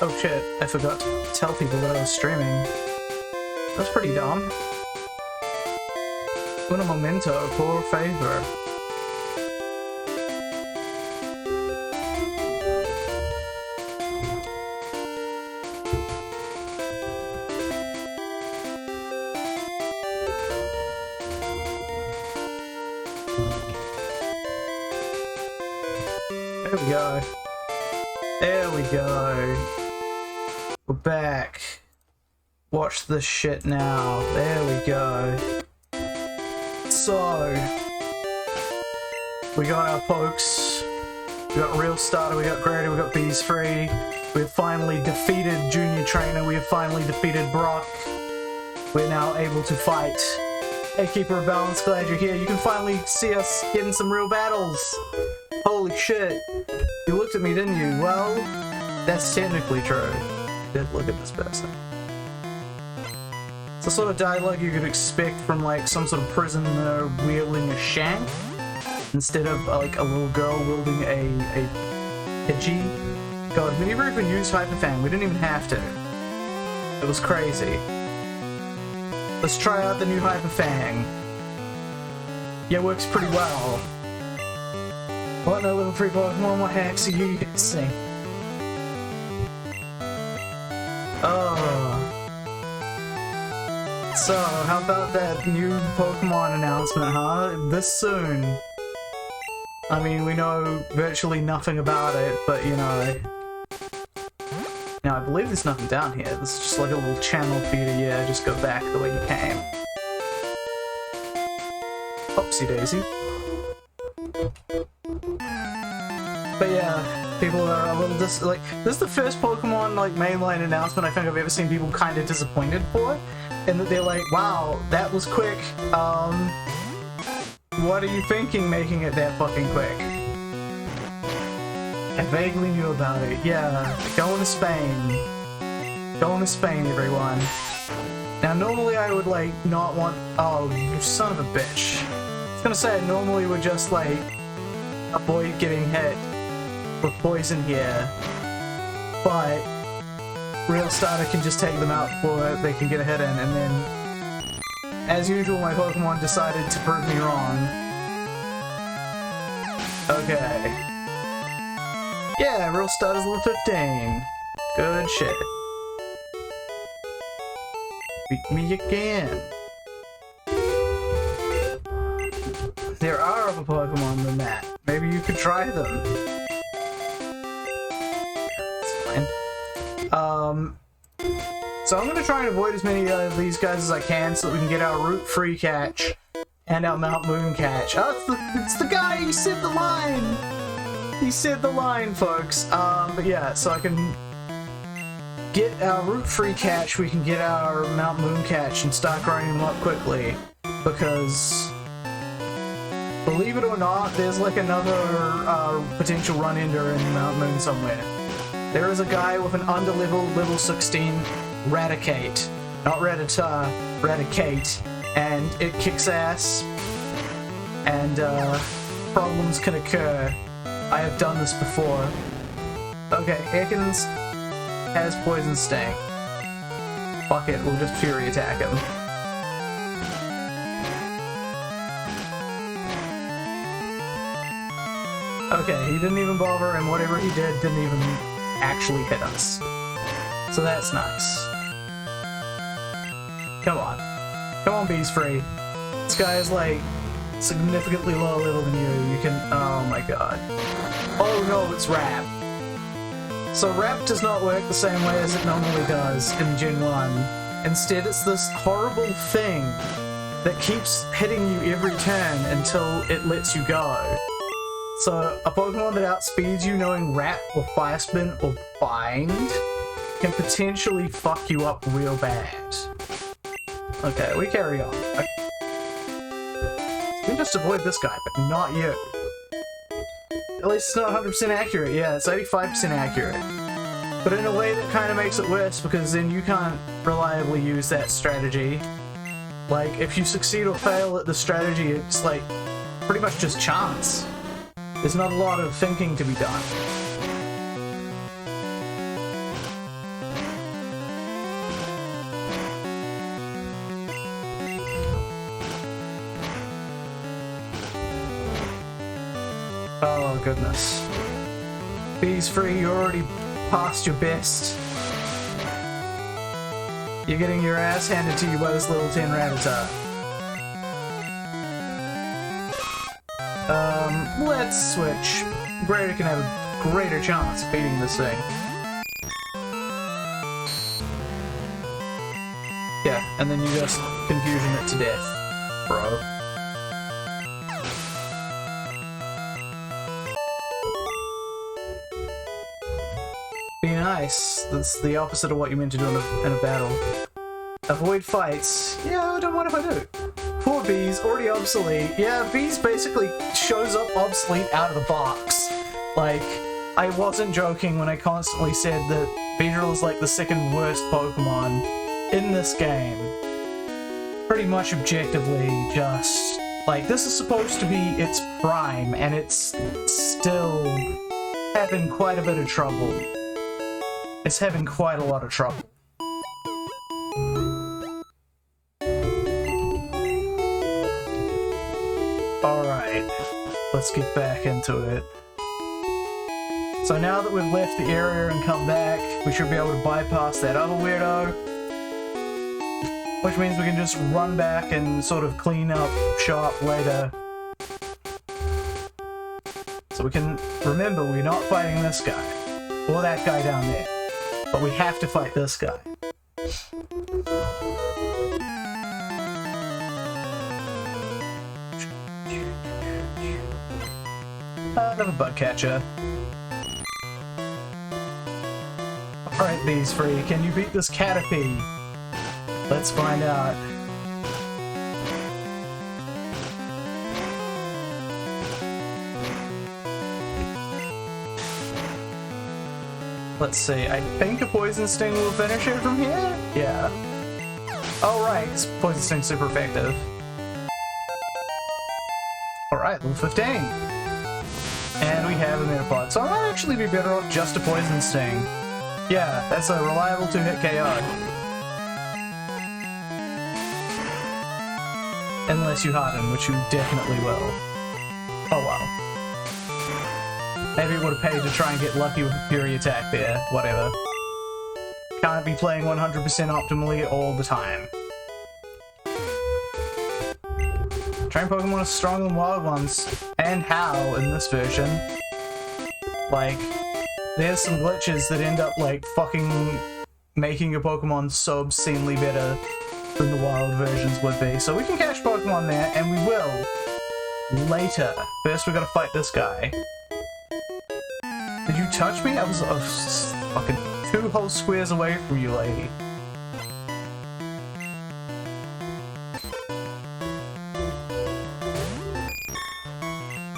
Oh shit, I forgot to tell people that I was streaming. That's pretty dumb. Un momento, por favor. There we go. There we go. We're back. Watch this shit now. There we go. So, we got our pokes. We got Real Starter, we got Grady, we got Bees Free. We have finally defeated Junior Trainer. We have finally defeated Brock. We're now able to fight. Hey, Keeper of Balance, glad you're here. You can finally see us getting some real battles. Holy shit. You looked at me, didn't you? Well, that's technically true. Did look at this person. It's the sort of dialogue you could expect from like some sort of prisoner wielding a shank instead of like a little girl wielding a Pidgey. God, we never even used Hyperfang. We didn't even have to. It was crazy. Let's try out the new Hyperfang. Yeah, it works pretty well. What no level 3 Pokemon? What hacks are you using? Oh. So, how about that new Pokemon announcement, huh? This soon. I mean, we know virtually nothing about it, but you know. Now, I believe there's nothing down here. This is just like a little channel for you to, yeah, just go back the way you came. Oopsie daisy. But yeah, people are a little this is the first Pokemon like mainline announcement I think I've ever seen people kind of disappointed for, and that they're like, wow, that was quick. What are you thinking making it that fucking quick? I vaguely knew about it. Yeah, going to Spain. Going to Spain, everyone. Now, normally I would like not want. Oh, you son of a bitch! I was gonna say I normally would just like avoid getting hit with poison here, but Real Starter can just take them out before they can get a hit in, and then, as usual, my Pokemon decided to prove me wrong. Okay. Yeah, Real Starter's level 15. Good shit. Beat me again. There are other Pokemon than that. Maybe you could try them. So I'm gonna try and avoid as many of these guys as I can so that we can get our Root Free catch and our Mount Moon catch. Oh, it's the guy! He said the line! He said the line, folks. But yeah, so I can get our Root Free catch, we can get our Mount Moon catch and start growing them up quickly. Because, believe it or not, there's like another potential run-ender in Mount Moon somewhere. There is a guy with an underleveled level 16 Raticate. Not Rattata, Raticate. And it kicks ass. And problems can occur. I have done this before. Okay, Ekans has Poison Sting. Fuck it, we'll just Fury attack him. Okay, he didn't even bother, and whatever he did didn't even actually hit us. So that's nice. Come on. Come on, Bees Free. This guy is like significantly lower level than you. You can. Oh my god. Oh no, it's Wrap. So Wrap does not work the same way as it normally does in Gen 1. Instead, it's this horrible thing that keeps hitting you every turn until it lets you go. So, a Pokemon that outspeeds you knowing Wrap or Fire Spin or Bind can potentially fuck you up real bad. Okay, we carry on. Okay. We can just avoid this guy, but not you. At least it's not 100% accurate. Yeah, it's 85% accurate. But in a way that kind of makes it worse, because then you can't reliably use that strategy. Like, if you succeed or fail at the strategy, it's like pretty much just chance. There's not a lot of thinking to be done. Oh, goodness. Bees free, you're already past your best. You're getting your ass handed to you by this little tin Rattata. Let's switch. Greater can have a greater chance of beating this thing. Yeah, and then you just confusion it to death, bro. Be nice. That's the opposite of what you meant to do in a battle. Avoid fights. Yeah, I don't mind if I do. Poor Bees, already obsolete. Yeah, Bees basically shows up obsolete out of the box. Like, I wasn't joking when I constantly said that Beedrill is like the second worst Pokemon in this game. Pretty much objectively, just like, this is supposed to be its prime, and it's still having quite a bit of trouble. It's having quite a lot of trouble. Alright, let's get back into it. So now that we've left the area and come back, we should be able to bypass that other weirdo. Which means we can just run back and sort of clean up shop later. So we can remember we're not fighting this guy. Or that guy down there. But we have to fight this guy. Another bug catcher. Alright, Bees Free, can you beat this Caterpie? Let's find out. Let's see, I think a Poison Sting will finish it from here? Yeah. Oh right, Poison Sting's super effective. Alright, level 15. And we have a Metapod, so I might actually be better off just a Poison Sting. Yeah, that's a reliable 2-hit KO. Unless you harden, which you definitely will. Oh well. Maybe it would have paid to try and get lucky with a Fury attack there, whatever. Can't be playing 100% optimally all the time. Train Pokemon are stronger than wild ones. And how in this version? Like, there's some glitches that end up like fucking making your Pokemon so obscenely better than the wild versions would be. So we can catch Pokemon there, and we will later. First we gotta fight this guy. Did you touch me? I was fucking 2 whole squares away from you, lady.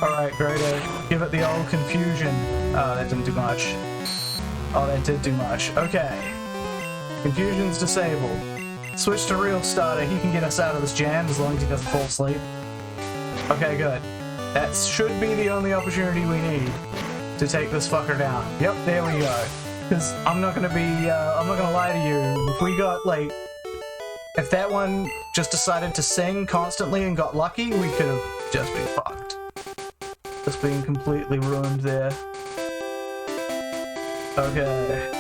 Alright, Greater, give it the old confusion. Oh, that didn't do much. Oh, that did do much. Okay. Confusion's disabled. Switch to Real Starter, he can get us out of this jam as long as he doesn't fall asleep. Okay, good. That should be the only opportunity we need to take this fucker down. Yep, there we go. Because I'm not gonna lie to you, if we got, like, if that one just decided to sing constantly and got lucky, we could have just been fucked. Just being completely ruined there. Okay.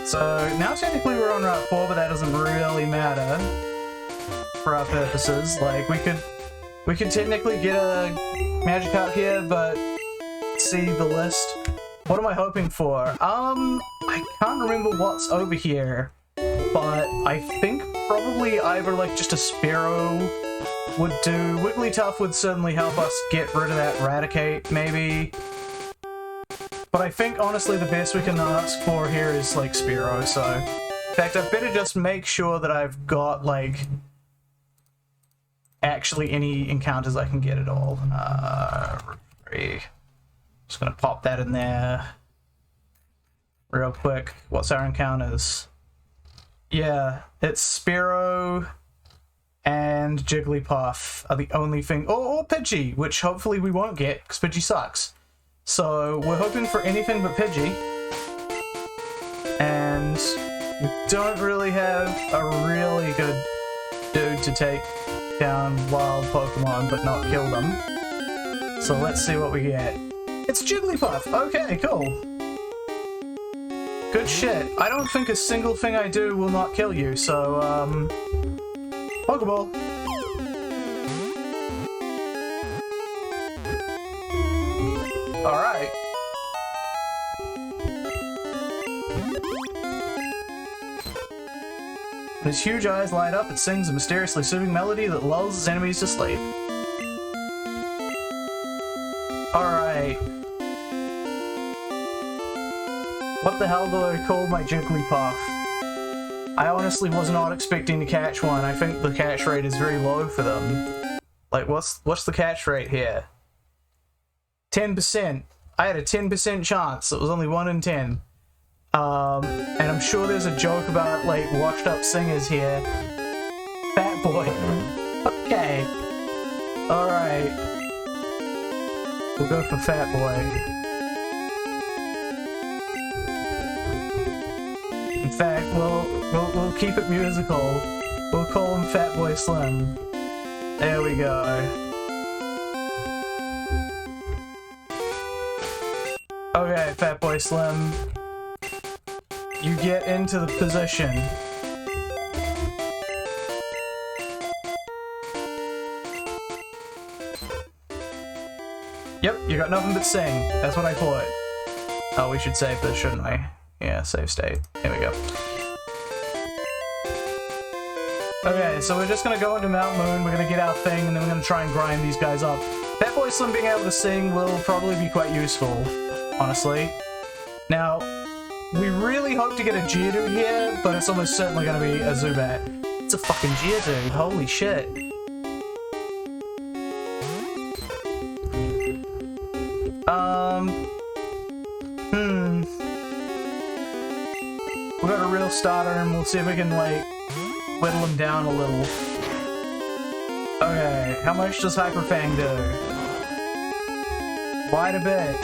So, now technically we're on Route 4, but that doesn't really matter for our purposes. Like, we could technically get a Magikarp here, but see the list. What am I hoping for? I can't remember what's over here, but I think probably either, like, just a Spearow would do. Wigglytuff would certainly help us get rid of that Raticate, maybe. But I think, honestly, the best we can ask for here is, like, Spearow, so... In fact, I better just make sure that I've got, like, actually any encounters I can get at all. Just gonna pop that in there real quick. What's our encounters? Yeah, it's Spearow and Jigglypuff are the only thing... or Pidgey, which hopefully we won't get, because Pidgey sucks. So, we're hoping for anything but Pidgey. And we don't really have a really good dude to take down wild Pokemon but not kill them. So let's see what we get. It's Jigglypuff! Okay, cool. Good shit. I don't think a single thing I do will not kill you, so, Pokeball. Alright. His huge eyes light up, it sings a mysteriously soothing melody that lulls its enemies to sleep. Alright. What the hell do I call my Jigglypuff? I honestly was not expecting to catch one. I think the catch rate is very low for them. Like, what's the catch rate here? 10%. I had a 10% chance. It was only 1 in 10. And I'm sure there's a joke about, like, washed up singers here. Fat boy. Okay. Alright. We'll go for Fat Boy. In fact, we'll keep it musical. We'll call him Fat Boy Slim. There we go. Okay, Fat Boy Slim. You get into the position. Yep, you got nothing but sing. That's what I thought. Oh, we should save this, shouldn't we? Yeah, save state. Here we go. Okay, so we're just gonna go into Mount Moon, we're gonna get our thing, and then we're gonna try and grind these guys up. Fat Boy Slim being able to sing will probably be quite useful, honestly. Now, we really hope to get a Geodude here, but it's almost certainly going to be a Zubat. It's a fucking Geodude, holy shit. We got a real starter and we'll see if we can, like, whittle him down a little. Okay, how much does Hyper Fang do? Quite a bit.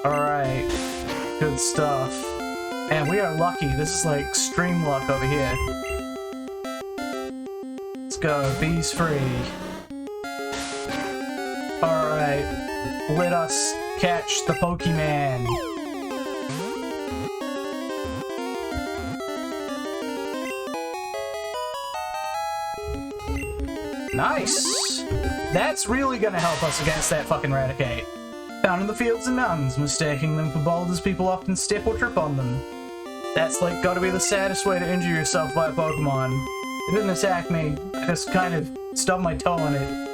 Alright, good stuff. And we are lucky, this is like extreme luck over here. Let's go, bees free. Alright, let us catch the Pokemon. Nice! That's really gonna help us against that fucking Raticate. Found in the fields and mountains, mistaking them for boulders, people often step or trip on them. That's like gotta be the saddest way to injure yourself by a Pokemon. It didn't attack me, I just kind of stubbed my toe on it.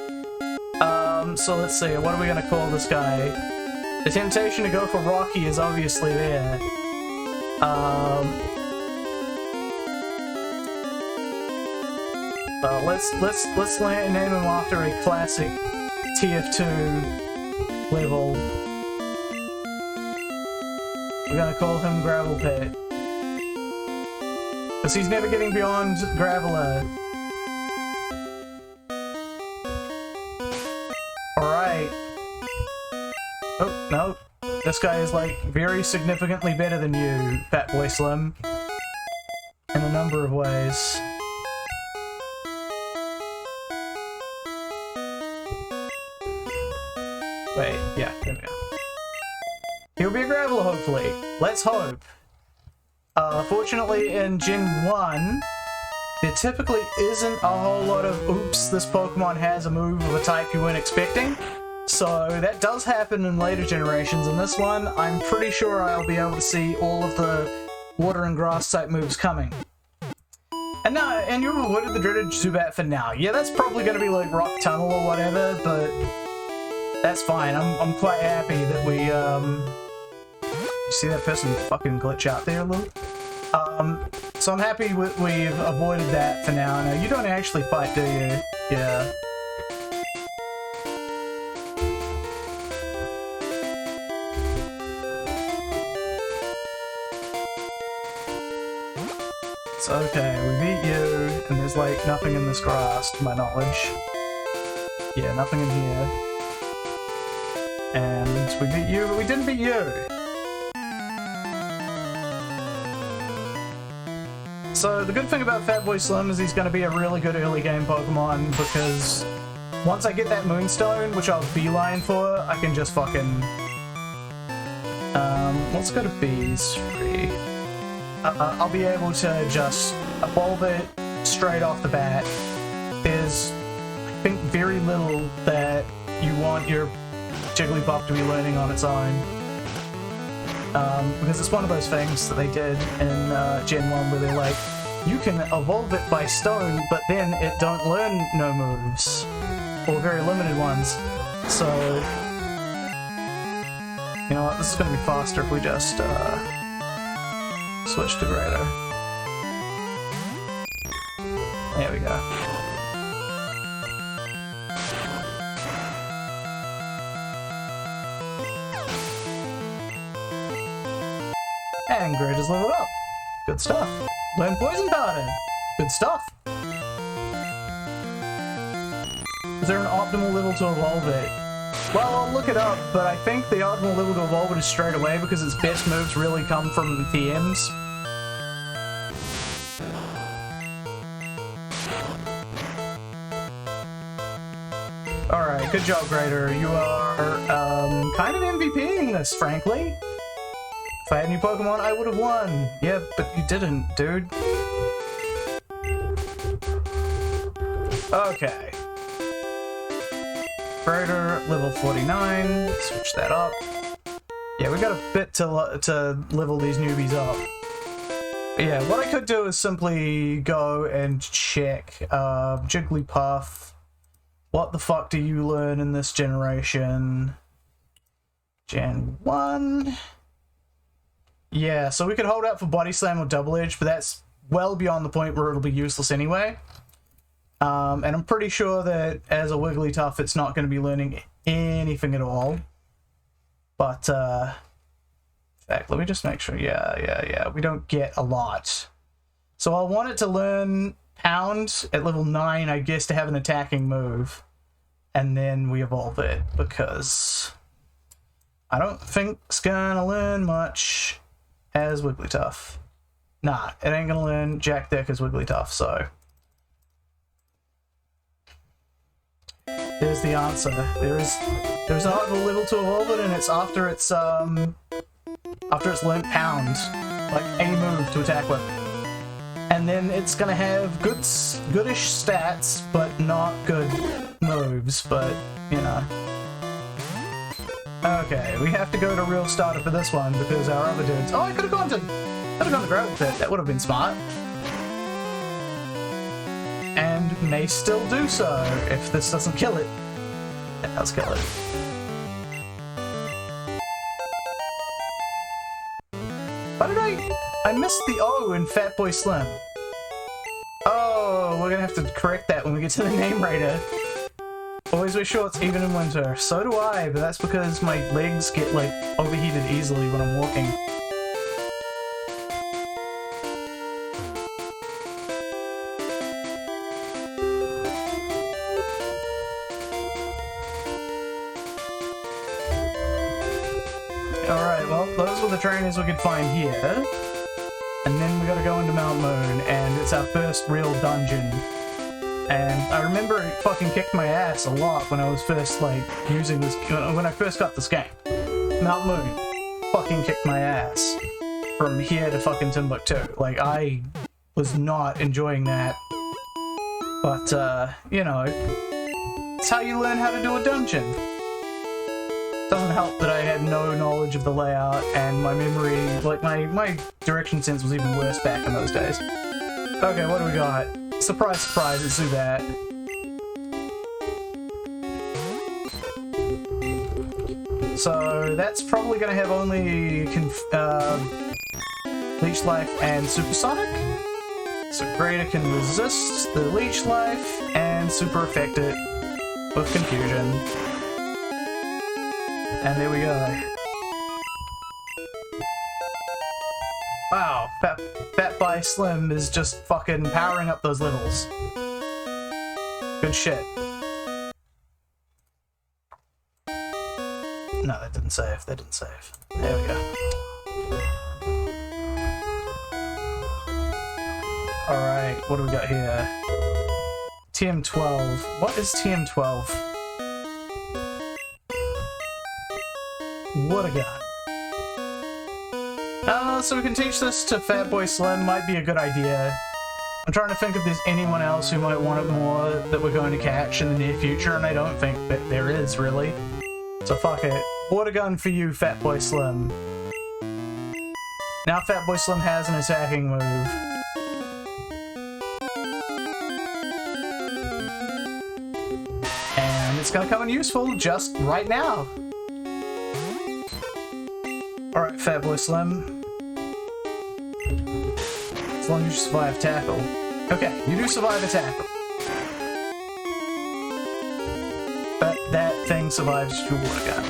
So let's see, what are we gonna call this guy? The temptation to go for Rocky is obviously there. Let's name him after a classic TF2 level. We're gonna call him Gravel Pit. Because he's never getting beyond Graveler. Alright. Oh, no. This guy is like very significantly better than you, Fat Boy Slim. In a number of ways. Wait, yeah, there we go. He'll be a Graveler, hopefully. Let's hope. Fortunately, in Gen 1, there typically isn't a whole lot of, oops, this Pokemon has a move of a type you weren't expecting. So that does happen in later generations. In this one, I'm pretty sure I'll be able to see all of the water and grass type moves coming. And now, and you avoided the dreaded Zubat for now. Yeah, that's probably going to be like Rock Tunnel or whatever, but that's fine. I'm quite happy that we, you see that person fucking glitch out there a little? So I'm happy we've avoided that for now. Now, you don't actually fight, do you? Yeah. It's okay, we beat you, and there's like nothing in this grass, to my knowledge. Yeah, nothing in here. And we beat you, but we didn't beat you! So the good thing about Fatboy Slim is he's going to be a really good early game Pokemon, because once I get that Moonstone, which I'll beeline for, I can just fucking... let's go to Bees Free. I'll be able to just evolve it straight off the bat. There's, I think, very little that you want your Jigglypuff to be learning on its own. Because it's one of those things that they did in Gen 1 where they're like, you can evolve it by stone, but then it don't learn no moves. Or very limited ones. So, you know what, this is going to be faster if we just switch to Greater. There we go. And Greater's leveled up. Good stuff. Learn Poison Powder. Good stuff. Is there an optimal level to evolve it? Well, I'll look it up, but I think the optimal level to evolve it is straight away because its best moves really come from TMs. Alright, good job, Greater. You are kind of MVPing this, frankly. If I had new Pokemon, I would have won. Yeah, but you didn't, dude. Okay. Greater, level 49. Switch that up. Yeah, we got a bit to level these newbies up. Yeah, what I could do is simply go and check Jigglypuff. What the fuck do you learn in this generation? Gen 1. Yeah, so we could hold out for Body Slam or Double Edge, but that's well beyond the point where it'll be useless anyway. And I'm pretty sure that as a Wigglytuff, it's not going to be learning anything at all. But, in fact, let me just make sure. Yeah. We don't get a lot. So I'll want it to learn Pound at level 9, I guess, to have an attacking move. And then we evolve it, because I don't think it's going to learn much as Wigglytuff. Nah, it ain't gonna learn Jack Dick as Wigglytuff, so... There's the answer. There's an optimal level to evolve it, and it's after it's learnt Pound. Like, a move to attack with. And then it's gonna have goodish stats, but not good moves, but, you know... Okay, we have to go to Real Starter for this one because our other dudes... Oh, I could have gone to Gravel Pit. That would have been smart. And may still do so if this doesn't kill it. It does kill it. Why did I missed the O in Fatboy Slim. Oh, we're gonna have to correct that when we get to the name rater. Always wear shorts, even in winter. So do I, but that's because my legs get, like, overheated easily when I'm walking. Alright, well, those were the trainers we could find here. And then we gotta go into Mount Moon, and it's our first real dungeon. And I remember it fucking kicked my ass a lot when I was first, like, using this, when I first got this game. Mount Moon fucking kicked my ass from here to fucking Timbuktu. Like, I was not enjoying that. But, you know, it's how you learn how to do a dungeon. Doesn't help that I had no knowledge of the layout, and my memory, like, my direction sense was even worse back in those days. Okay, what do we got? Surprise, surprise, it's Zubat. So that's probably going to have only Leech Life and Supersonic. So Greater can resist the Leech Life and Super Affect it with Confusion. And there we go. Wow, Fat by Slim is just fucking powering up those levels. Good shit. No, that didn't save. That didn't save. There we go. what do we got here? TM12. What is TM12? What a gun. So we can teach this to Fatboy Slim, might be a good idea. I'm trying to think if there's anyone else who might want it more that we're going to catch in the near future, and I don't think that there is, really. So fuck it. Water gun for you, Fatboy Slim. Now Fatboy Slim has an attacking move. And it's gonna come in useful just right now. Alright, Fatboy Slim. As long as you survive tackle. Okay, you do survive a tackle. But that thing survives your water gun.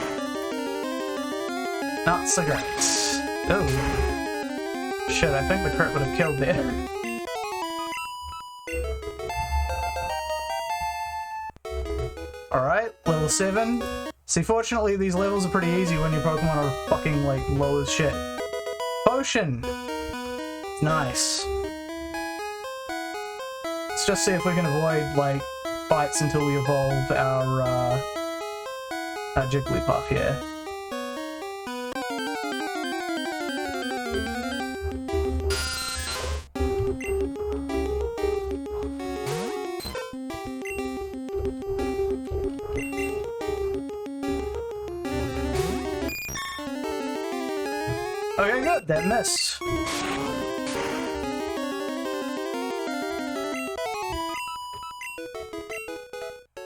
Not cigarettes. Oh. Shit, I think the crit would have killed there. Alright, level 7. See, fortunately, these levels are pretty easy when your Pokemon are fucking, like, low as shit. Potion! Nice. Let's just see if we can avoid, like, fights until we evolve our Jigglypuff here. Okay, good. That missed.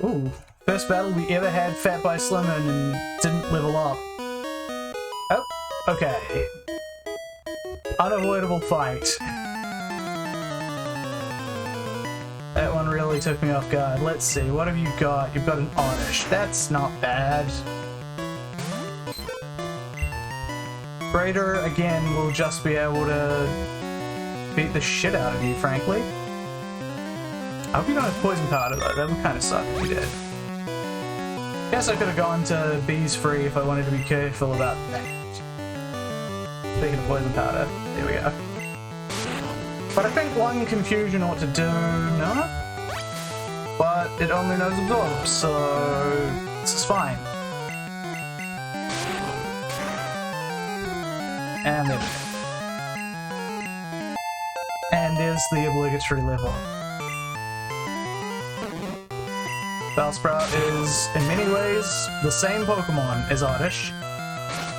Ooh. First battle we ever had Fatboy Slim and didn't level up. Oh, okay. Unavoidable fight. That one really took me off guard. Let's see, what have you got? You've got an Oddish. That's not bad. Raider, again, will just be able to beat the shit out of you, frankly. I hope you don't have poison powder, though. That would kind of suck if you did. Guess I could have gone to bees free if I wanted to be careful about that. Speaking of poison powder, there we go. But I think one confusion ought to do, no? But it only knows absorb, so this is fine. And there we go. And there's the obligatory level. Bellsprout is, in many ways, the same Pokemon as Oddish.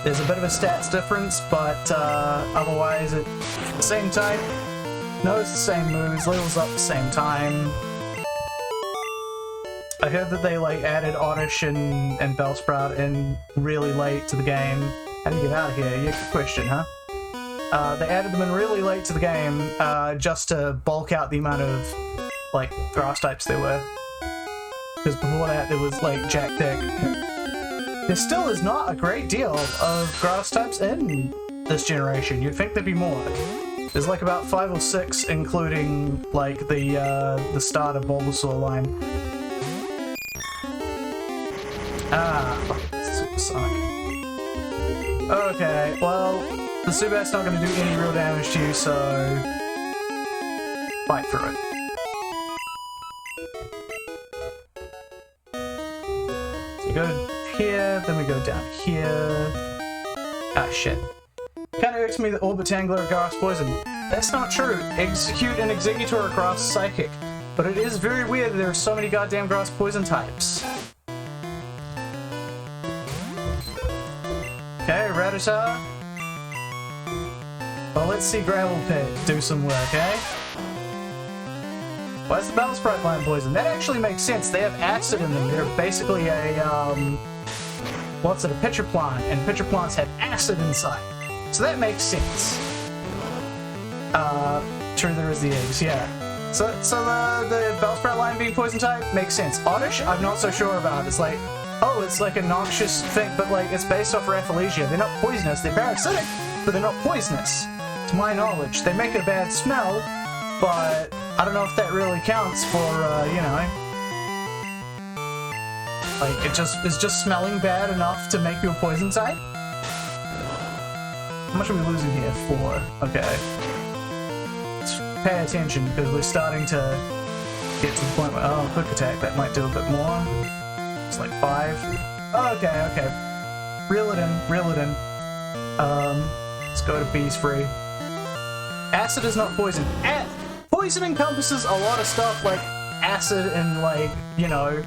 There's a bit of a stats difference, but otherwise it's the same type, knows the same moves, levels up at the same time. I heard that they like added Oddish and Bellsprout in really late to the game. How do you get out of here? Yeah, good question, huh? They added them in really late to the game, just to bulk out the amount of, like, grass types there were. Because before that, there was, like, Jack Dick. There still is not a great deal of grass types in this generation. You'd think there'd be more. There's, like, about 5 or 6, including, like, the starter Bulbasaur line. Ah, fuck, it's supersonic. Okay, well, the Zubat's not going to do any real damage to you, so fight through it. So we go here, then we go down here. Ah, shit. Kinda irks me that Orbitangler are grass poison. That's not true. Execute and Executor are grass psychic. But it is very weird that there are so many goddamn grass poison types. Okay, Raticate. Well, let's see Gravel Pit do some work, eh? Why is the Bellsprout line poison? That actually makes sense. They have acid in them. They're basically a, what's it, a pitcher plant, and pitcher plants have acid inside. So that makes sense. True, there is the eggs, yeah. So the Bellsprout line being poison type makes sense. Oddish, I'm not so sure about. It's like, oh, it's like a noxious thing, but like, it's based off Rafflesia. They're not poisonous, they're parasitic, but they're not poisonous. To my knowledge, they make a bad smell, but I don't know if that really counts for, you know, like, it's just smelling bad enough to make you a poison type? How much are we losing here? 4. Okay. pay attention because we're starting to get to the point where, oh, quick attack, that might do a bit more. It's like 5. Oh, okay, okay. Reel it in, reel it in. Let's go to bees free. Acid is not poison. Poison encompasses a lot of stuff like acid and like, you know,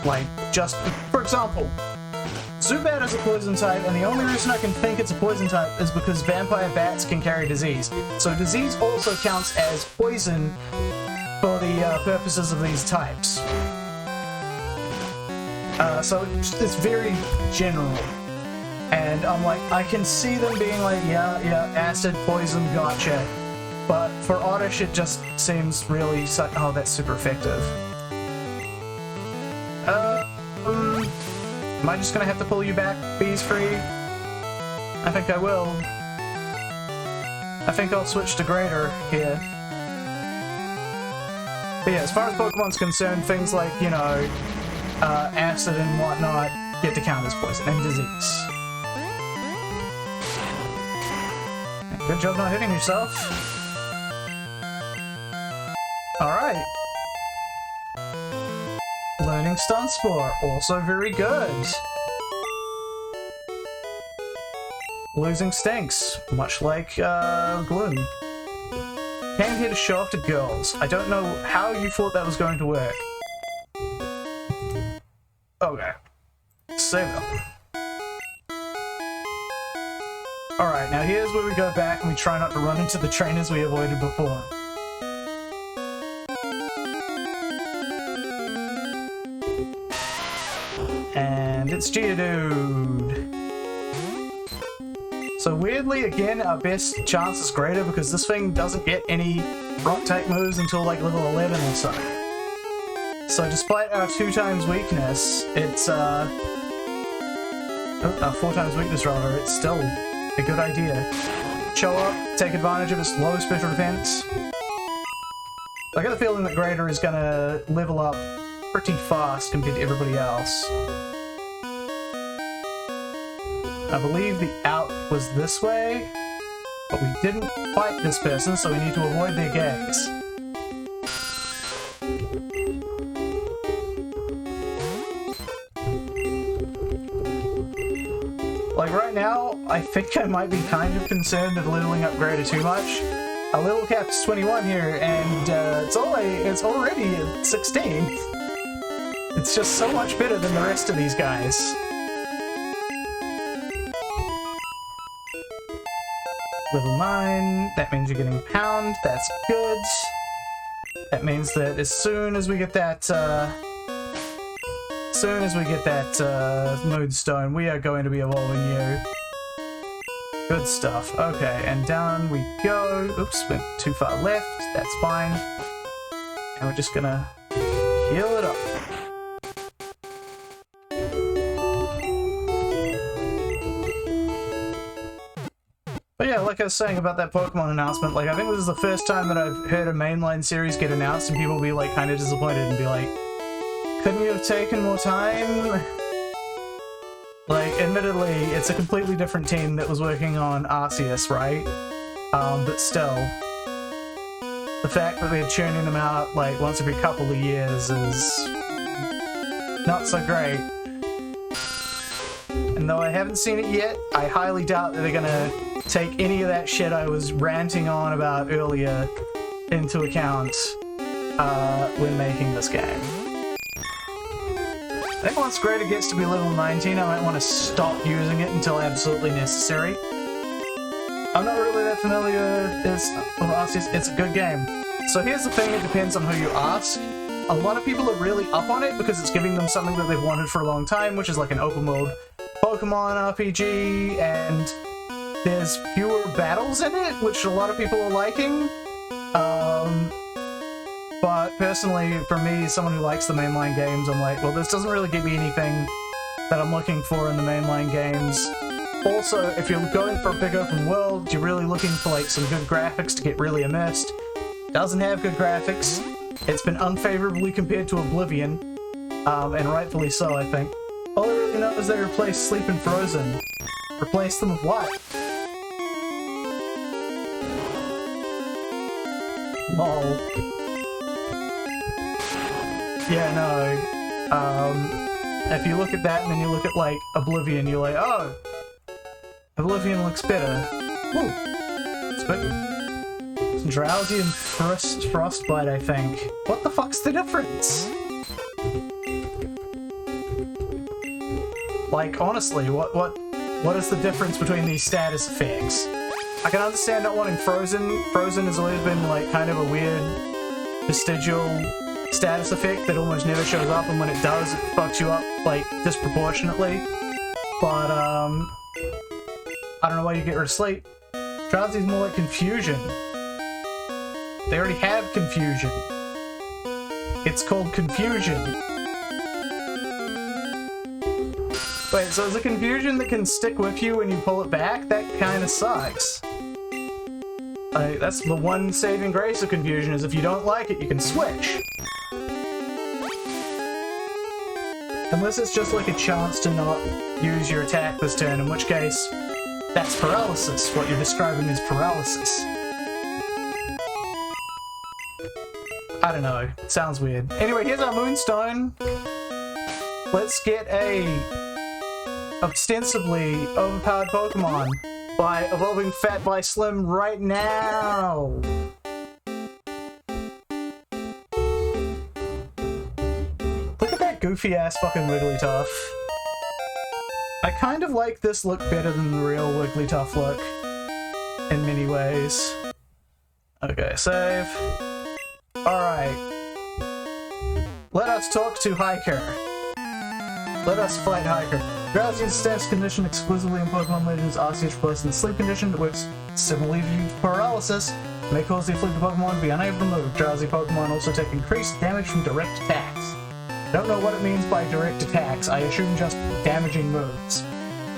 like just, for example, Zubat is a poison type, and the only reason I can think it's a poison type is because vampire bats can carry disease. So disease also counts as poison for the purposes of these types. So it's very general. And I'm like, I can see them being like, yeah, acid, poison, gotcha. But for Oddish, it just seems really, oh, that's super effective. Am I just gonna have to pull you back, bees free? I think I will. I think I'll switch to Greater here. But yeah, as far as Pokemon's concerned, things like, you know, acid and whatnot get to count as poison and disease. Good job not hitting yourself. Alright. Learning Stun Spore, also very good. Losing stinks, much like Gloom. Came here to show off to girls. I don't know how you thought that was going to work. Okay. Save it. Alright, now here's where we go back and we try not to run into the trainers we avoided before. And it's Geodude. So weirdly, again, our best chance is Greater because this thing doesn't get any rock-type moves until like level 11 or so. So despite our 2 times weakness, it's 4 times weakness rather, it's still a good idea. Show up, take advantage of its low special defense. I get the feeling that Greater is gonna level up pretty fast compared to everybody else. I believe the out was this way, but we didn't fight this person, so we need to avoid their gaze. Like right now, I think I might be kind of concerned of leveling up Greater too much. Our level cap's 21 here, and it's already at 16. It's just so much better than the rest of these guys. Level 9, that means you're getting Pound, that's good. That means that as soon as we get that, Moonstone, we are going to be evolving you. Good stuff. Okay, and down we go. Oops, went too far left, that's fine. And we're just gonna heal it up. But yeah, like I was saying about that Pokemon announcement, like I think this is the first time that I've heard a mainline series get announced and people be like kind of disappointed and be like, couldn't you have taken more time? Like, admittedly, it's a completely different team that was working on Arceus, right? But still, the fact that they're churning them out like once every couple of years is not so great. And though I haven't seen it yet, I highly doubt that they're gonna take any of that shit I was ranting on about earlier into account when making this game. I think once Greater gets to be level 19, I might want to stop using it until absolutely necessary. I'm not really that familiar with Arceus. It's a good game. So here's the thing, it depends on who you ask. A lot of people are really up on it because it's giving them something that they've wanted for a long time, which is like an open world Pokemon RPG, and there's fewer battles in it, which a lot of people are liking. But personally, for me, someone who likes the mainline games, I'm like, well, this doesn't really give me anything that I'm looking for in the mainline games. Also, if you're going for a big open world, you're really looking for like some good graphics to get really immersed. Doesn't have good graphics. It's been unfavorably compared to Oblivion, and rightfully so, I think. All I really know is they replaced Sleep and Frozen. Replaced them with what? Lol. Yeah, no. If you look at that and then you look at, like, Oblivion, you're like, oh! Oblivion looks better. Woo! It's better. It's drowsy and frostbite, I think. What the fuck's the difference? Like, honestly, what is the difference between these status effects? I can understand not wanting Frozen. Frozen has always been, like, kind of a weird vestigial status effect that almost never shows up, and when it does, it fucks you up, like, disproportionately. But, I don't know why you get rid of sleep. Drowsy's more like confusion. They already have confusion. It's called confusion. Wait, so is it confusion that can stick with you when you pull it back? That kinda sucks. That's the one saving grace of confusion, is if you don't like it, you can switch. Unless it's just like a chance to not use your attack this turn, in which case, that's paralysis. What you're describing is paralysis. I don't know. It sounds weird. Anyway, here's our Moonstone. Let's get a ostensibly overpowered Pokemon by evolving Fat by Slim right now! Look at that goofy-ass fucking Wigglytuff. I kind of like this look better than the real Wigglytuff look, in many ways. Okay, save. Alright. Let us talk to Hiker. Let us fight Hiker. Drowsy is a status condition exclusively in Pokemon Legends Arceus plus in the sleep condition that works similarly to paralysis. May cause the afflicted Pokemon to be unable to move. Drowsy Pokemon also take increased damage from direct attacks. I don't know what it means by direct attacks, I assume just damaging moves.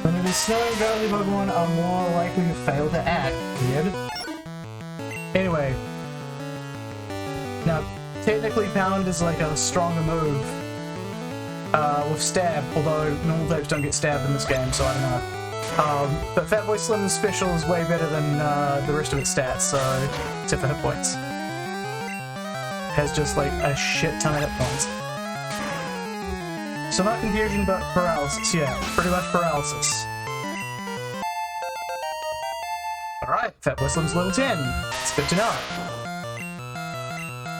When it is snowing, drowsy Pokemon are more likely to fail to act. Weird. Anyway. Now, technically Pound is like a stronger move. With Stab, although normal types don't get stabbed in this game, so I don't know. But Fatboy Slim's special is way better than the rest of its stats, so except for hit points. Has just like a shit ton of hit points. So not confusion, but paralysis. Yeah, pretty much paralysis. Alright, Fatboy Slim's level 10. It's good to know.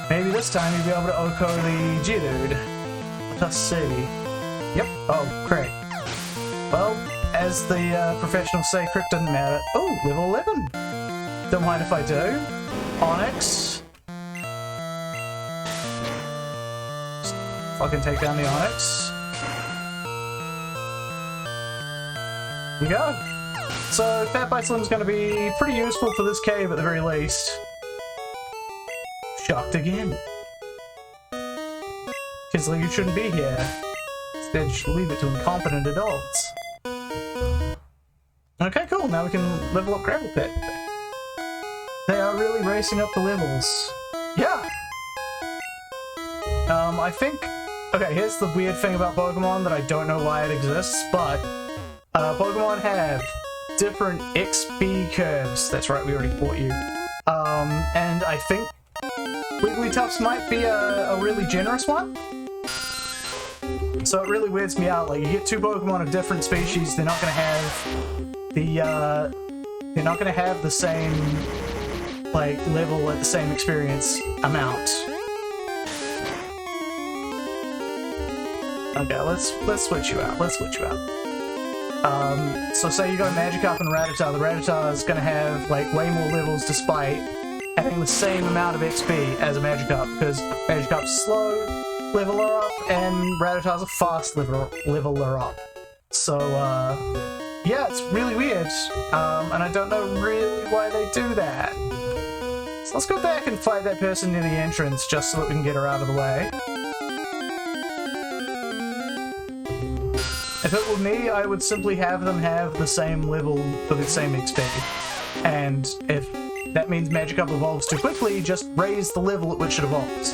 Maybe this time you'll be able to Oko the Geodude. Let us see. Yep. Oh, great. Well, as the professionals say, crit doesn't matter. Oh, level 11. Don't mind if I do. Onyx. Just fucking take down the Onyx. Here you go. So, Fat Bite Slim's going to be pretty useful for this cave at the very least. Shocked again. Kids like you shouldn't be here. Instead, you should leave it to incompetent adults. Okay, cool. Now we can level up Gravel Pit. They are really racing up the levels. Yeah! I think... Okay, here's the weird thing about Pokemon that I don't know why it exists, but... Pokemon have different XP curves. That's right, we already fought you. And I think Wigglytuff's might be a really generous one. So it really weirds me out. Like, you get two Pokemon of different species, they're not gonna have the same like level at the same experience amount. Okay, let's switch you out. Let's switch you out. So say you go Magikarp and Rattata. The Rattata is gonna have like way more levels despite having the same amount of XP as a Magikarp, because Magikarp's slow leveler up and Rattata's a fast leveler up. So yeah, it's really weird, and I don't know really why they do that. So let's go back and fight that person near the entrance just so that we can get her out of the way. If it were me, I would simply have them have the same level for the same XP. And if that means Magikarp evolves too quickly, just raise the level at which it evolves.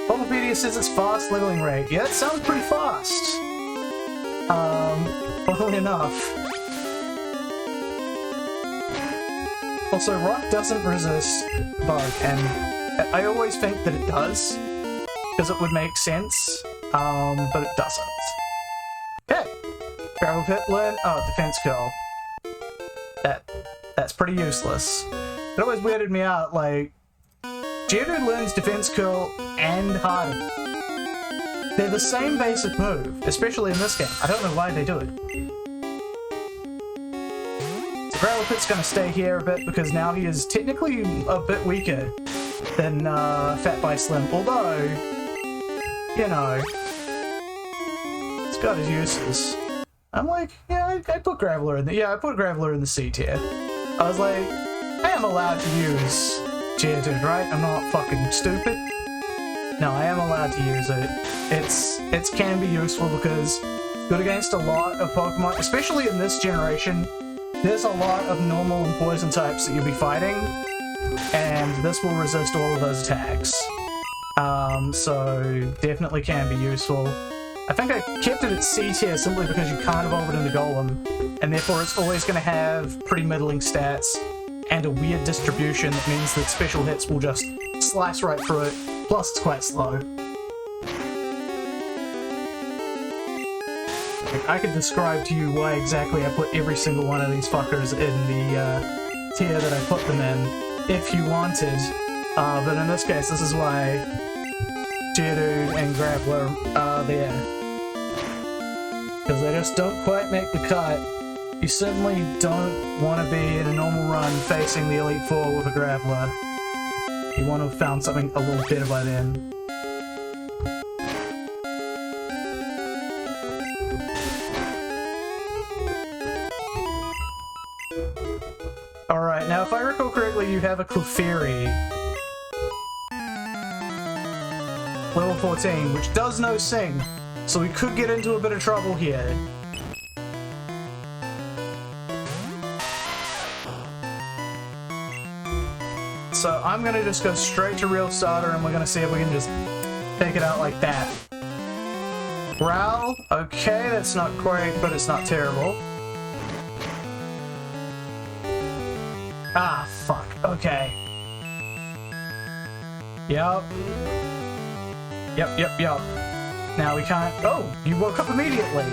Bulbapedia says it's fast leveling rate. Yeah, that sounds pretty fast. Funnily enough. Also, Rock doesn't resist Bug, and I always think that it does, because it would make sense, but it doesn't. Okay. Gravel Pit learn. Oh, defense curl. That's pretty useless. It always weirded me out, like, Geodude learns defense curl and harden. They're the same basic move, especially in this game. I don't know why they do it. So Gravel Pit's gonna stay here a bit because now he is technically a bit weaker than Fat by Slim, although, you know, it's got his uses. I'm like, yeah, I put Graveler in the, I put Graveler in the C tier. I was like, I am allowed to use Geodude, right? I'm not fucking stupid. No, I am allowed to use it. It can be useful because it's good against a lot of Pokemon, especially in this generation. There's a lot of normal and poison types that you'll be fighting, and this will resist all of those attacks. So definitely can be useful. I think I kept it at C tier simply because you can't evolve it into Golem, and therefore it's always going to have pretty middling stats and a weird distribution that means that special hits will just slice right through it, plus it's quite slow. I could describe to you why exactly I put every single one of these fuckers in the tier that I put them in, if you wanted, but in this case this is why Geodude and Graveler are there. Because they just don't quite make the cut. You certainly don't want to be in a normal run facing the Elite Four with a Graveler. You want to have found something a little better by then. Alright, now if I recall correctly, you have a Clefairy. Level 14, which does no Sing, so we could get into a bit of trouble here. So I'm gonna just go straight to Real Starter and we're gonna see if we can just take it out like that. Growl, okay, that's not great, but it's not terrible. Ah, fuck, okay. Yup. Yup. Now we can't... Oh, you woke up immediately.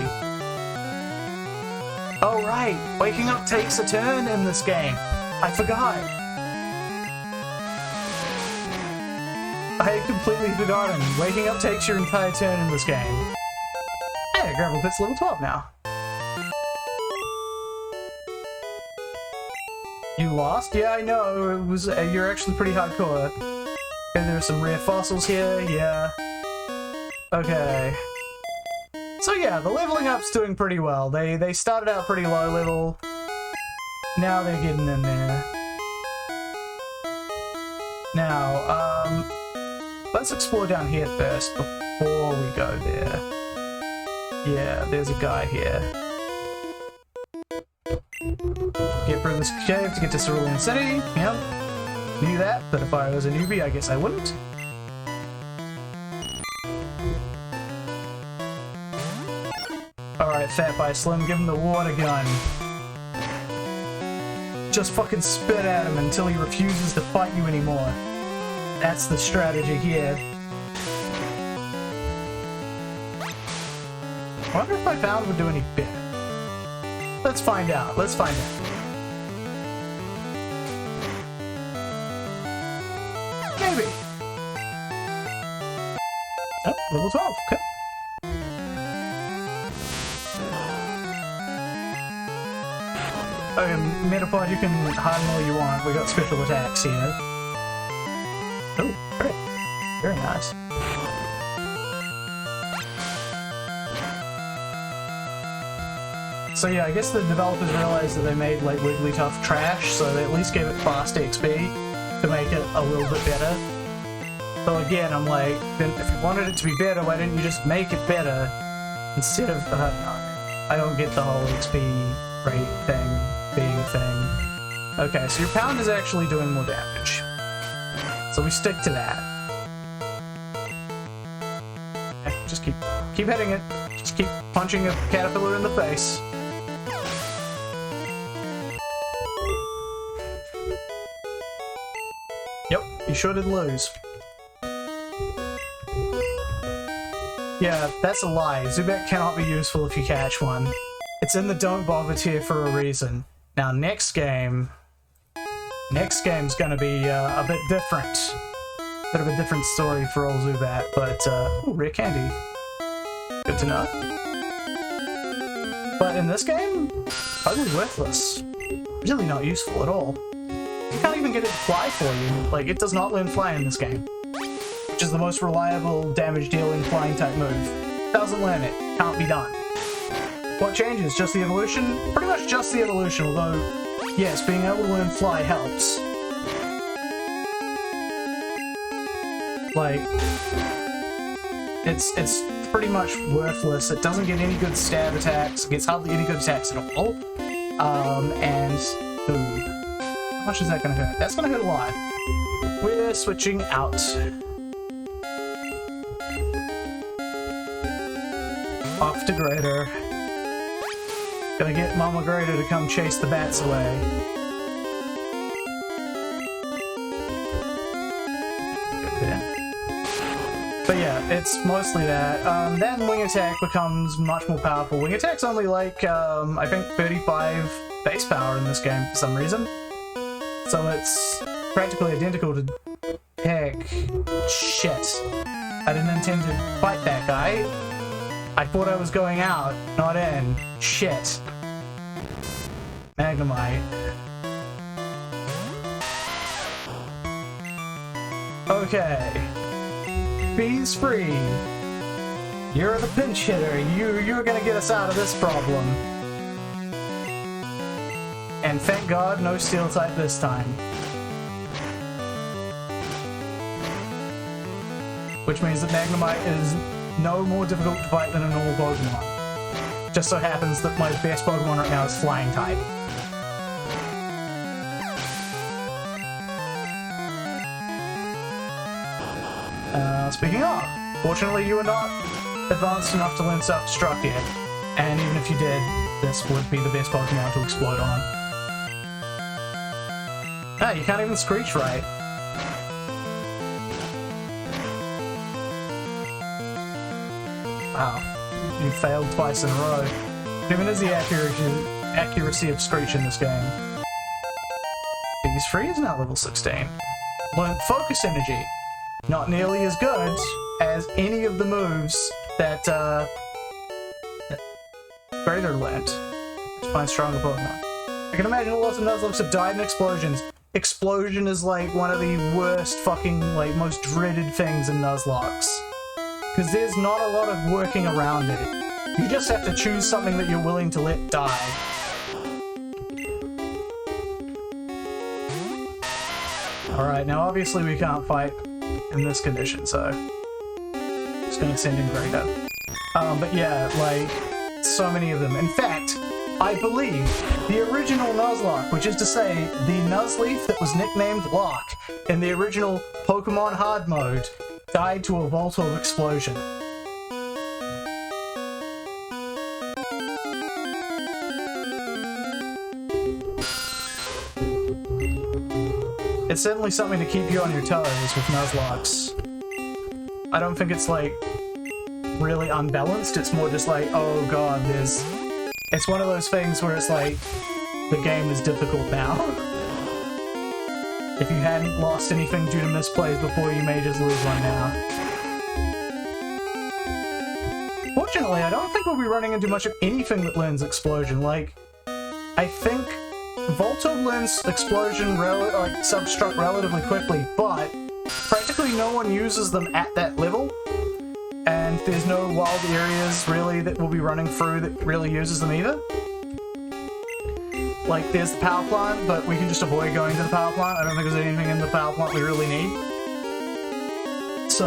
Oh, right. Waking up takes a turn in this game. I forgot. I had completely forgotten. Waking up takes your entire turn in this game. Hey, Gravel Pit's level 12 now. You lost? Yeah, I know. It was. You're actually pretty hardcore. Okay, there are some rare fossils here. Yeah. Okay. So yeah, the leveling up's doing pretty well. They started out pretty low level. Now they're getting in there. Now, let's explore down here first before we go there. Yeah, there's a guy here. Get through this cave to get to Cerulean City. Yep. Knew that, but if I was a newbie, I guess I wouldn't. Alright, Fat by Slim, give him the water gun. Just fucking spit at him until he refuses to fight you anymore. That's the strategy here. I wonder if my pound would do any better. Let's find out. Let's find out. Maybe. Oh, level 12. Okay. Okay, Metapod, you can harden all you want. We got special attacks here. Oh, great. Very nice. So yeah, I guess the developers realized that they made like Wigglytuff trash, so they at least gave it fast XP to make it a little bit better. So again, I'm like, then if you wanted it to be better, why didn't you just make it better instead of, no, I don't get the whole XP rate thing being a thing. Okay, so your pound is actually doing more damage. So we stick to that. Okay, just keep hitting it. Just keep punching a caterpillar in the face. Yep, you sure did lose. Yeah, that's a lie. Zubat cannot be useful if you catch one. It's in the don't bother tier for a reason. Now, next game's gonna be a bit different. Bit of a different story for old Zubat, but, ooh, rare candy. Good to know. But in this game, totally worthless. Really not useful at all. You can't even get it to fly for you. Like, it does not learn fly in this game. Which is the most reliable damage-dealing flying type move. Doesn't learn it. Can't be done. What changes? Just the evolution? Pretty much just the evolution, although, yes, being able to learn fly helps. Like, it's pretty much worthless. It doesn't get any good stab attacks. It gets hardly any good attacks at all. And, ooh, how much is that gonna hurt? That's gonna hurt a lot. We're switching out. Off to Grader. Gonna get Mama Grader to come chase the bats away. Good there. But yeah, it's mostly that. Then Wing Attack becomes much more powerful. Wing Attack's only like, I think 35 base power in this game for some reason. So it's practically identical to... Heck. Shit. I didn't intend to fight that guy. I thought I was going out, not in. Shit. Magnemite. Okay. Bees free. You're the pinch hitter. You're gonna get us out of this problem. And thank God, no steel type this time. Which means that Magnemite is no more difficult to fight than a normal Pokemon. Just so happens that my best Pokemon right now is Flying type. Speaking of, fortunately you are not advanced enough to learn Self-Destruct yet. And even if you did, this would be the best Pokemon to explode on. Ah, you can't even Screech right. Wow, you failed twice in a row. Even is the accuracy of Screech in this game. Biggest Free is now level 16. Learned Focus Energy. Not nearly as good as any of the moves that Grader learnt to find stronger Pokemon. I can imagine lots of Nuzlockes have died in explosions. Explosion is like one of the worst fucking, like, most dreaded things in Nuzlocks. Because there's not a lot of working around it. You just have to choose something that you're willing to let die. Alright, now obviously we can't fight in this condition, so just gonna send in Grader. But yeah, like, so many of them. In fact, I believe the original Nuzlocke, which is to say, the Nuzleaf that was nicknamed Locke in the original Pokemon Hard mode, died to a Voltorb explosion. It's certainly something to keep you on your toes with Nuzlocks. I don't think it's, like, really unbalanced. It's more just like, oh god, it's one of those things where it's like, the game is difficult now. If you hadn't lost anything due to misplays before, you may just lose one now. Fortunately, I don't think we'll be running into much of anything that learns Explosion. Like, I think Voltorb learns Explosion, Self-Destruct relatively quickly, but practically no one uses them at that level. And there's no wild areas, really, that we'll be running through that really uses them either. Like, there's the power plant, but we can just avoid going to the power plant. I don't think there's anything in the power plant we really need. So,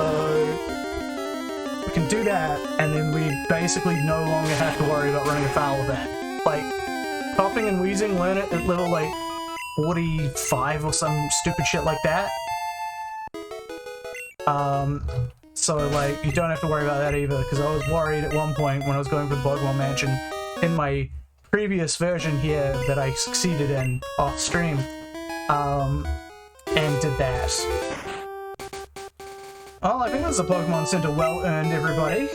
we can do that, and then we basically no longer have to worry about running afoul of that. Like, Coughing and Wheezing learn it at level, like, 45 or some stupid shit like that. So, like, you don't have to worry about that either, because I was worried at one point when I was going for the Pokemon Mansion in my previous version here that I succeeded in off stream. and did that. Well, I think that's a Pokemon Center well earned, everybody.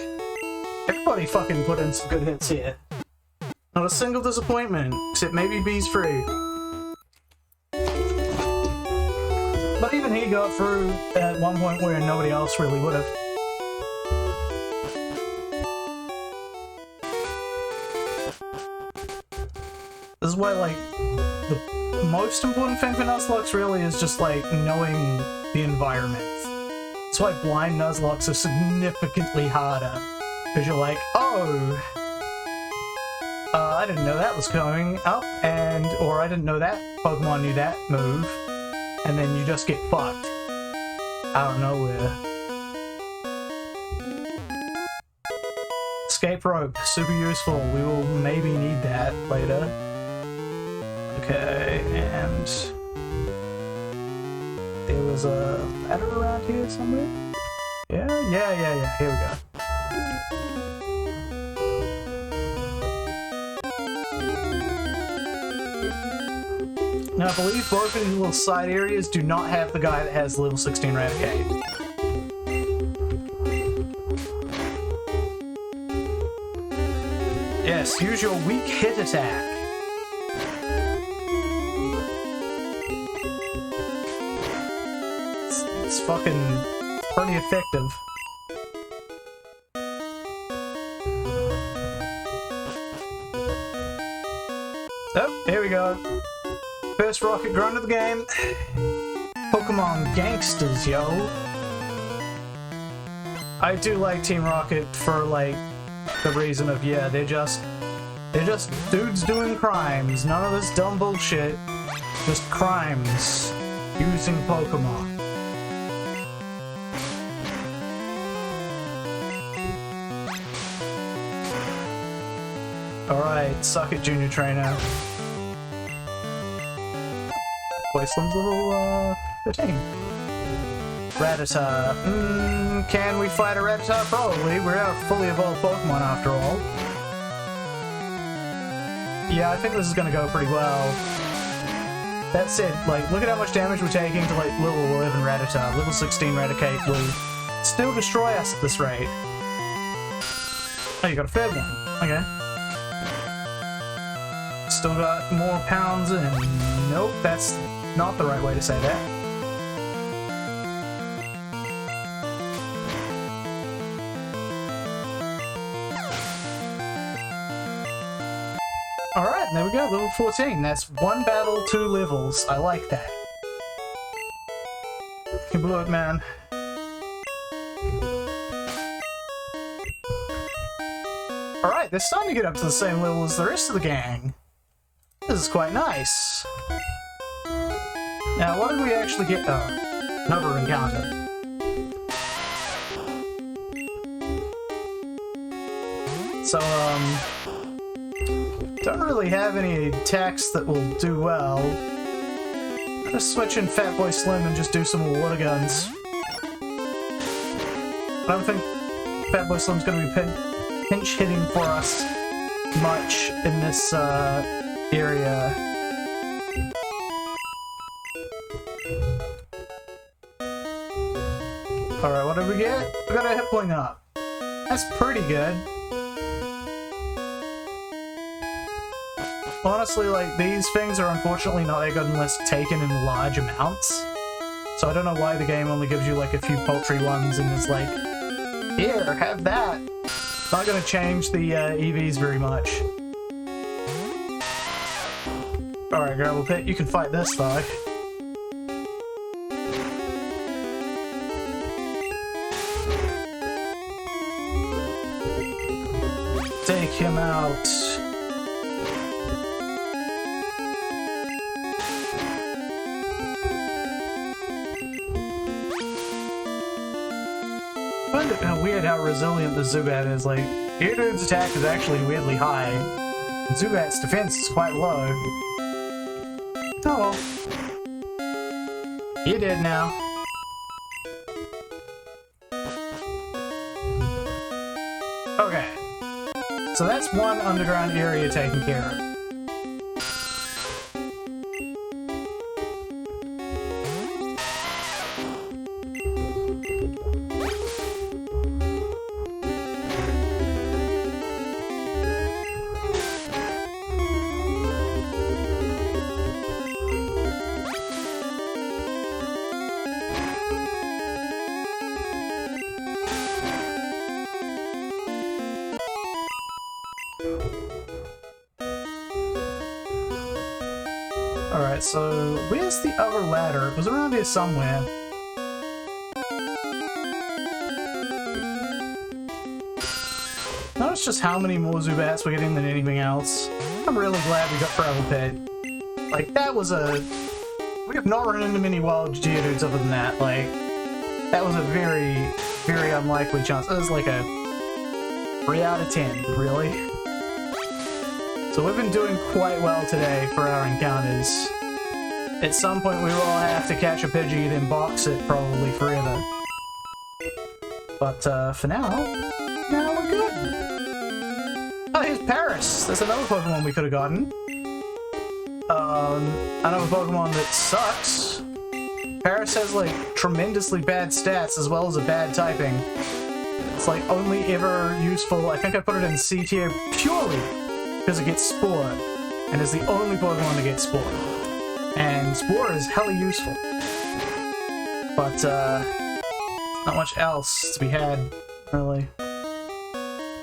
Everybody fucking put in some good hits here. Not a single disappointment, except maybe Bees Free. But even he got through at one point where nobody else really would have. This is why, like, the most important thing for Nuzlocke really is just, like, knowing the environment. That's why blind Nuzlocks are significantly harder. Because you're like, oh, I didn't know that was going up, or I didn't know that Pokemon knew that move. And then you just get fucked out of nowhere. Escape rope, super useful. We will maybe need that later. Okay, and there was a ladder around here somewhere? Yeah, here we go. Now, I believe both of these little side areas do not have the guy that has level 16 Raticate. Yes, use your weak hit attack. It's fucking pretty effective. Oh, here we go. First rocket grunt of the game. Pokemon gangsters, yo. I do like Team Rocket for, like, the reason of, yeah, they're just dudes doing crimes. None of this dumb bullshit. Just crimes using Pokemon. Alright, suck it, Junior Trainer. Wasteland's level 15. Rattata. Can we fight a Rattata? Probably. We're a fully evolved Pokemon after all. Yeah, I think this is gonna go pretty well. That said, like, look at how much damage we're taking to, like, level 11 Rattata. Level 16 Raticate will still destroy us at this rate. Oh, you got a third one. Okay. Still got more pounds in. Nope, that's not the right way to say that. Alright, there we go, level 14. That's one battle, 2 levels. I like that. You blew it, man. Alright, they're starting to get up to the same level as the rest of the gang. This is quite nice. Now, what did we actually get? Oh, another encounter. So, don't really have any attacks that will do well. I'm gonna switch in Fat Boy Slim and just do some more water guns. I don't think Fat Boy Slim's gonna be pinch hitting for us much in this, area. Alright, what did we get? We got a hit point up. That's pretty good. Honestly, like, these things are unfortunately not that good unless taken in large amounts. So I don't know why the game only gives you, like, a few paltry ones and is like, here, have that. It's not gonna change the EVs very much. Alright, Gravel Pit, you can fight this though. Take him out. I find it weird how resilient the Zubat is. Like, Geodude's attack is actually weirdly high, and Zubat's defense is quite low. Oh well. You're dead now. Okay. So that's one underground area taken care of. so where's the other ladder? It was around here somewhere. Notice just how many more Zubats we're getting than anything else. I'm really glad we got Trashlocke. Like, that was a... We have not run into many wild Geodudes other than that. Like, that was a very, very unlikely chance. It was like a 3 out of 10, really. So we've been doing quite well today for our encounters. At some point we will have to catch a Pidgey, then box it probably forever. But for now we're good. Oh, here's Paris! There's another Pokemon we could have gotten. Another Pokemon that sucks. Paris has like tremendously bad stats as well as a bad typing. It's like only ever useful, I think I put it in C tier purely because it gets Spore, and is the only Pokemon to get Spore. And Spore is hella useful. But not much else to be had, really.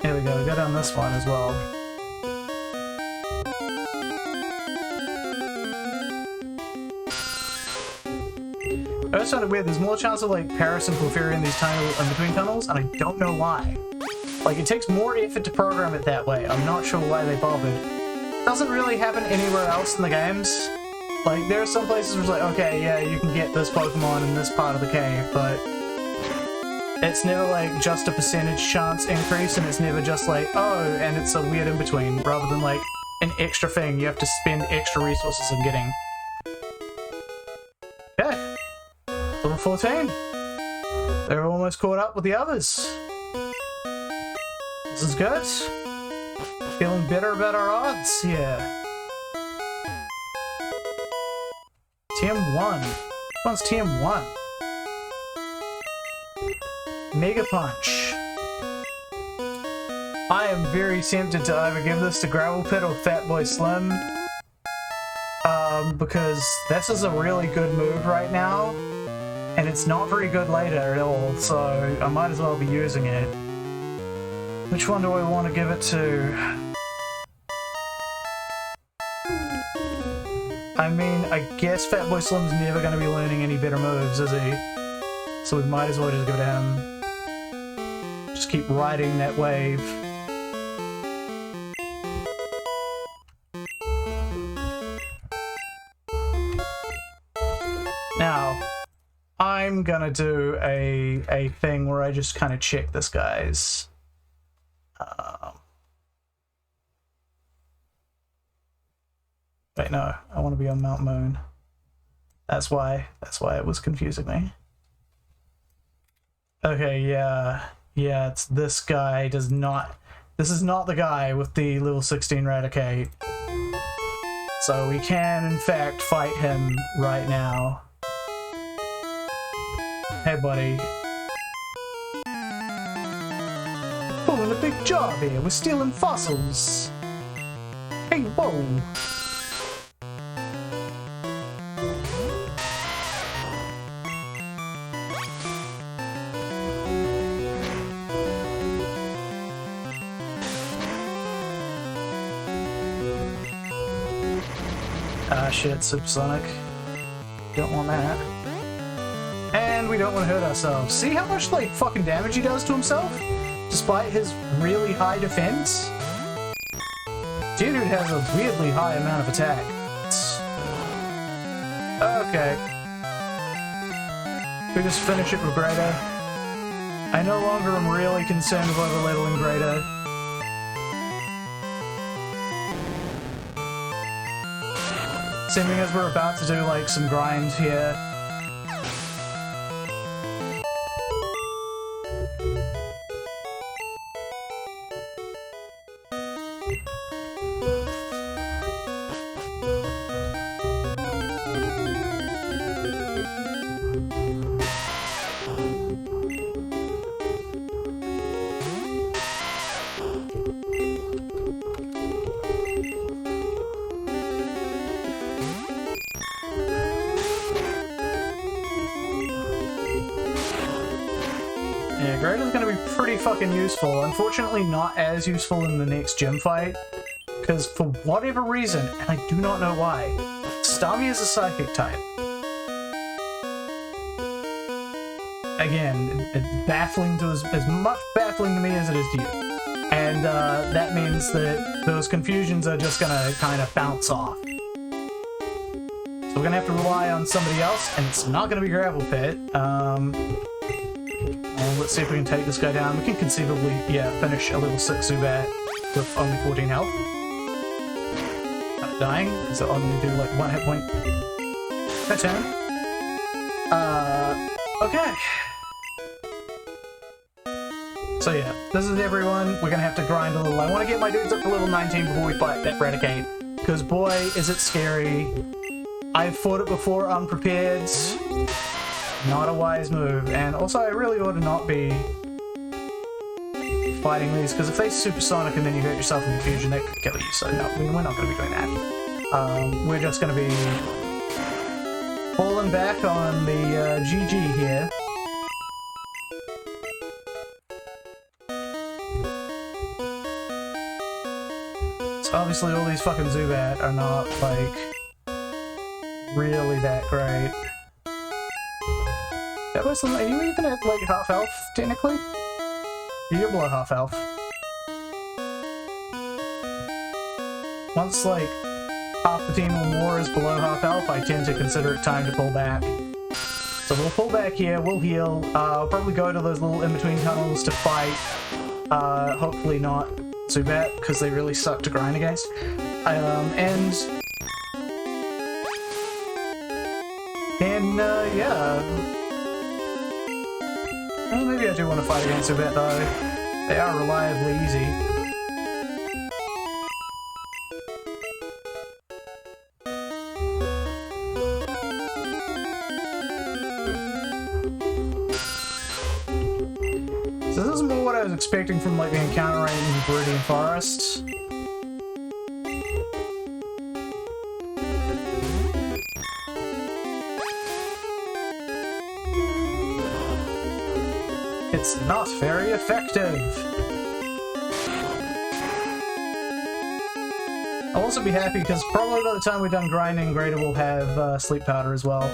Here we go down this one as well. I always found it weird, there's more chance of like Paris and Clefairy in these tiny little in-between tunnels, and I don't know why. Like, it takes more effort to program it that way. I'm not sure why they bothered. It doesn't really happen anywhere else in the games. Like, there are some places where it's like, okay, yeah, you can get this Pokemon in this part of the cave, but it's never like just a percentage chance increase, and it's never just like, oh, and it's a weird in-between, rather than like an extra thing you have to spend extra resources in getting. Okay. Level 14. They're almost caught up with the others. This is good. Feeling better about our odds here. TM1. Which one's TM1? Mega Punch. I am very tempted to either give this to Gravel Pit or Fatboy Slim. Because this is a really good move right now. And it's not very good later at all, so I might as well be using it. Which one do I want to give it to? I mean, I guess Fatboy Slim's never going to be learning any better moves, is he? So we might as well just give it to him. Just keep riding that wave. Now, I'm gonna do a thing where I just kind of check this guy's wait, no, I want to be on Mount Moon. That's why it was confusing me. Okay, yeah, it's this guy does not, this is not the guy with the level 16 Raticate. So we can in fact fight him right now. Hey, buddy. Pulling a big job here. We're stealing fossils. Hey, whoa. Ah, shit, Supersonic. Don't want that. And we don't want to hurt ourselves. See how much, like, fucking damage he does to himself? Despite his really high defense? Geodude has a weirdly high amount of attack. Okay. We just finish it with Greater. I no longer am really concerned with over-leveling Greater. Seeming as we're about to do, like, some grind here. Yeah, Greater's gonna be pretty fucking useful. Unfortunately, not as useful in the next gym fight. Because for whatever reason, and I do not know why, Starmie is a psychic type. Again, it's baffling to as much baffling to me as it is to you. And that means that those confusions are just gonna kind of bounce off. So we're gonna have to rely on somebody else, and it's not gonna be Gravel Pit. Let's see if we can take this guy down. We can conceivably, yeah, finish a level 6 Zubat with only 14 health. Not dying, because it'll only do like 1 hit point per turn. Okay. So yeah, this is everyone. We're gonna have to grind a little. I want to get my dudes up to level 19 before we fight that Raticate, because boy, is it scary. I've fought it before unprepared. Not a wise move, and also I really ought to not be fighting these, because if they supersonic and then you hurt yourself in confusion, that could kill you, so no, we're not going to be doing that. We're just going to be falling back on the GG here. So obviously all these fucking Zubat are not, like, really that great. Are you even at, like, half health, technically? You're below half health. Once, like, half the team or more is below half health, I tend to consider it time to pull back. So we'll pull back here, we'll heal, I'll probably go to those little in-between tunnels to fight, hopefully not Zubat, because they really suck to grind against. Yeah. Well, maybe I do want to fight against Zubat though. They are reliably easy. So this is more what I was expecting from like the encounter rate in Viridian Forest. It's not very effective. I'll also be happy because probably by the time we're done grinding, Grader will have sleep powder as well.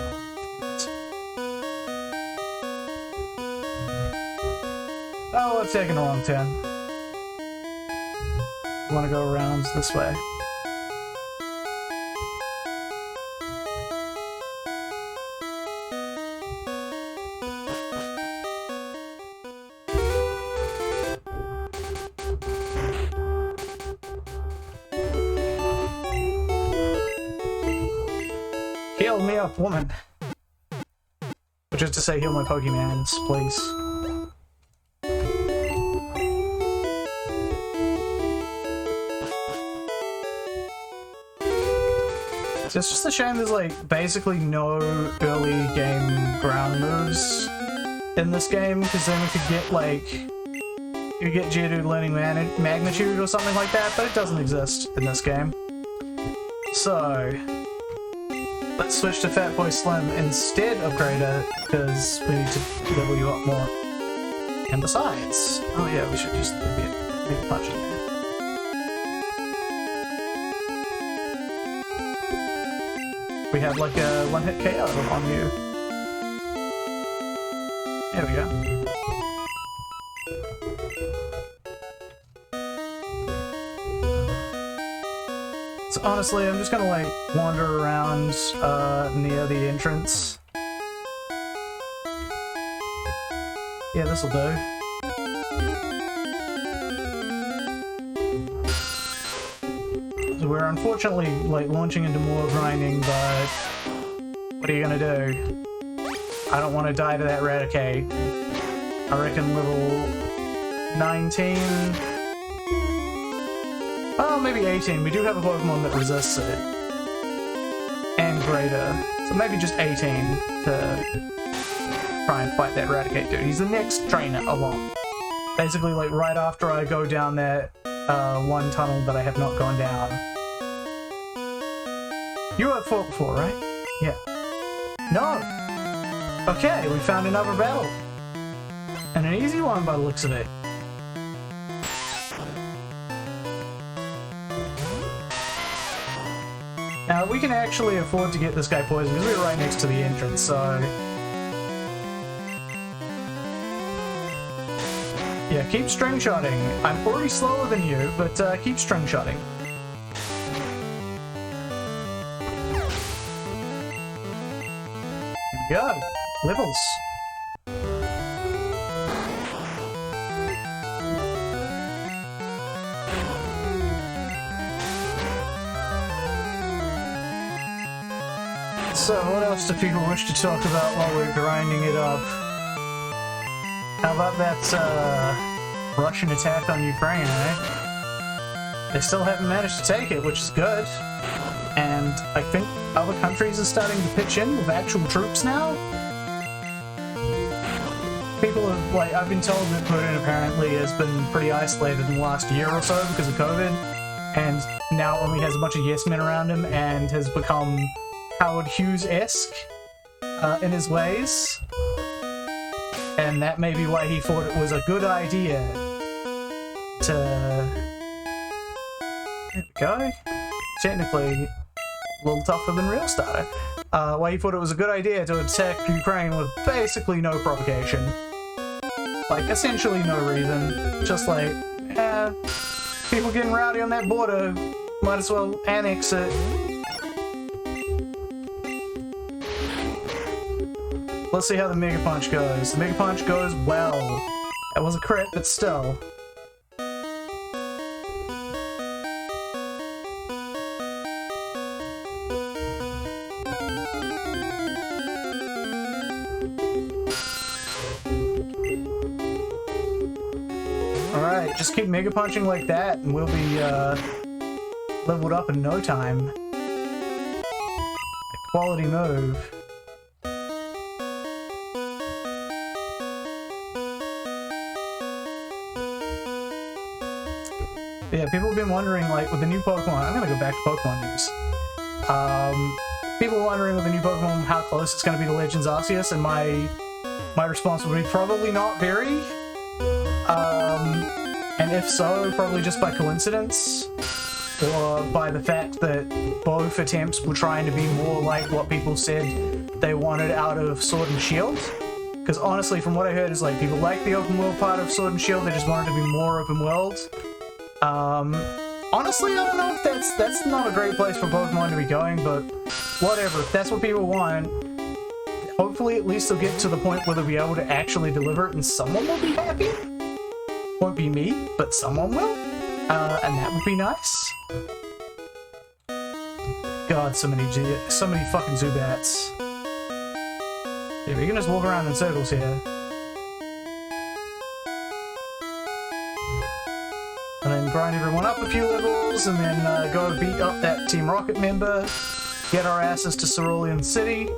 Oh, I've taken the wrong turn. I want to go around this way. Heal me up, woman. Which is to say, heal my Pokemons, please. It's just a shame there's like basically no early game ground moves in this game, because then we could get like, you get Geodude learning magnitude or something like that, but it doesn't exist in this game. So let's switch to Fat Boy Slim instead of Grader, because we need to level you up more. And besides, oh yeah, we should just make a punch in there. We have like a one-hit KO on you. There we go. So honestly, I'm just gonna like wander around near the entrance. Yeah, this'll do. So we're unfortunately like launching into more grinding, but what are you gonna do? I don't want to die to that Raticate. I reckon level 19. Oh, maybe 18. We do have a Pokemon that resists it. And greater. So maybe just 18 to try and fight that Raticate dude. He's the next trainer along. Basically, like, right after I go down that one tunnel that I have not gone down. You were at fought before, right? Yeah. No! Okay, we found another battle. And an easy one by the looks of it. Now, we can actually afford to get this guy poisoned because we're right next to the entrance, so... Yeah, keep string shotting. I'm already slower than you, but keep string shotting. Here we go. Levels. So, what else do people wish to talk about while we're grinding it up? How about that, Russian attack on Ukraine, eh? They still haven't managed to take it, which is good. And I think other countries are starting to pitch in with actual troops now. People have, like, I've been told that Putin apparently has been pretty isolated in the last year or so because of COVID, and now only has a bunch of yes men around him and has become Howard Hughes-esque in his ways. And that may be why he thought it was a good idea to... There we go. Technically, a little tougher than Real Starter. Why he thought it was a good idea to attack Ukraine with basically no provocation. Like, essentially no reason. Just like, people getting rowdy on that border, might as well annex it. Let's see how the Mega Punch goes. The Mega Punch goes well. That was a crit, but still. Alright, just keep Mega Punching like that, and we'll be leveled up in no time. A quality move. Yeah, people have been wondering, like, with the new Pokemon... I'm gonna go back to Pokemon news. People are wondering with the new Pokemon how close it's gonna be to Legends Arceus, and my response would be probably not very. And if so, probably just by coincidence, or by the fact that both attempts were trying to be more like what people said they wanted out of Sword and Shield. Because honestly, from what I heard, is like, people like the open world part of Sword and Shield, they just wanted to be more open world. Honestly, I don't know if that's not a great place for Pokemon to be going, but whatever. If that's what people want, hopefully at least they'll get to the point where they'll be able to actually deliver it and someone will be happy. Won't be me, but someone will. And that would be nice. God, so many fucking Zubats. Yeah, we can just walk around in circles here. And then grind everyone up a few levels, and then go beat up that Team Rocket member, get our asses to Cerulean City.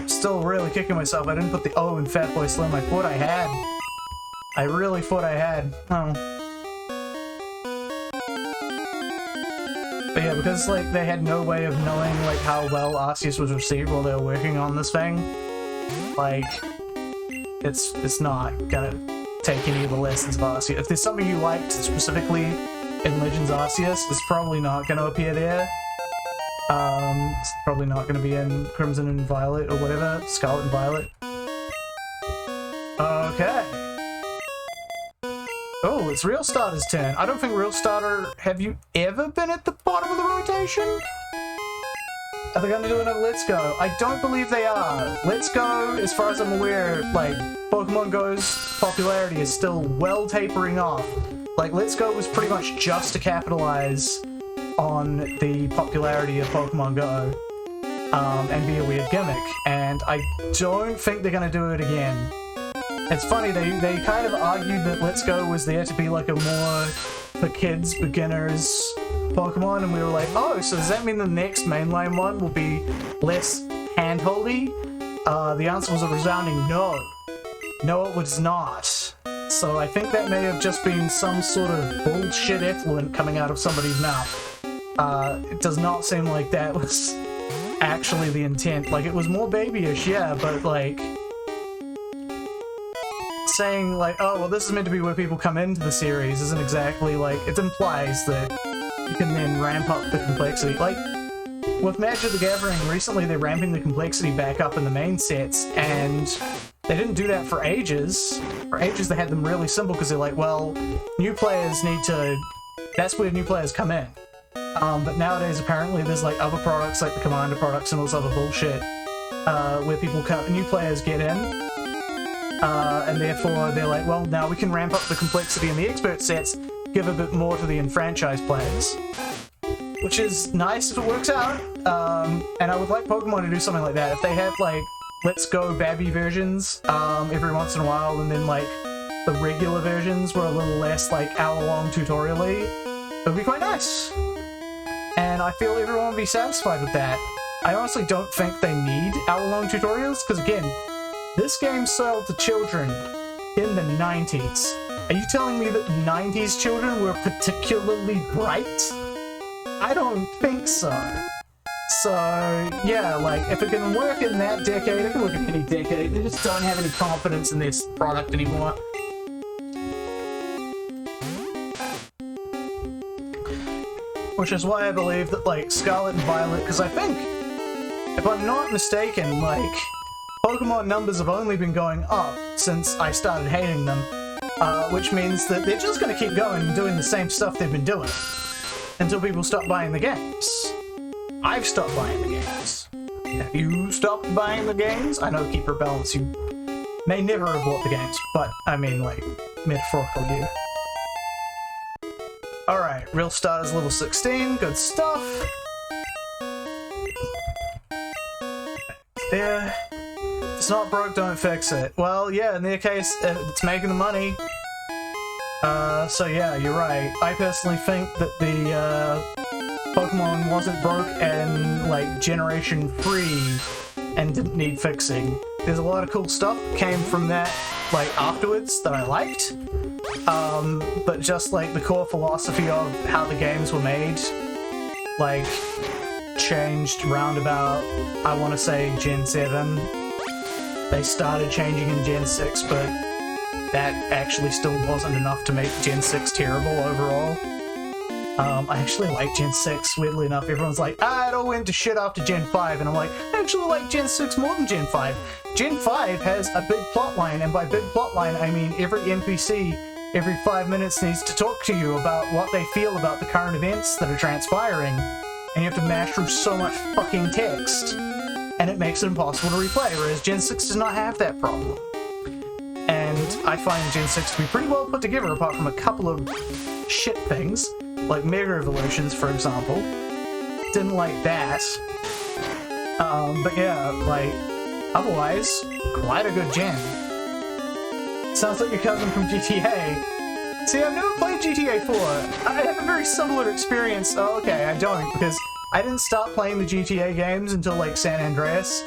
Still really kicking myself. I didn't put the O in Fatboy Slim. I thought I had. I really thought I had. Oh. But yeah, because like they had no way of knowing like how well Arceus was received while they were working on this thing, like it's not gonna take any of the lessons of Arceus. If there's something you liked specifically in Legends Arceus, it's probably not gonna appear there. It's probably not gonna be in Crimson and Violet or whatever, Scarlet and Violet. Okay. Oh, it's Real Starter's turn. I don't think Real Starter... Have you ever been at the bottom of the rotation? Are they going to do another Let's Go? I don't believe they are. Let's Go, as far as I'm aware, like, Pokemon Go's popularity is still well tapering off. Like, Let's Go was pretty much just to capitalize on the popularity of Pokemon Go, and be a weird gimmick. And I don't think they're going to do it again. It's funny, they kind of argued that Let's Go was there to be like a more for kids, beginners Pokemon, and we were like, oh, so does that mean the next mainline one will be less hand-holdy? The answer was a resounding no. No, it was not. So I think that may have just been some sort of bullshit effluent coming out of somebody's mouth. It does not seem like that was actually the intent. Like, it was more babyish, yeah, but like... saying like, oh, well, this is meant to be where people come into the series isn't exactly like, it implies that you can then ramp up the complexity. Like, with Magic the Gathering, recently they're ramping the complexity back up in the main sets, and they didn't do that for ages. For ages they had them really simple because they're like, well, new players need to... That's where new players come in. But nowadays apparently there's like other products like the Commander products and all this other bullshit where people come, new players get in, and therefore they're like, well, now we can ramp up the complexity in the expert sets, give a bit more to the enfranchised players. Which is nice if it works out, and I would like Pokemon to do something like that. If they had, like, Let's Go Babby versions every once in a while, and then, like, the regular versions were a little less, like, hour-long tutorial-y, it would be quite nice. And I feel everyone would be satisfied with that. I honestly don't think they need hour-long tutorials, because, again, this game sold to children in the 90s. Are you telling me that 90s children were particularly bright? I don't think so. So, yeah, like, if it can work in that decade, it can work in any decade. They just don't have any confidence in this product anymore. Which is why I believe that, like, Scarlet and Violet, because I think, if I'm not mistaken, like, Pokemon numbers have only been going up since I started hating them, which means that they're just going to keep going and doing the same stuff they've been doing. Until people stop buying the games. I've stopped buying the games. Have you stopped buying the games? I know, Keeper Balance, you may never have bought the games, but I mean, like, metaphorical you. Alright, Real Stars level 16, good stuff. There. If it's not broke, don't fix it. Well, yeah, in their case, it's making the money. So yeah, you're right. I personally think that the Pokemon wasn't broke and like generation free and didn't need fixing. There's a lot of cool stuff came from that like afterwards that I liked. But just like the core philosophy of how the games were made, like changed roundabout, I want to say Gen 7. They started changing in Gen 6, but that actually still wasn't enough to make Gen 6 terrible overall. I actually like Gen 6, weirdly enough. Everyone's like, it all went to shit after Gen 5, and I'm like, I actually like Gen 6 more than Gen 5. Gen 5 has a big plotline, and by big plotline, I mean every NPC, every 5 minutes needs to talk to you about what they feel about the current events that are transpiring, and you have to mash through so much fucking text, and it makes it impossible to replay, whereas Gen 6 does not have that problem. And I find Gen 6 to be pretty well put together, apart from a couple of shit things, like Mega Evolutions, for example. Didn't like that. But yeah, like, otherwise, quite a good gen. Sounds like your cousin from GTA. See, I've never played GTA 4. I have a very similar experience. Oh, okay, I don't, because I didn't start playing the GTA games until, like, San Andreas,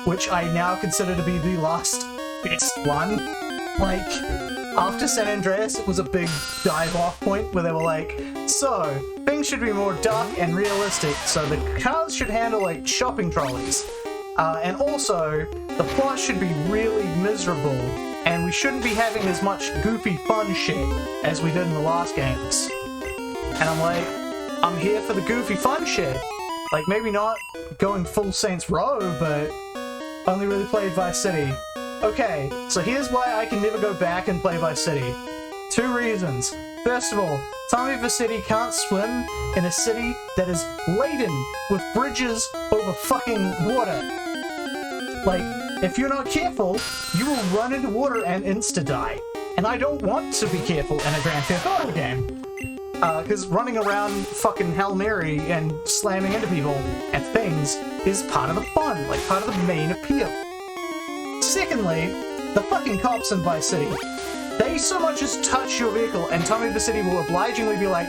which I now consider to be the last best one. Like, after San Andreas, it was a big dive-off point where they were like, so, things should be more dark and realistic, so the cars should handle, like, shopping trolleys. And also, the plot should be really miserable, and we shouldn't be having as much goofy fun shit as we did in the last games. And I'm like, I'm here for the goofy fun shit. Like, maybe not going full Saints Row, but only really played Vice City. Okay, so here's why I can never go back and play Vice City. 2 reasons. First of all, Tommy City can't swim in a city that is laden with bridges over fucking water. Like, if you're not careful, you will run into water and insta-die. And I don't want to be careful in a Grand Theft Auto game. Because running around fucking Hail Mary and slamming into people and things is part of the fun, like part of the main appeal. Secondly, the fucking cops in Vice City. They so much as touch your vehicle and Tommy City will obligingly be like,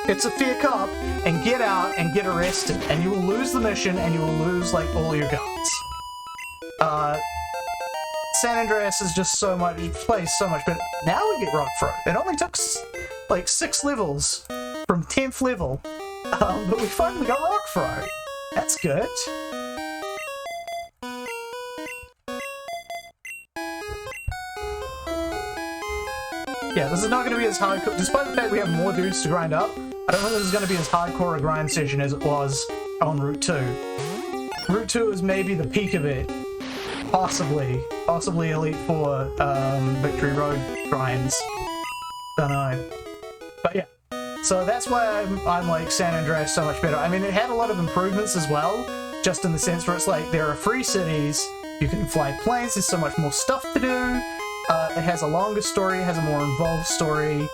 it's a fair cop, and get out and get arrested. And you will lose the mission and you will lose, like, all your guns. San Andreas is just so much, it plays so much better. Now we get Rockford. It only took, like, 6 levels from 10th level, but we finally got Rockford. That's good. Yeah, this is not going to be as hardcore, despite the fact we have more dudes to grind up. I don't think this is going to be as hardcore a grind session as it was on Route 2. Route 2 is maybe the peak of it. Possibly Elite 4 Victory Road grinds. Don't know. But yeah. So that's why I'm like San Andreas so much better. I mean, it had a lot of improvements as well, just in the sense where it's like there are free cities, you can fly planes, there's so much more stuff to do. It has a longer story, it has a more involved story.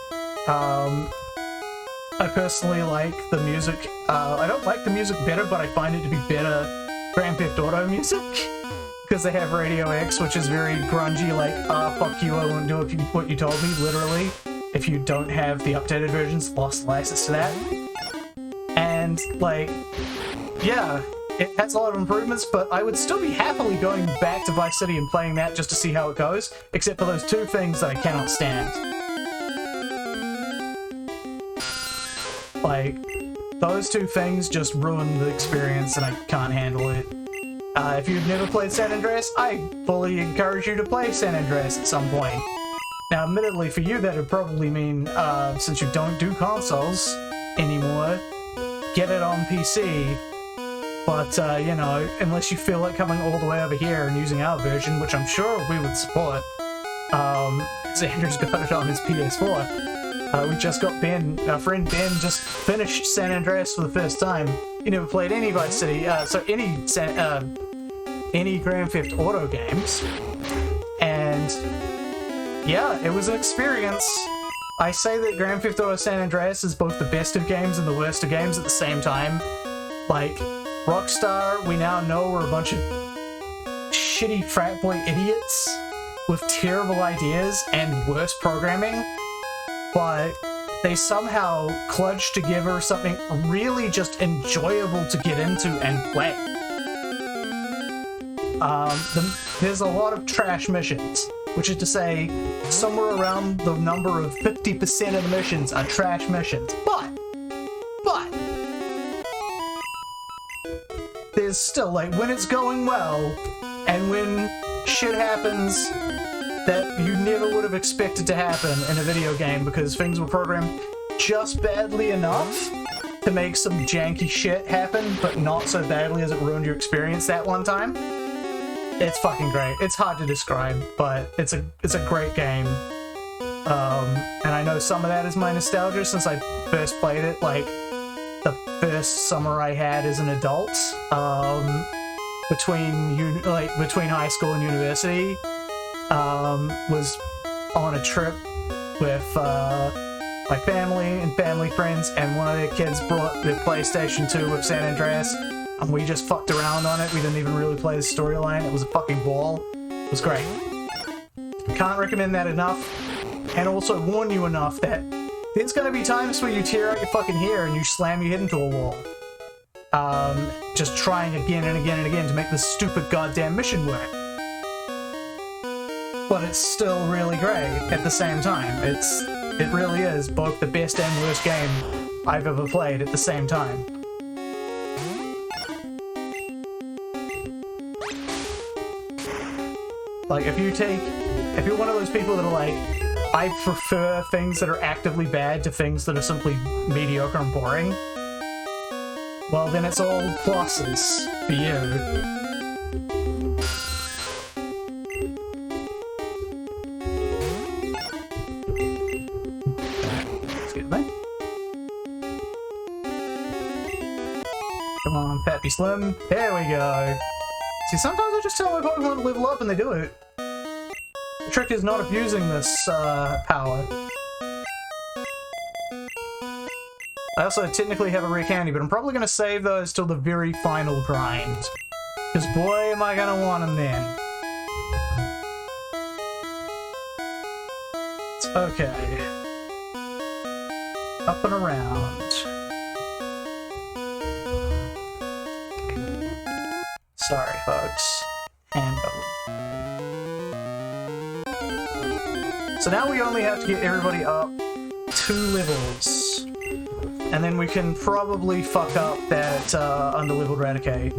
I personally like the music. I don't like the music better, but I find it to be better Grand Theft Auto music. Because they have Radio X, which is very grungy, like, fuck you, I won't do what you told me, literally. If you don't have the updated versions, lost license to that. And, like, yeah, it has a lot of improvements, but I would still be happily going back to Vice City and playing that just to see how it goes, except for those two things that I cannot stand. Like, those two things just ruin the experience and I can't handle it. If you've never played San Andreas, I fully encourage you to play San Andreas at some point. Now, admittedly, for you, that would probably mean, since you don't do consoles anymore, get it on PC. But, you know, unless you feel like coming all the way over here and using our version, which I'm sure we would support, Xander's got it on his PS4. We just got Ben, our friend Ben just finished San Andreas for the first time. He never played any Vice City, any Grand Theft Auto games. And yeah, it was an experience. I say that Grand Theft Auto San Andreas is both the best of games and the worst of games at the same time. Like, Rockstar, we now know, we're a bunch of shitty frat boy idiots with terrible ideas and worse programming, but they somehow clutched together something really just enjoyable to get into and play. There's a lot of trash missions, which is to say, somewhere around the number of 50% of the missions are trash missions. But, there's still, like, when it's going well, and when shit happens that you never would have expected to happen in a video game because things were programmed just badly enough to make some janky shit happen, but not so badly as it ruined your experience that one time. It's fucking great. It's hard to describe, but it's a great game. And I know some of that is my nostalgia since I first played it, like, the first summer I had as an adult, between high school and university, was on a trip with my family and family friends, and one of their kids brought their PlayStation 2 with San Andreas, and we just fucked around on it. We didn't even really play the storyline. It was a fucking ball. It was great. Can't recommend that enough, and also warn you enough that there's gonna be times where you tear out your fucking hair and you slam your head into a wall. Just trying again and again and again to make this stupid goddamn mission work. But it's still really great at the same time. It really is both the best and worst game I've ever played at the same time. Like, if you're one of those people that are like, I prefer things that are actively bad to things that are simply mediocre and boring, well, then it's all pluses for you. Excuse me. Come on, Pappy Slim. There we go. See, sometimes I just tell my Pokemon to level up and they do it. The trick is not abusing this power. I also technically have a rare candy, but I'm probably going to save those till the very final grind. Because boy, am I going to want them then. Okay. Up and around. Sorry, folks. And so now we only have to get everybody up 2 levels. And then we can probably fuck up that underleveled Raticate.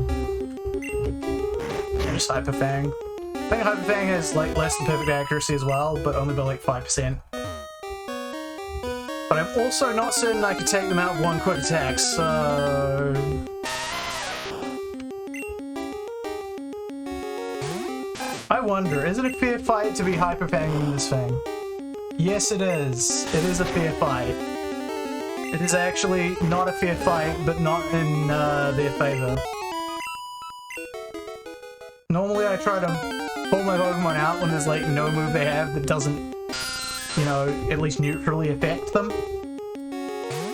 And just Hyper Fang. I think Hyper Fang has like less than perfect accuracy as well, but only by like 5%. But I'm also not certain I could take them out with one quick attack, so... I wonder, is it a fair fight to be hyper-fanging this thing? Yes, it is. It is a fair fight. It is actually not a fair fight, but not in their favor. Normally I try to pull my Pokemon out when there's like no move they have that doesn't, you know, at least neutrally affect them.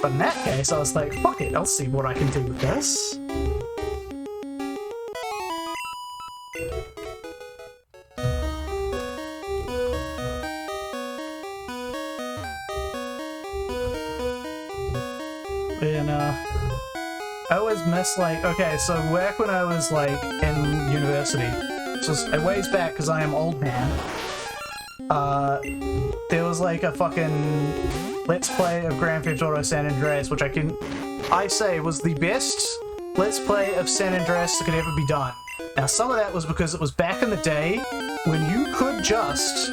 But in that case, I was like, fuck it, I'll see what I can do with this. And I always miss, like, okay, so back when I was like in university, so a ways back because I am old man, there was like a fucking Let's Play of Grand Theft Auto San Andreas, which I say was the best Let's Play of San Andreas that could ever be done. Now some of that was because it was back in the day when you could just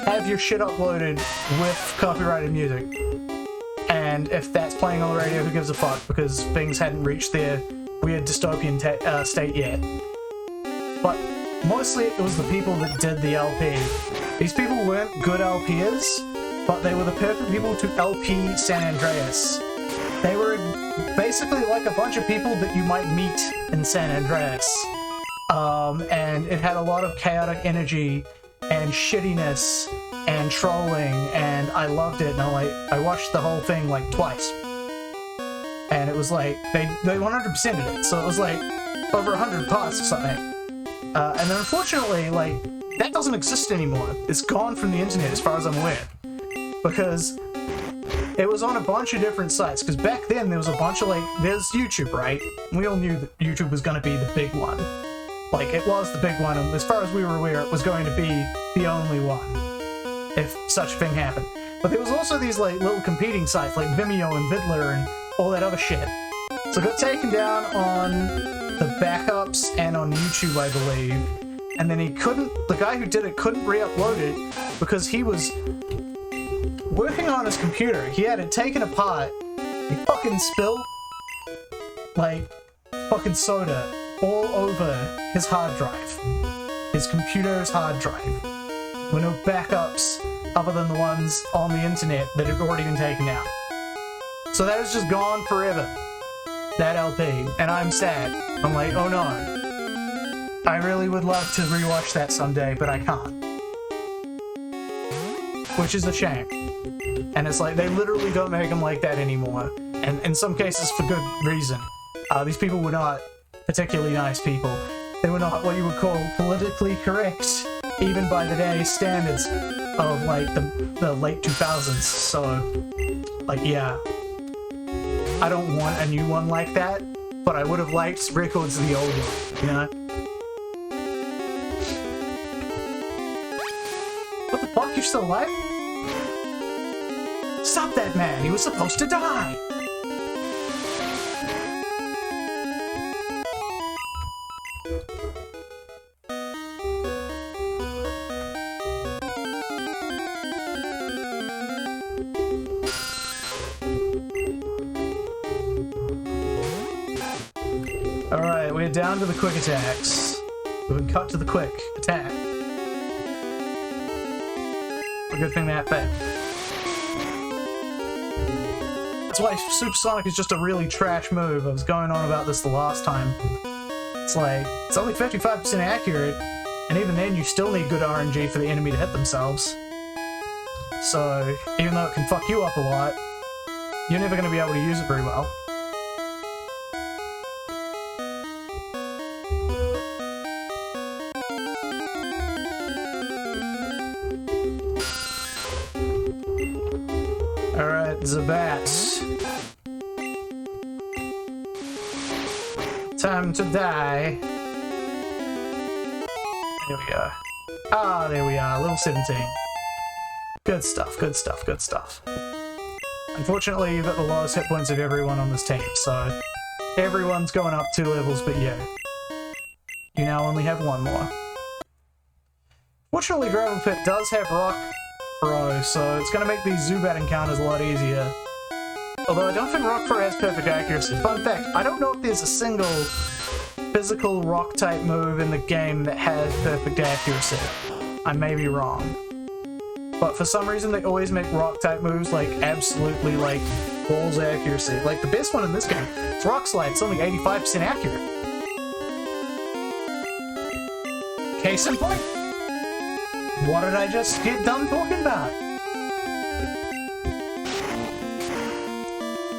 have your shit uploaded with copyrighted music. And if that's playing on the radio, who gives a fuck? Because things hadn't reached their weird dystopian state yet. But mostly it was the people that did the LP. These people weren't good LPers, but they were the perfect people to LP San Andreas. They were basically like a bunch of people that you might meet in San Andreas. And it had a lot of chaotic energy and shittiness and trolling, and I loved it, and I watched the whole thing like twice. And it was like, they 100%ed it, so it was like over 100 parts or something. And then unfortunately, like, that doesn't exist anymore. It's gone from the internet as far as I'm aware. Because it was on a bunch of different sites, because back then there was a bunch of like, there's YouTube, right? We all knew that YouTube was going to be the big one. Like, it was the big one, and as far as we were aware, it was going to be the only one, if such a thing happened. But there was also these like little competing sites like Vimeo and Vidler and all that other shit. So it got taken down on the backups and on YouTube, I believe. And then the guy who did it couldn't re-upload it because he was working on his computer. He had it taken apart. He fucking spilled like fucking soda all over his hard drive. His computer's hard drive. With no backups other than the ones on the internet that had already been taken out. So that is just gone forever. That LP. And I'm sad. I'm like, oh no. I really would love to rewatch that someday, but I can't. Which is a shame. And it's like, they literally don't make them like that anymore. And in some cases for good reason. These people were not particularly nice people. They were not what you would call politically correct, even by the day standards of like the late 2000s. So, like, yeah. I don't want a new one like that, but I would have liked records of the old one, you know? What the fuck? You're still alive? Stop that man! He was supposed to die! Alright, we're down to the quick attacks. We've been cut to the quick attack. A good thing that failed. That's why Supersonic is just a really trash move. I was going on about this the last time. It's like, it's only 55% accurate, and even then you still need good RNG for the enemy to hit themselves. So, even though it can fuck you up a lot, you're never going to be able to use it very well. Alright, Zabats. Time to die. There we go. Ah, there we are, level 17. Good stuff, good stuff, good stuff. Unfortunately, you've got the lowest hit points of everyone on this team, so everyone's going up 2 levels but you. You now only have 1 more. Fortunately, Gravel Pit does have Rock Throw, so it's going to make these Zubat encounters a lot easier. Although I don't think rock throw has perfect accuracy. Fun fact, I don't know if there's a single physical rock type move in the game that has perfect accuracy. I may be wrong. But for some reason they always make rock type moves like absolutely like balls accuracy. Like the best one in this game, it's Rock Slide, it's only 85% accurate. Case in point. What did I just get done talking about?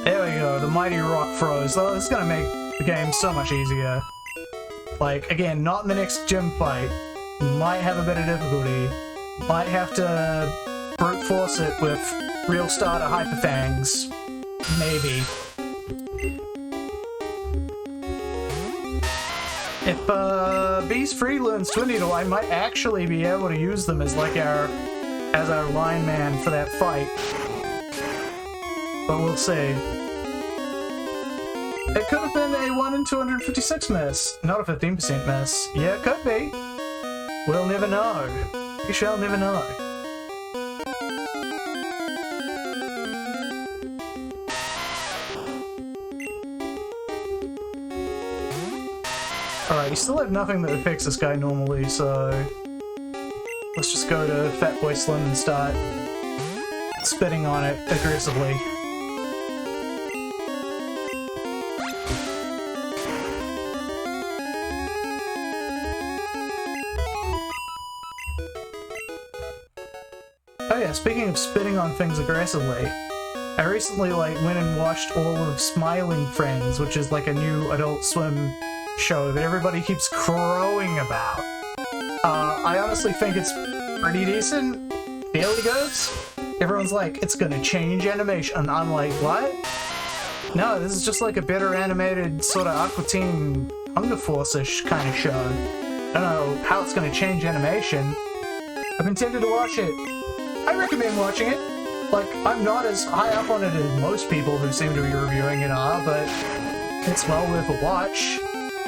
There we go, the mighty rock throws. Oh, this is gonna make the game so much easier. Like, again, not in the next gym fight. Might have a bit of difficulty. Might have to brute force it with real starter Hyper Fangs. Maybe. If Beast Free learns Twin Needle, I might actually be able to use them as like our line man for that fight. But we'll see. It could have been a 1 in 256 miss, not a 15% miss. Yeah, it could be. We'll never know. We shall never know. Alright, you still have nothing that affects this guy normally, so let's just go to Fat Boy Slim and start spitting on it aggressively. Oh yeah, speaking of spitting on things aggressively, I recently went and watched all of Smiling Friends, which is like a new Adult Swim show that everybody keeps crowing about. I honestly think it's pretty decent, fairly good. Everyone's like, it's gonna change animation, and I'm like, what? No, this is just like a better animated sort of Aqua Teen Hunger Force-ish kind of show. I don't know how it's gonna change animation. I've been tempted to watch it. I recommend watching it. Like, I'm not as high up on it as most people who seem to be reviewing it are, but it's well worth a watch.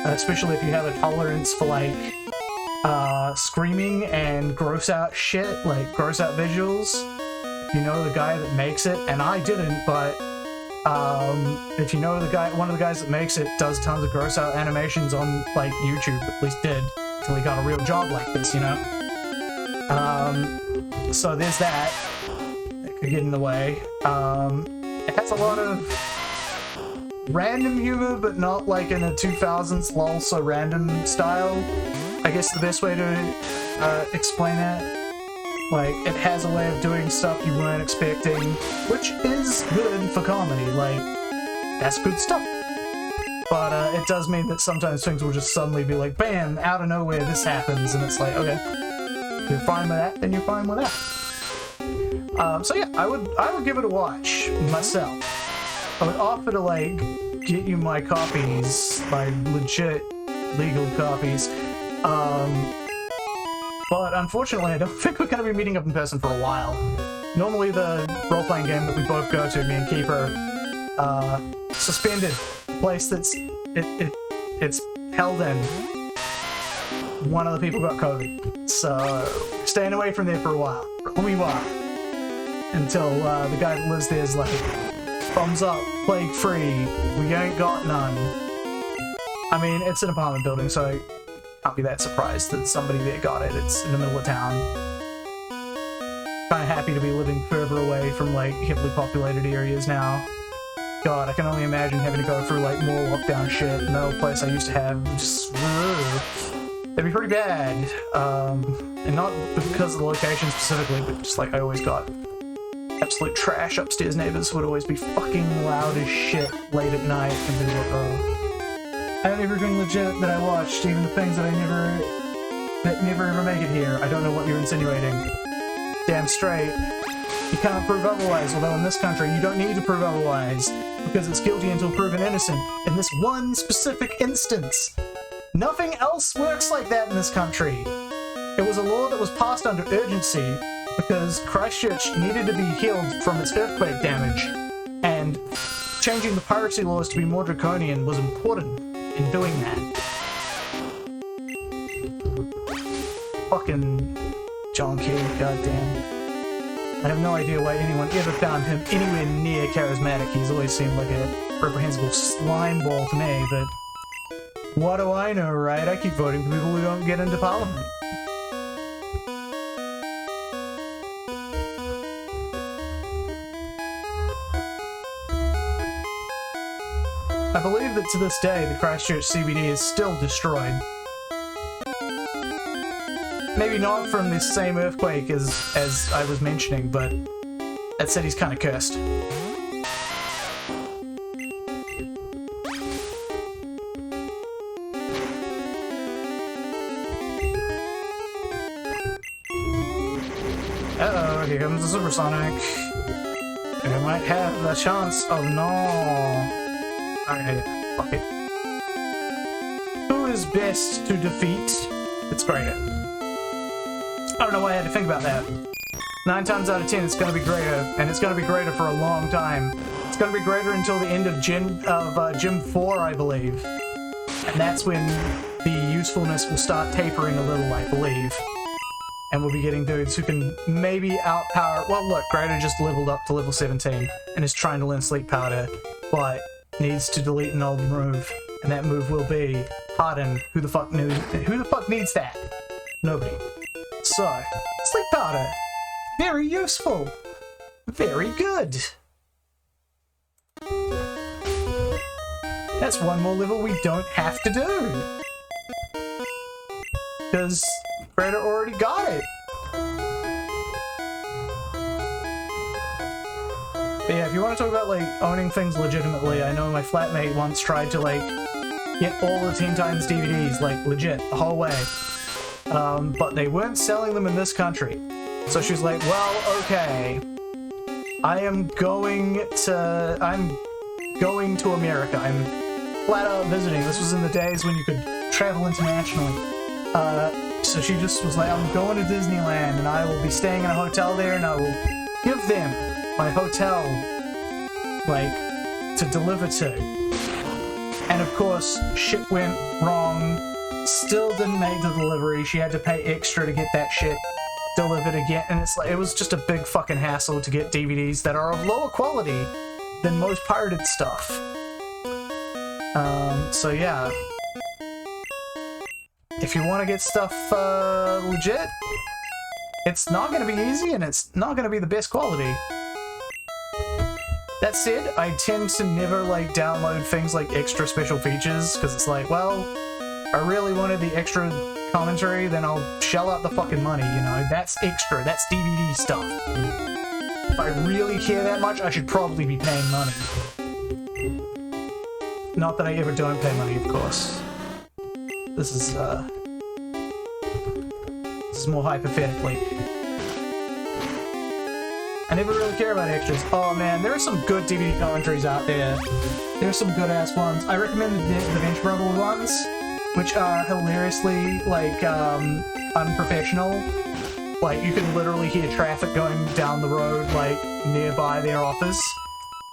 Especially if you have a tolerance for, screaming and gross out shit, like gross out visuals. If you know the guy that makes it, and I didn't, but if you know the guy, one of the guys that makes it does tons of gross out animations on, YouTube, at least did, until he got a real job like this, you know? So there's that. That could get in the way. It has a lot of random humor, but not like in a 2000s lol so random style. I guess the best way to explain it. Like, it has a way of doing stuff you weren't expecting, which is good for comedy. Like, that's good stuff. But it does mean that sometimes things will just suddenly be like, bam, out of nowhere this happens, and it's like, okay, if you're fine with that, then you're fine with that. So yeah, I would give it a watch myself. I would offer to get you my copies, my legit legal copies. But unfortunately, I don't think we're going to be meeting up in person for a while. Normally, the role-playing game that we both go to, me and Keeper, suspended. The place that's it's held in. One of the people got COVID, so staying away from there for a while. We were until the guy that lives there is like, thumbs up, plague free. We ain't got none. I mean, it's an apartment building, so can't be that surprised that somebody there got it. It's in the middle of town. Kind of happy to be living further away from heavily populated areas now. God, I can only imagine having to go through more lockdown shit. And the old place I used to have, just it'd be pretty bad. And not because of the location specifically, but just I always got absolute trash upstairs neighbors who would always be fucking loud as shit late at night and be like, oh. And everything legit that I watched, even the things that never ever make it here. I don't know what you're insinuating. Damn straight. You can't prove otherwise, although in this country you don't need to prove otherwise, because it's guilty until proven innocent. In this one specific instance. Nothing else works like that in this country. It was a law that was passed under urgency because Christchurch needed to be healed from its earthquake damage, and changing the piracy laws to be more draconian was important in doing that. Fucking John Q, goddamn. I have no idea why anyone ever found him anywhere near charismatic. He's always seemed like a reprehensible slime ball to me, but what do I know, right? I keep voting for people who don't get into Parliament. I believe that to this day, the Christchurch CBD is still destroyed. Maybe not from this same earthquake as I was mentioning, but that city's kind of cursed. Uh-oh, here comes the Supersonic. It might have a chance. Oh no. Alright, fuck it. Who is best to defeat? It's Greater. I don't know why I had to think about that. 9 times out of 10, it's going to be Greater, and it's going to be Greater for a long time. It's going to be Greater until the end of Gym 4, I believe. And that's when the usefulness will start tapering a little, I believe. And we'll be getting dudes who can maybe outpower... Well, look, Greater just leveled up to level 17 and is trying to learn Sleep Powder, but needs to delete an old move, and that move will be Harden. Who the fuck needs that? Nobody. So, Sleep Powder. Very useful. Very good. That's one more level we don't have to do. Because Greta already got it. But yeah, if you want to talk about, like, owning things legitimately, I know my flatmate once tried to, like, get all the Teen Titans DVDs, like, legit, the whole way. But they weren't selling them in this country. So she's like, well, okay. I'm going to America. I'm flat out visiting. This was in the days when you could travel internationally. So she just was like, I'm going to Disneyland, and I will be staying in a hotel there, and I will give them my hotel, like, to deliver to. And of course, shit went wrong. Still didn't make the delivery. She had to pay extra to get that shit delivered again, and it's like, it was just a big fucking hassle to get DVDs that are of lower quality than most pirated stuff. So yeah. If you want to get stuff legit, it's not going to be easy, and it's not going to be the best quality. That said, I tend to never, like, download things like extra special features, because it's like, well, I really wanted the extra commentary, then I'll shell out the fucking money, you know? That's extra, that's DVD stuff. If I really care that much, I should probably be paying money. Not that I ever don't pay money, of course. This is more hypothetically. I never really care about extras. Oh man, there are some good DVD commentaries out there. There's some good ass ones. I recommend the Bench Brother ones, which are hilariously, like, unprofessional. Like, you can literally hear traffic going down the road, like, nearby their office,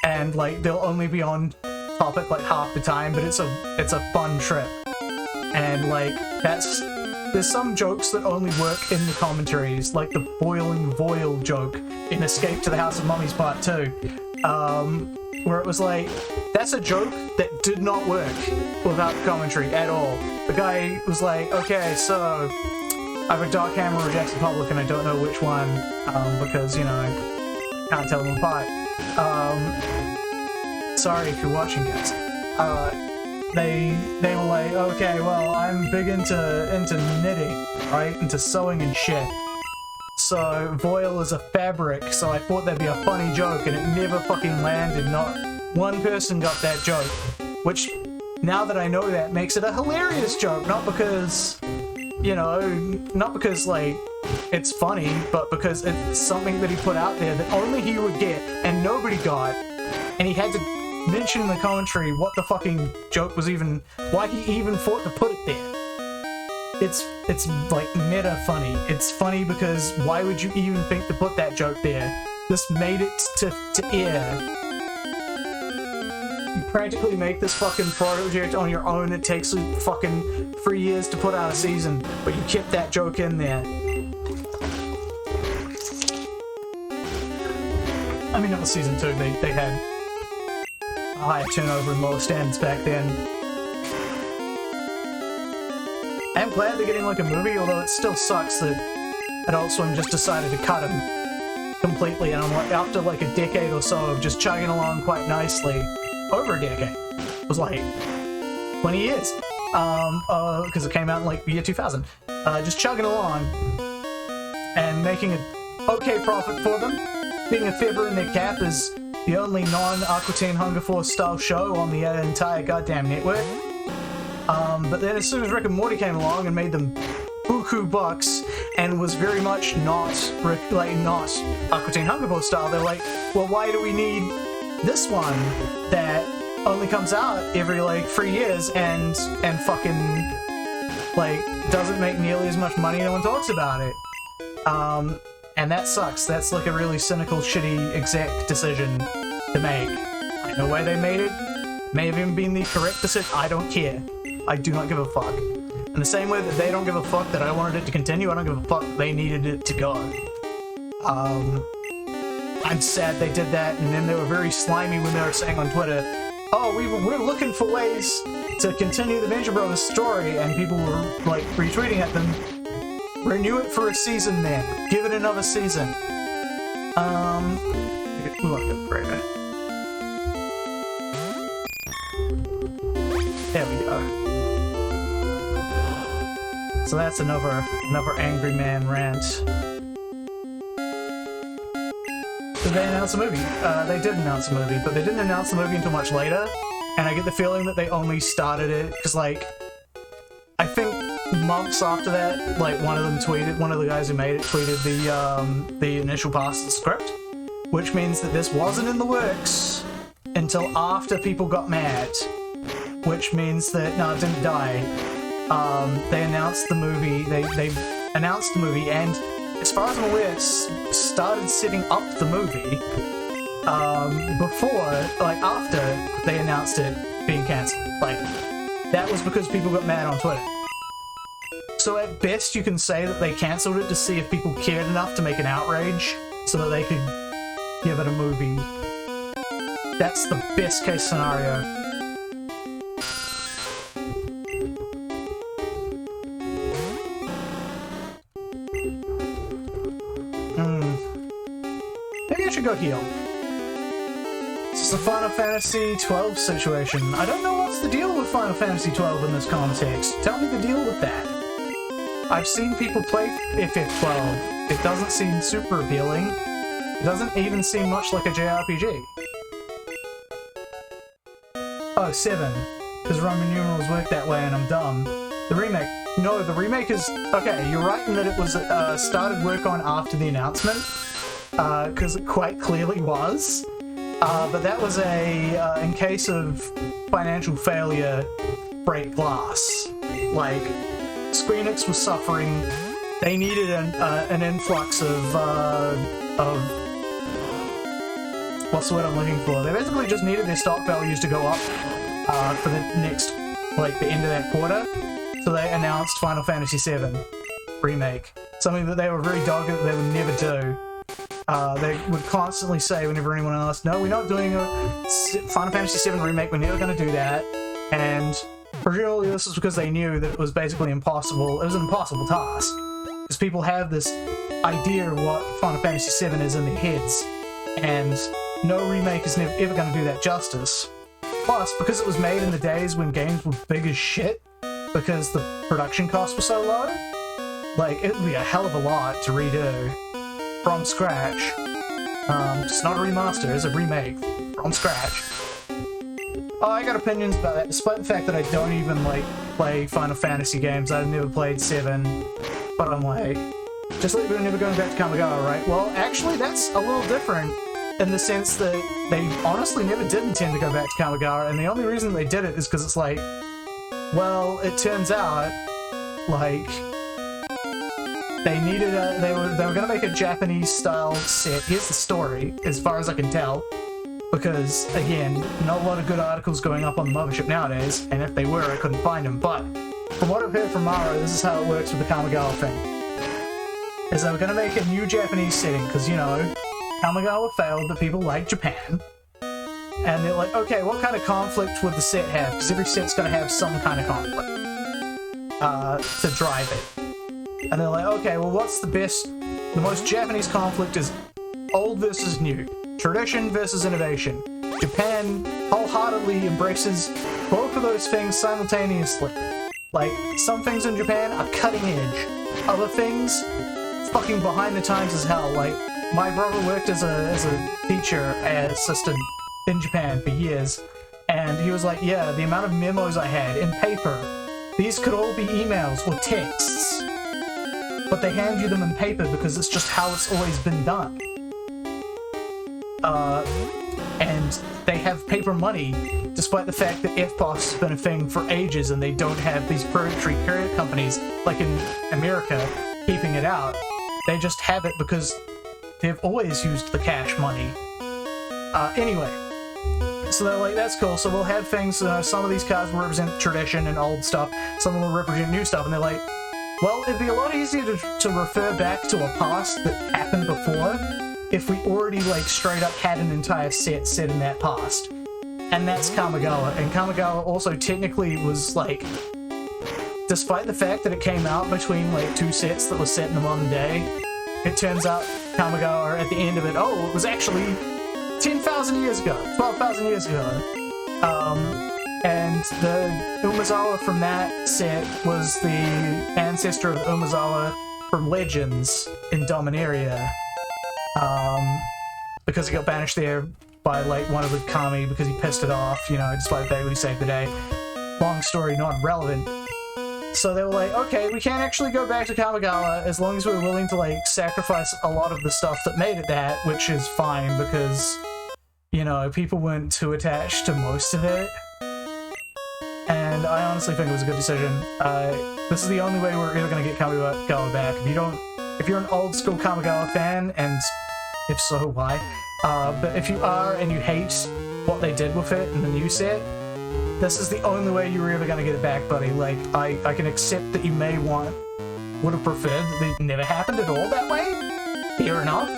and, like, they'll only be on topic, like, half the time, but it's a fun trip. And, like, there's some jokes that only work in the commentaries, like the boiling voil joke in Escape to the House of Mummies Part 2, where it was like, that's a joke that did not work without the commentary at all. The guy was like, okay, so I have a Dark Hammer or Jackson Public, and I don't know which one, because, you know, I can't tell them apart. Sorry if you're watching, guys. They were like, okay, well, I'm big into knitting, right? Into sewing and shit. So, voile is a fabric, so I thought that'd be a funny joke, and it never fucking landed. Not one person got that joke. Which, now that I know that, makes it a hilarious joke. Not because, you know, not because, like, it's funny, but because it's something that he put out there that only he would get, and nobody got. And he had to mention in the commentary what the fucking joke was even, why he even thought to put it there. It's like meta funny. It's funny because why would you even think to put that joke there? This made it to air. You practically make this fucking project on your own. It takes fucking 3 years to put out a season, but you kept that joke in there. I mean, it was season 2, they had a higher turnover and lower standards back then. I'm glad they're getting like a movie, although it still sucks that Adult Swim just decided to cut him completely, and I'm like, after like a decade or so of just chugging along quite nicely, over a decade, it was like 20 years, because it came out in like the year 2000, just chugging along and making an okay profit for them, being a feather in their cap as the only non-Aqua Teen Hunger Force style show on the entire goddamn network. But then as soon as Rick and Morty came along and made them buku bucks and was very much not Aqua Teen Hunger Force style, they're like, well, why do we need this one that only comes out every like 3 years and fucking like doesn't make nearly as much money, no one talks about it. And that sucks. That's like a really cynical, shitty exec decision to make. I know why they made it. May have even been the correct decision. I don't care. I do not give a fuck. In the same way that they don't give a fuck that I wanted it to continue, I don't give a fuck that they needed it to go. I'm sad they did that, and then they were very slimy when they were saying on Twitter, oh, we're looking for ways to continue the Venture Brothers story, and people were like retweeting at them. Renew it for a season then. Give it another season. Ooh, I'll go greater. There we go. So that's another angry man rant. Did they announce a movie? They did announce a movie, but they didn't announce the movie until much later, and I get the feeling that they only started it because, like, I think months after that, like, one of the guys who made it tweeted the initial pass of the script, which means that this wasn't in the works until after people got mad, which means that, no, it didn't die. They announced the movie, they announced the movie, and as far as I'm aware, started setting up the movie before, like, after they announced it being cancelled. Like, that was because people got mad on Twitter. So at best, you can say that they cancelled it to see if people cared enough to make an outrage so that they could give it a movie. That's the best case scenario. Maybe I should go heal. This is a Final Fantasy XII situation. I don't know what's the deal with Final Fantasy XII in this context. Tell me the deal with that. I've seen people play FF12. It doesn't seem super appealing. It doesn't even seem much like a JRPG. Oh, 7. Because Roman numerals work that way and I'm dumb. The remake. No, the remake is... Okay, you're right in that it was started work on after the announcement. Because it quite clearly was. But that was a, in case of financial failure, break glass. Like, Square Enix was suffering. They needed an influx of what's the word I'm looking for? They basically just needed their stock values to go up for the next, like, the end of that quarter. So they announced Final Fantasy VII Remake. Something that they were very dogged that they would never do. They would constantly say whenever anyone asked, no, we're not doing a Final Fantasy VII Remake, we're never going to do that. And presumably this is because they knew that it was basically impossible. It was an impossible task. Because people have this idea of what Final Fantasy VII is in their heads. And no remake is never ever going to do that justice. Plus, because it was made in the days when games were big as shit, because the production costs were so low, like, it would be a hell of a lot to redo from scratch. It's not a remaster, it's a remake from scratch. Oh, I got opinions about that, despite the fact that I don't even, like, play Final Fantasy games. I've never played 7, but I'm like, just like we're never going back to Kamigawa, right? Well, actually, that's a little different in the sense that they honestly never did intend to go back to Kamigawa, and the only reason they did it is because it's like, well, it turns out, like, they needed a, they were going to make a Japanese-style set. Here's the story, as far as I can tell, because, again, not a lot of good articles going up on the mothership nowadays, and if they were, I couldn't find them, but from what I've heard from Mara, this is how it works with the Kamigawa thing. Is they were going to make a new Japanese setting, because, you know, Kamigawa failed, but people like Japan. And they're like, okay, what kind of conflict would the set have? Because every set's got to have some kind of conflict to drive it. And they're like, okay, well, what's the most Japanese conflict is old versus new. Tradition versus innovation. Japan wholeheartedly embraces both of those things simultaneously. Like, some things in Japan are cutting edge. Other things, fucking behind the times as hell. Like, my brother worked as a teacher assistant in Japan for years, and he was like, yeah, the amount of memos I had in paper, these could all be emails or texts, but they hand you them in paper because it's just how it's always been done. And they have paper money, despite the fact that FPOS has been a thing for ages and they don't have these predatory courier companies like in America keeping it out. They just have it because they've always used the cash money. Anyway, so they're like, that's cool, so we'll have things, some of these cards will represent tradition and old stuff, some of them will represent new stuff, and they're like, well, it'd be a lot easier to refer back to a past that happened before if we already, like, straight up had an entire set set in that past. And that's Kamigawa, and Kamigawa also technically was, like, despite the fact that it came out between, like, two sets that were set in the modern day, it turns out Kamigawa, at the end of it, oh, it was actually 10,000 years ago, 12,000 years ago. And the Umezawa from that set was the ancestor of the Umezawa from Legends in Dominaria. Because he got banished there by, like, one of the kami because he pissed it off, you know, despite the fact that he saved the day. Long story, not relevant. So they were like, okay, we can't actually go back to Kamigawa as long as we're willing to, like, sacrifice a lot of the stuff that made it that, which is fine because, you know, people weren't too attached to most of it. And I honestly think it was a good decision. This is the only way we're ever going to get Kamigawa back. If you're an old school Kamigawa fan, and if so, why? But if you are and you hate what they did with it in the new set, this is the only way you're ever going to get it back, buddy. Like, I can accept that you would have preferred that it never happened at all that way. Fair enough.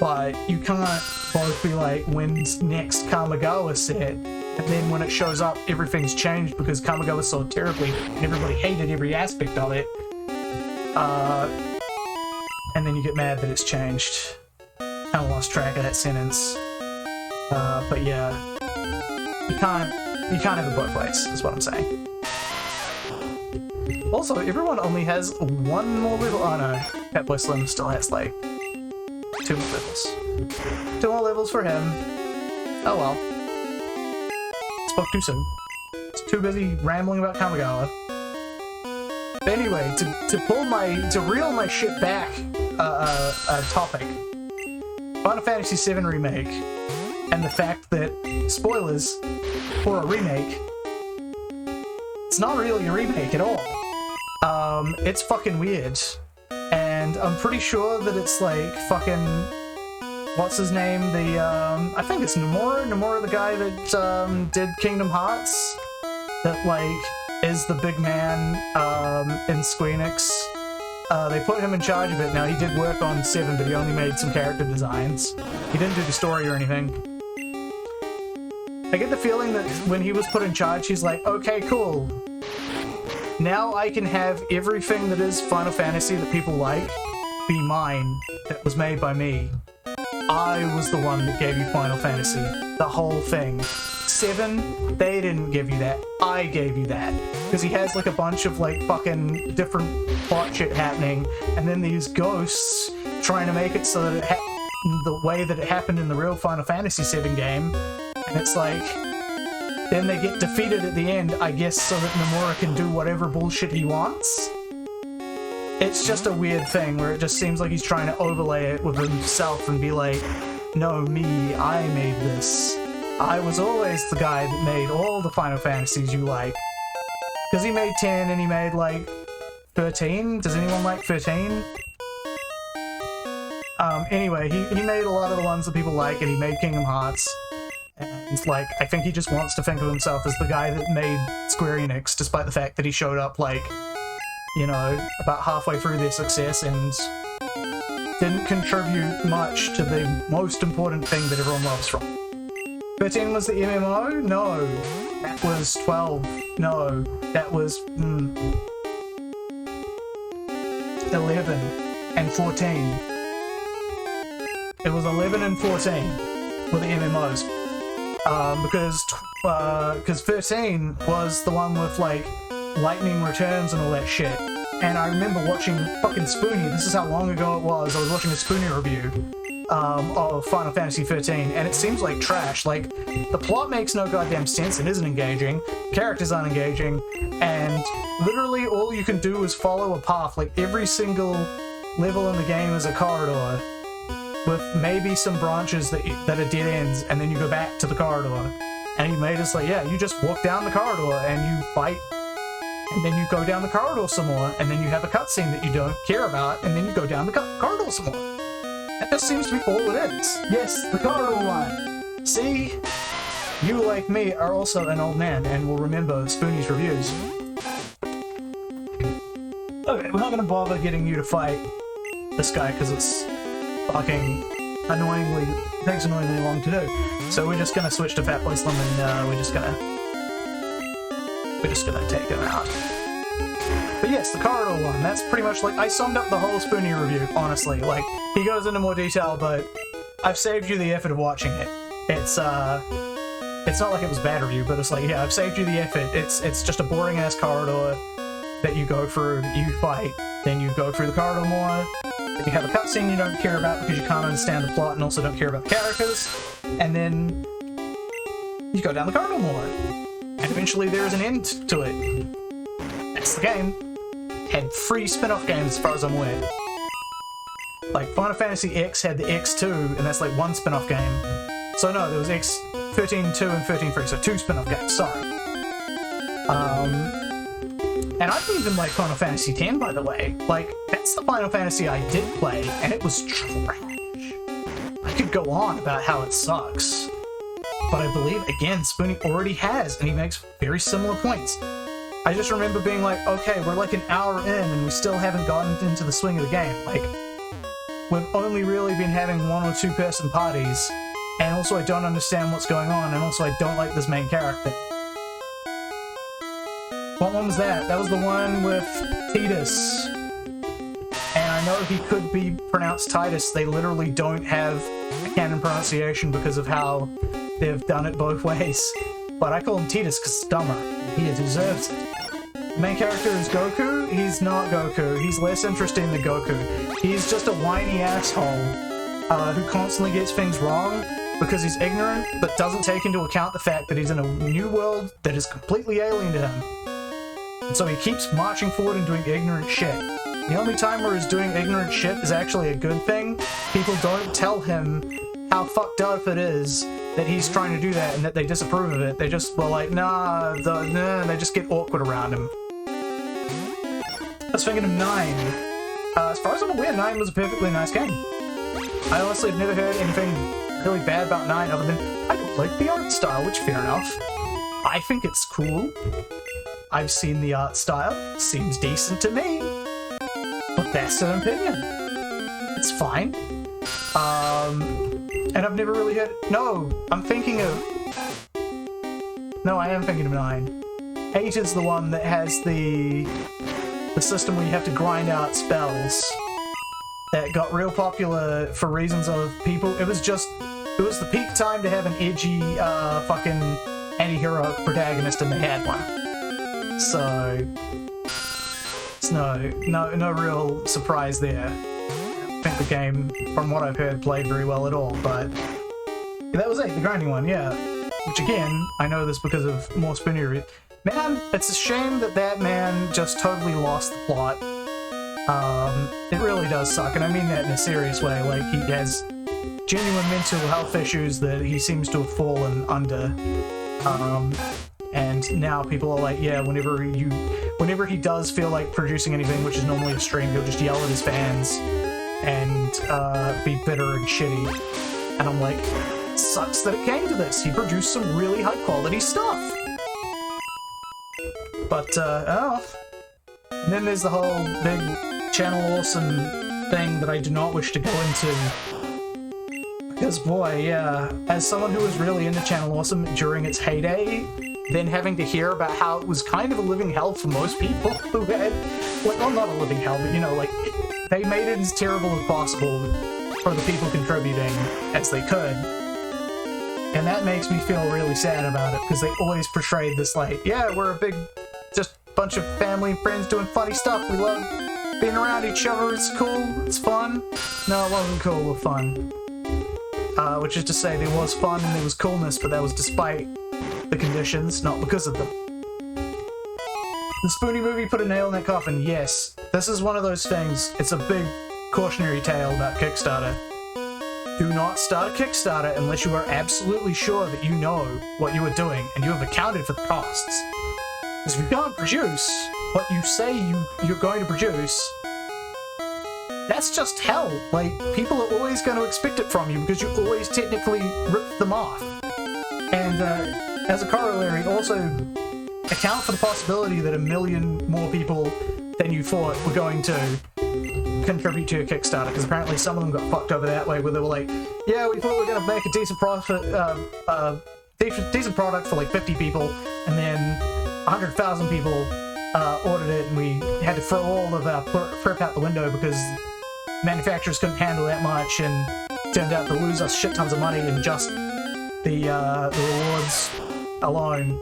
But you can't both be like, when's next Kamigawa set? And then when it shows up, everything's changed because Kamigawa sold terribly and everybody hated every aspect of it. And then you get mad that it's changed. Kind of lost track of that sentence. But yeah, you can't have it both ways, is what I'm saying. Also, everyone only has one more level. Oh no, Fatboy Slim still has, like, 2 more levels. 2 more levels for him. Oh well. Spoke too soon. It's too busy rambling about Kamigawa. But anyway, to reel my shit back, topic. Final Fantasy VII Remake, and the fact that, spoilers, for a remake, it's not really a remake at all. It's fucking weird. And I'm pretty sure that it's like fucking, what's his name? I think it's Nomura, the guy that did Kingdom Hearts, that, like, is the big man in Square Enix. They put him in charge of it. Now, he did work on 7, but he only made some character designs. He didn't do the story or anything. I get the feeling that when he was put in charge, he's like, okay, cool. Now I can have everything that is Final Fantasy that people like be mine, that was made by me. I was the one that gave you Final Fantasy. The whole thing. 7, they didn't give you that. I gave you that. Because he has, like, a bunch of, like, fucking different plot shit happening, and then these ghosts trying to make it so that it the way that it happened in the real Final Fantasy VII game. And it's like, then they get defeated at the end, I guess, so that Nomura can do whatever bullshit he wants. It's just a weird thing where it just seems like he's trying to overlay it with himself and be like, no, me, I made this. I was always the guy that made all the Final Fantasies you like. Because he made 10 and he made, like, 13? Does anyone like 13? Anyway, he made a lot of the ones that people like, and he made Kingdom Hearts. And, like, I think he just wants to think of himself as the guy that made Square Enix, despite the fact that he showed up, like, you know, about halfway through their success and didn't contribute much to the most important thing that everyone loves from it. 13 was the MMO? No. That was 12. No. That was 11 and 14. It was 11 and 14 were the MMOs. Because 13 was the one with like lightning returns and all that shit. And I remember watching fucking Spoonie. This is how long ago it was. I was watching a Spoonie review of Final Fantasy 13, and it seems like trash. Like, the plot makes no goddamn sense and isn't engaging. Characters aren't engaging, and literally all you can do is follow a path. Like, every single level in the game is a corridor with maybe some branches that are dead ends, and then you go back to the corridor. And he made us like, yeah, you just walk down the corridor and you fight, and then you go down the corridor some more, and then you have a cutscene that you don't care about, and then you go down the corridor some more. That just seems to be all it is. Yes, the corridor one. See? You, like me, are also an old man and will remember Spoonie's reviews. Okay, we're not going to bother getting you to fight this guy because it's fucking takes annoyingly long to do. So we're just going to switch to Fat Boy Slim and we're just gonna take him out. But yes, the corridor one, that's pretty much like, I summed up the whole Spoonie review, honestly. Like, he goes into more detail, but I've saved you the effort of watching it. It's not like it was a bad review, but it's like, yeah, I've saved you the effort. It's just a boring-ass corridor that you go through, you fight, then you go through the corridor more, then you have a cutscene you don't care about because you can't understand the plot and also don't care about the characters, and then you go down the corridor more. And eventually there is an end to it. That's the game. Had 3 spin-off games as far as I'm aware. Like, Final Fantasy X had the X2, and that's like 1 spin-off game. So no, there was X 13.2 and 13.3, so 2 spin-off games, sorry. And I didn't even like Final Fantasy X, by the way. Like, that's the Final Fantasy I did play, and it was trash. I could go on about how it sucks. But I believe, again, Spoonie already has, and he makes very similar points. I just remember being like, okay, we're like an hour in, and we still haven't gotten into the swing of the game. Like, we've only really been having 1 or 2 person parties, and also I don't understand what's going on, and also I don't like this main character. What one was that? That was the one with Titus. And I know he could be pronounced Titus. They literally don't have a canon pronunciation because of how they've done it both ways. But I call him Titus because it's dumber. He deserves it. The main character is Goku. He's not Goku. He's less interesting than Goku. He's just a whiny asshole who constantly gets things wrong because he's ignorant, but doesn't take into account the fact that he's in a new world that is completely alien to him. And so he keeps marching forward and doing ignorant shit. The only time where he's doing ignorant shit is actually a good thing. People don't tell him how fucked up it is that he's trying to do that and that they disapprove of it. They just were like, nah, they just get awkward around him. I was thinking of 9. As far as I'm aware, 9 was a perfectly nice game. I honestly have never heard anything really bad about 9 other than, I don't like the art style, which fair enough. I think it's cool. I've seen the art style. Seems decent to me. But that's an opinion. It's fine. And I've never really heard... No, I'm thinking of... No, I am thinking of 9. 8 is the one that has the system where you have to grind out spells. That got real popular for reasons of people... It was the peak time to have an edgy, fucking anti-hero protagonist, and they had one. So... It's no real surprise there. I think the game, from what I've heard, played very well at all, but... Yeah, that was 8, the grinding one, yeah. Which again, I know this because of more Spoonie. Man, it's a shame that man just totally lost the plot. It really does suck, and I mean that in a serious way. Like, he has genuine mental health issues that he seems to have fallen under. And now people are like, yeah, whenever he does feel like producing anything, which is normally a stream, he'll just yell at his fans and be bitter and shitty. And I'm like, it sucks that it came to this. He produced some really high quality stuff. But, oh. And then there's the whole big channel awesome thing that I do not wish to go into. Because boy, yeah, as someone who was really into Channel Awesome during its heyday, then having to hear about how it was kind of a living hell for most people who had, like, well, not a living hell, but you know, like, they made it as terrible as possible for the people contributing as they could. And that makes me feel really sad about it, because they always portrayed this like, yeah, we're a big, just bunch of family and friends doing funny stuff. We love being around each other. It's cool. It's fun. No, it wasn't cool or fun. Which is to say, there was fun and there was coolness, but that was despite the conditions, not because of them. The Spoonie movie put a nail in that coffin. Yes, this is one of those things. It's a big cautionary tale about Kickstarter. Do not start a Kickstarter unless you are absolutely sure that you know what you are doing and you have accounted for the costs. Because if you can't produce what you say you're going to produce, that's just hell. Like, people are always going to expect it from you because you always technically rip them off. And as a corollary, also account for the possibility that 1 million more people than you thought were going to contribute to your Kickstarter, because apparently some of them got fucked over that way, where they were like, yeah, we thought we were going to make a decent profit, decent product for like 50 people, and then 100,000 people ordered it, and we had to throw all of our prep out the window because manufacturers couldn't handle that much, and turned out to lose us shit tons of money in just the rewards alone.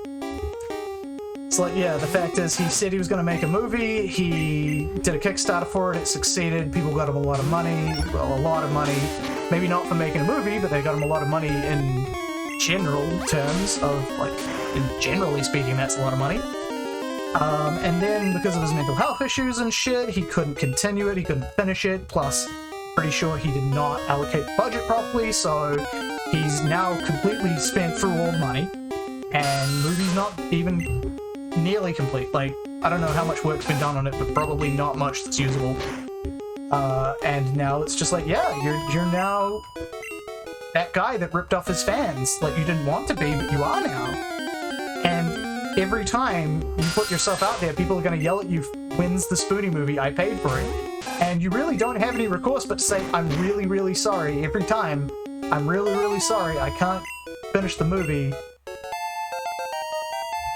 It's like, yeah, the fact is, he said he was going to make a movie, he did a Kickstarter for it, it succeeded, people got him a lot of money, well, a lot of money, maybe not for making a movie, but they got him a lot of money in general terms of, like, generally speaking, that's a lot of money. And then, because of his mental health issues and shit, he couldn't continue it, he couldn't finish it, plus, pretty sure he did not allocate the budget properly, so he's now completely spent through all the money, and the movie's not even nearly complete. Like, I don't know how much work's been done on it, but probably not much that's usable. And now it's just like, yeah, you're now that guy that ripped off his fans. Like, you didn't want to be, but you are now. And every time you put yourself out there, people are going to yell at you, when's the Spoonie movie? I paid for it. And you really don't have any recourse but to say, I'm really, really sorry. Every time, I'm really, really sorry. I can't finish the movie.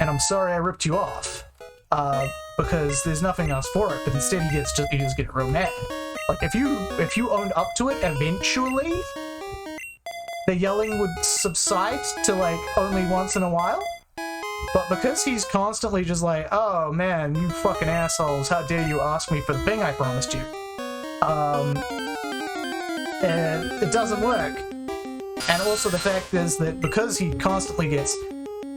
And I'm sorry I ripped you off, because there's nothing else for it. But instead, he just get real mad. Like, if you owned up to it, eventually the yelling would subside to like only once in a while. But because he's constantly just like, oh man, you fucking assholes, how dare you ask me for the thing I promised you? And it doesn't work. And also the fact is that because he constantly gets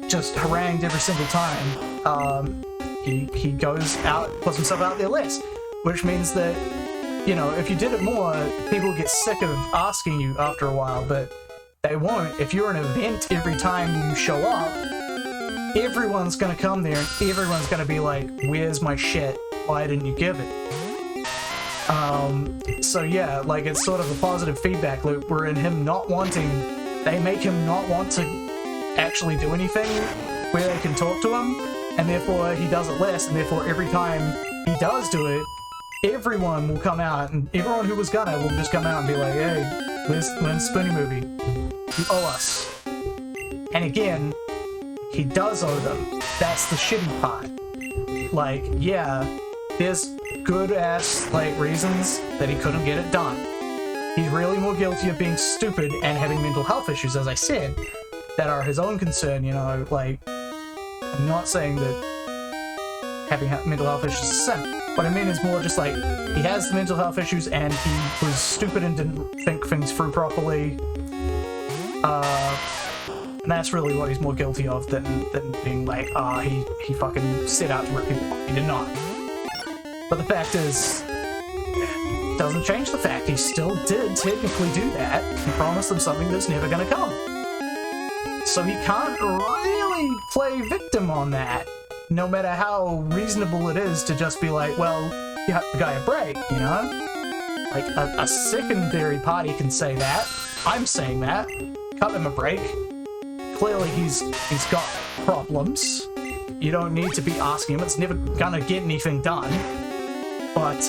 just harangued every single time, he goes out, puts himself out there less, which means that, you know, if you did it more, people get sick of asking you after a while, but they won't. If you're an event every time you show up, everyone's gonna come there and everyone's gonna be like, where's my shit? Why didn't you give it? So yeah, like, it's sort of a positive feedback loop where in him not wanting, they make him not want to actually do anything where they can talk to him, and therefore he does it less, and therefore every time he does do it, everyone will come out, and everyone who was gonna will just come out and be like, hey, when's the Spoonie movie? You owe us. And again, he does owe them. That's the shitty part. Like, yeah, there's good-ass, like, reasons that he couldn't get it done. He's really more guilty of being stupid and having mental health issues, as I said, that are his own concern, you know, like, I'm not saying that having mental health issues is a sin. What I mean is more just like, he has the mental health issues and he was stupid and didn't think things through properly. And that's really what he's more guilty of than being like, he fucking set out to rip people off. He did not. But the fact is, it doesn't change the fact he still did technically do that and promise them something that's never gonna come. So he can't really play victim on that, no matter how reasonable it is to just be like, well, you cut the guy a break, you know? Like, a secondary party can say that. I'm saying that. Cut him a break. Clearly he's got problems. You don't need to be asking him. It's never gonna get anything done. But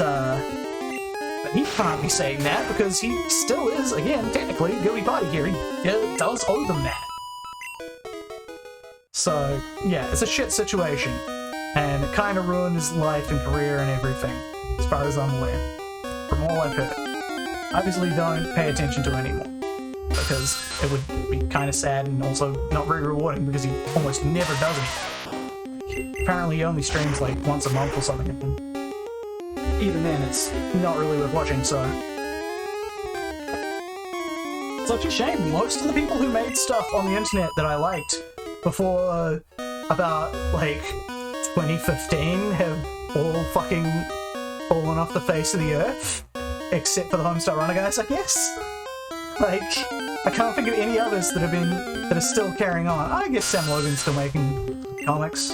he can't be saying that because he still is, again, technically a guilty party here. He does owe them that. So, yeah, it's a shit situation. And it kind of ruined his life and career and everything, as far as I'm aware. From all I've heard. Obviously don't pay attention to it anymore. Because it would be kind of sad and also not very rewarding because he almost never does it. Apparently he only streams like once a month or something. Even then, it's not really worth watching, so... It's such a shame. Most of the people who made stuff on the internet that I liked before about, like, 2015 have all fucking fallen off the face of the earth. Except for the Homestar Runner guys, I guess. Like, I can't think of any others that are still carrying on. I guess Sam Logan's still making comics.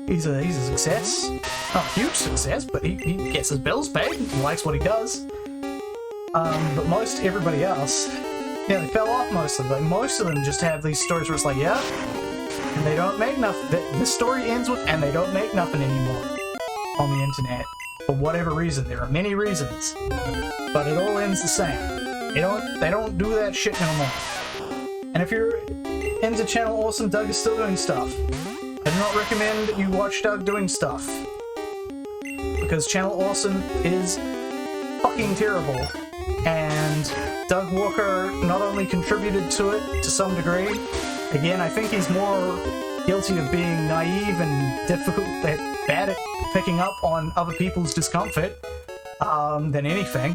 He's a success. Not a huge success, but he gets his bills paid. He likes what he does. But most everybody else, yeah, they fell off mostly. Like, most of them just have these stories where it's like, yeah, and they don't make nothing. The story ends with, and they don't make nothing anymore on the internet. For whatever reason. There are many reasons. But it all ends the same. They don't do that shit no more. And if you're into Channel Awesome, Doug is still doing stuff. I do not recommend that you watch Doug doing stuff. Because Channel Awesome is fucking terrible. And Doug Walker not only contributed to it to some degree, again, I think he's more guilty of being naive and bad at picking up on other people's discomfort than anything.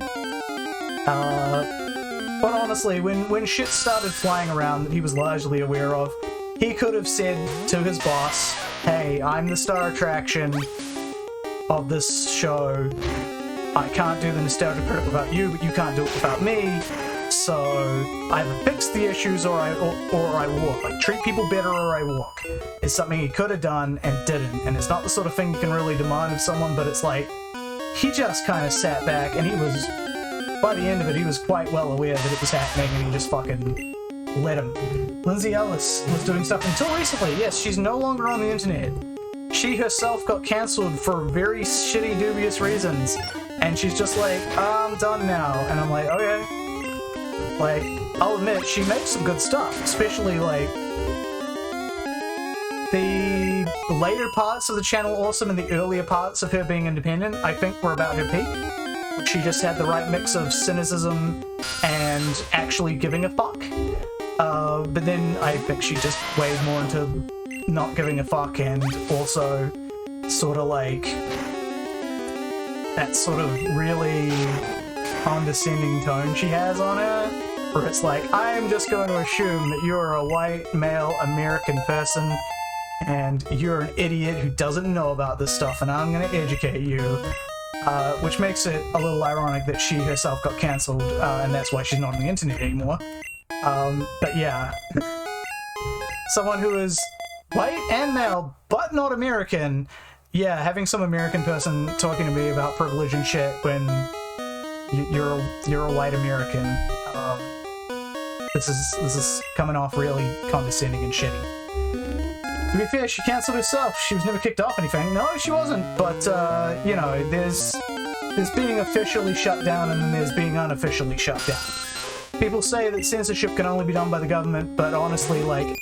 But honestly, when shit started flying around that he was largely aware of, he could have said to his boss, hey, I'm the star attraction of this show. I can't do the nostalgia critic without you, but you can't do it without me. So either fix the issues or I walk. Like, treat people better or I walk. Is something he could have done and didn't. And it's not the sort of thing you can really demand of someone, but it's like, he just kind of sat back and he was, by the end of it, he was quite well aware that it was happening and he just fucking let him. Lindsay Ellis was doing stuff until recently. Yes, she's no longer on the internet. She herself got cancelled for very shitty, dubious reasons. And she's just like, I'm done now. And I'm like, okay. Like, I'll admit, she makes some good stuff, especially, like, the later parts of the Channel Awesome and the earlier parts of her being independent, I think were about her peak. She just had the right mix of cynicism and actually giving a fuck. But then I think she just weighed more into not giving a fuck and also sort of like that sort of really condescending tone she has on her, where it's like, I'm just going to assume that you're a white male American person and you're an idiot who doesn't know about this stuff and I'm going to educate you, which makes it a little ironic that she herself got cancelled and that's why she's not on the internet anymore. But yeah, someone who is white and male but not American, yeah, having some American person talking to me about privilege and shit when you're a white American, this is coming off really condescending and shitty. To be fair, she cancelled herself. She was never kicked off anything. No, she wasn't. But you know, there's being officially shut down and then there's being unofficially shut down. People say that censorship can only be done by the government, but honestly, like,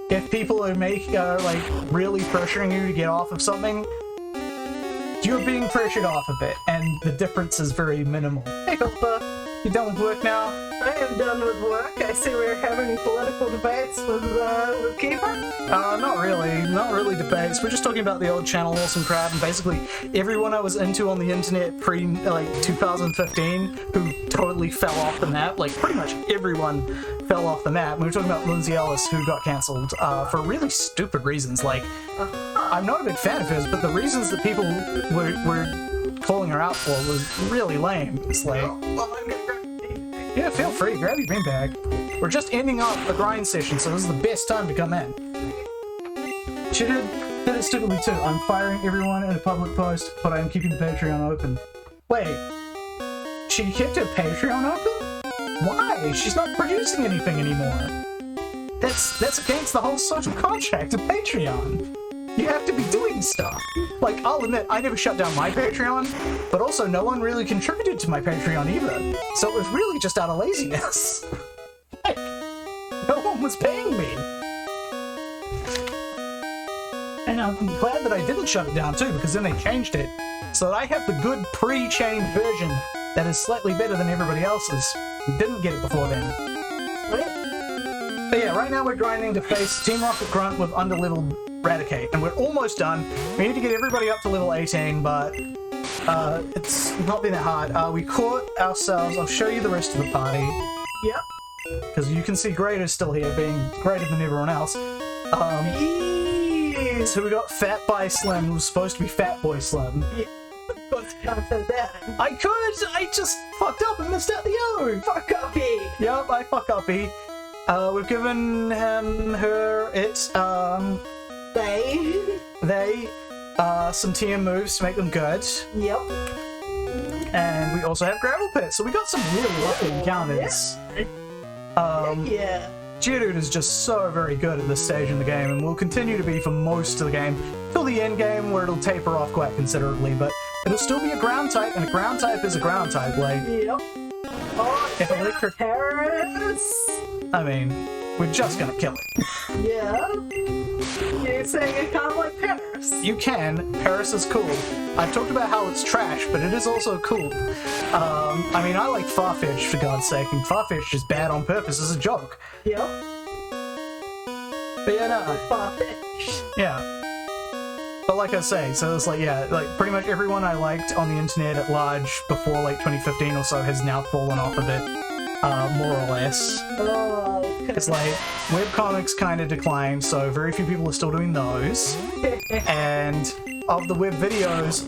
if people are like really pressuring you to get off of something, you're being pressured off of it, and the difference is very minimal. Hey, Cooper, you done with work now? I am done with work. I see we're having political debates with Keeper. Not really debates. We're just talking about the old Channel Awesome crowd, and basically everyone I was into on the internet pre, like, 2015 who totally fell off the map. Like, pretty much everyone fell off the map. We were talking about Lindsay Ellis, who got cancelled for really stupid reasons. Like, I'm not a big fan of hers, but the reasons that people were calling her out for was really lame. It's like, yeah, feel free, grab your beanbag. We're just ending up a grind session, so this is the best time to come in. She did it stupidly too. I'm firing everyone in a public post, but I am keeping the Patreon open. Wait, she kept her Patreon open? Why? She's not producing anything anymore. That's against the whole social contract of Patreon. You have to be doing stuff. Like, I'll admit, I never shut down my Patreon, but also no one really contributed to my Patreon either. So it was really just out of laziness. Like, no one was paying me. And I'm glad that I didn't shut it down too, because then they changed it. So that I have the good pre-changed version that is slightly better than everybody else's. Didn't get it before then. But yeah, right now we're grinding to face Team Rocket Grunt with Underlevelled Raticate, and we're almost done. We need to get everybody up to level 18, but it's not been that hard. We caught ourselves, I'll show you the rest of the party. Yep. Because you can see Greater's still here, being greater than everyone else. So we got Fat Boy Slim, who was supposed to be Fat Boy Slim. Yeah. That. I could! I just fucked up and missed out the O! Fuck uppy! Yep, I fuck uppy. We've given him, her, it, They, some TM moves to make them good. Yep. And we also have Gravel Pit, so we got some really lucky encounters. Yeah. Geodude is just so very good at this stage in the game, and will continue to be for most of the game, till the end game where it'll taper off quite considerably, but it'll still be a ground type, and a ground type is a ground type, like... Yep. Oh, if electric... Paris! I mean, we're just gonna kill it. Yeah. You're saying I can't like Paris? You can. Paris is cool. I've talked about how it's trash, but it is also cool. I mean, I like Farfetch, for God's sake, and Farfetch is bad on purpose as a joke. Yep. But yeah, no. Farfetch. Yeah. But like I say, so it's like, yeah, like pretty much everyone I liked on the internet at large before like 2015 or so has now fallen off of it, more or less. Oh, okay. It's like, webcomics kind of declined, so very few people are still doing those. And of the web videos,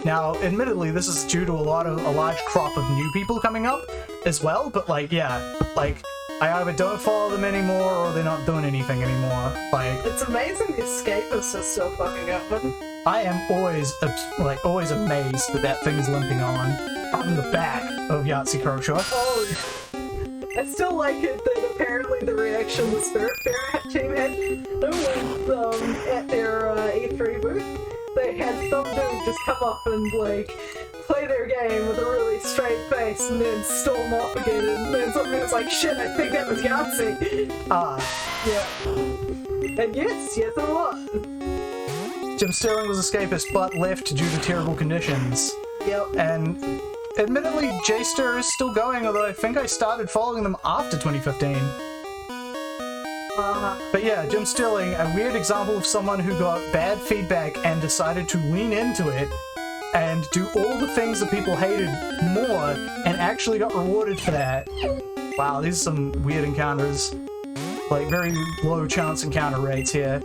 now admittedly this is due to a large crop of new people coming up as well, but like, yeah, like, I either don't follow them anymore or they're not doing anything anymore. Like, it's amazing the Escapists are still fucking open. I am always amazed that that thing is limping on the back of Yahtzee Croshaw. Oh, I still like it that apparently the reaction the Spirit Fair team had at their E3 booth. They had some dude just come up and like play their game with a really straight face and then storm off again, and then somebody was like, shit, I think that was Yahtzee. Yeah. And yes it was. Jim Sterling was escapist, but left due to terrible conditions. Yep. And admittedly, J-Stir is still going, although I think I started following them after 2015. But yeah, Jim Sterling, a weird example of someone who got bad feedback and decided to lean into it and do all the things that people hated more, and actually got rewarded for that. Wow, these are some weird encounters. Like, very low chance encounter rates here.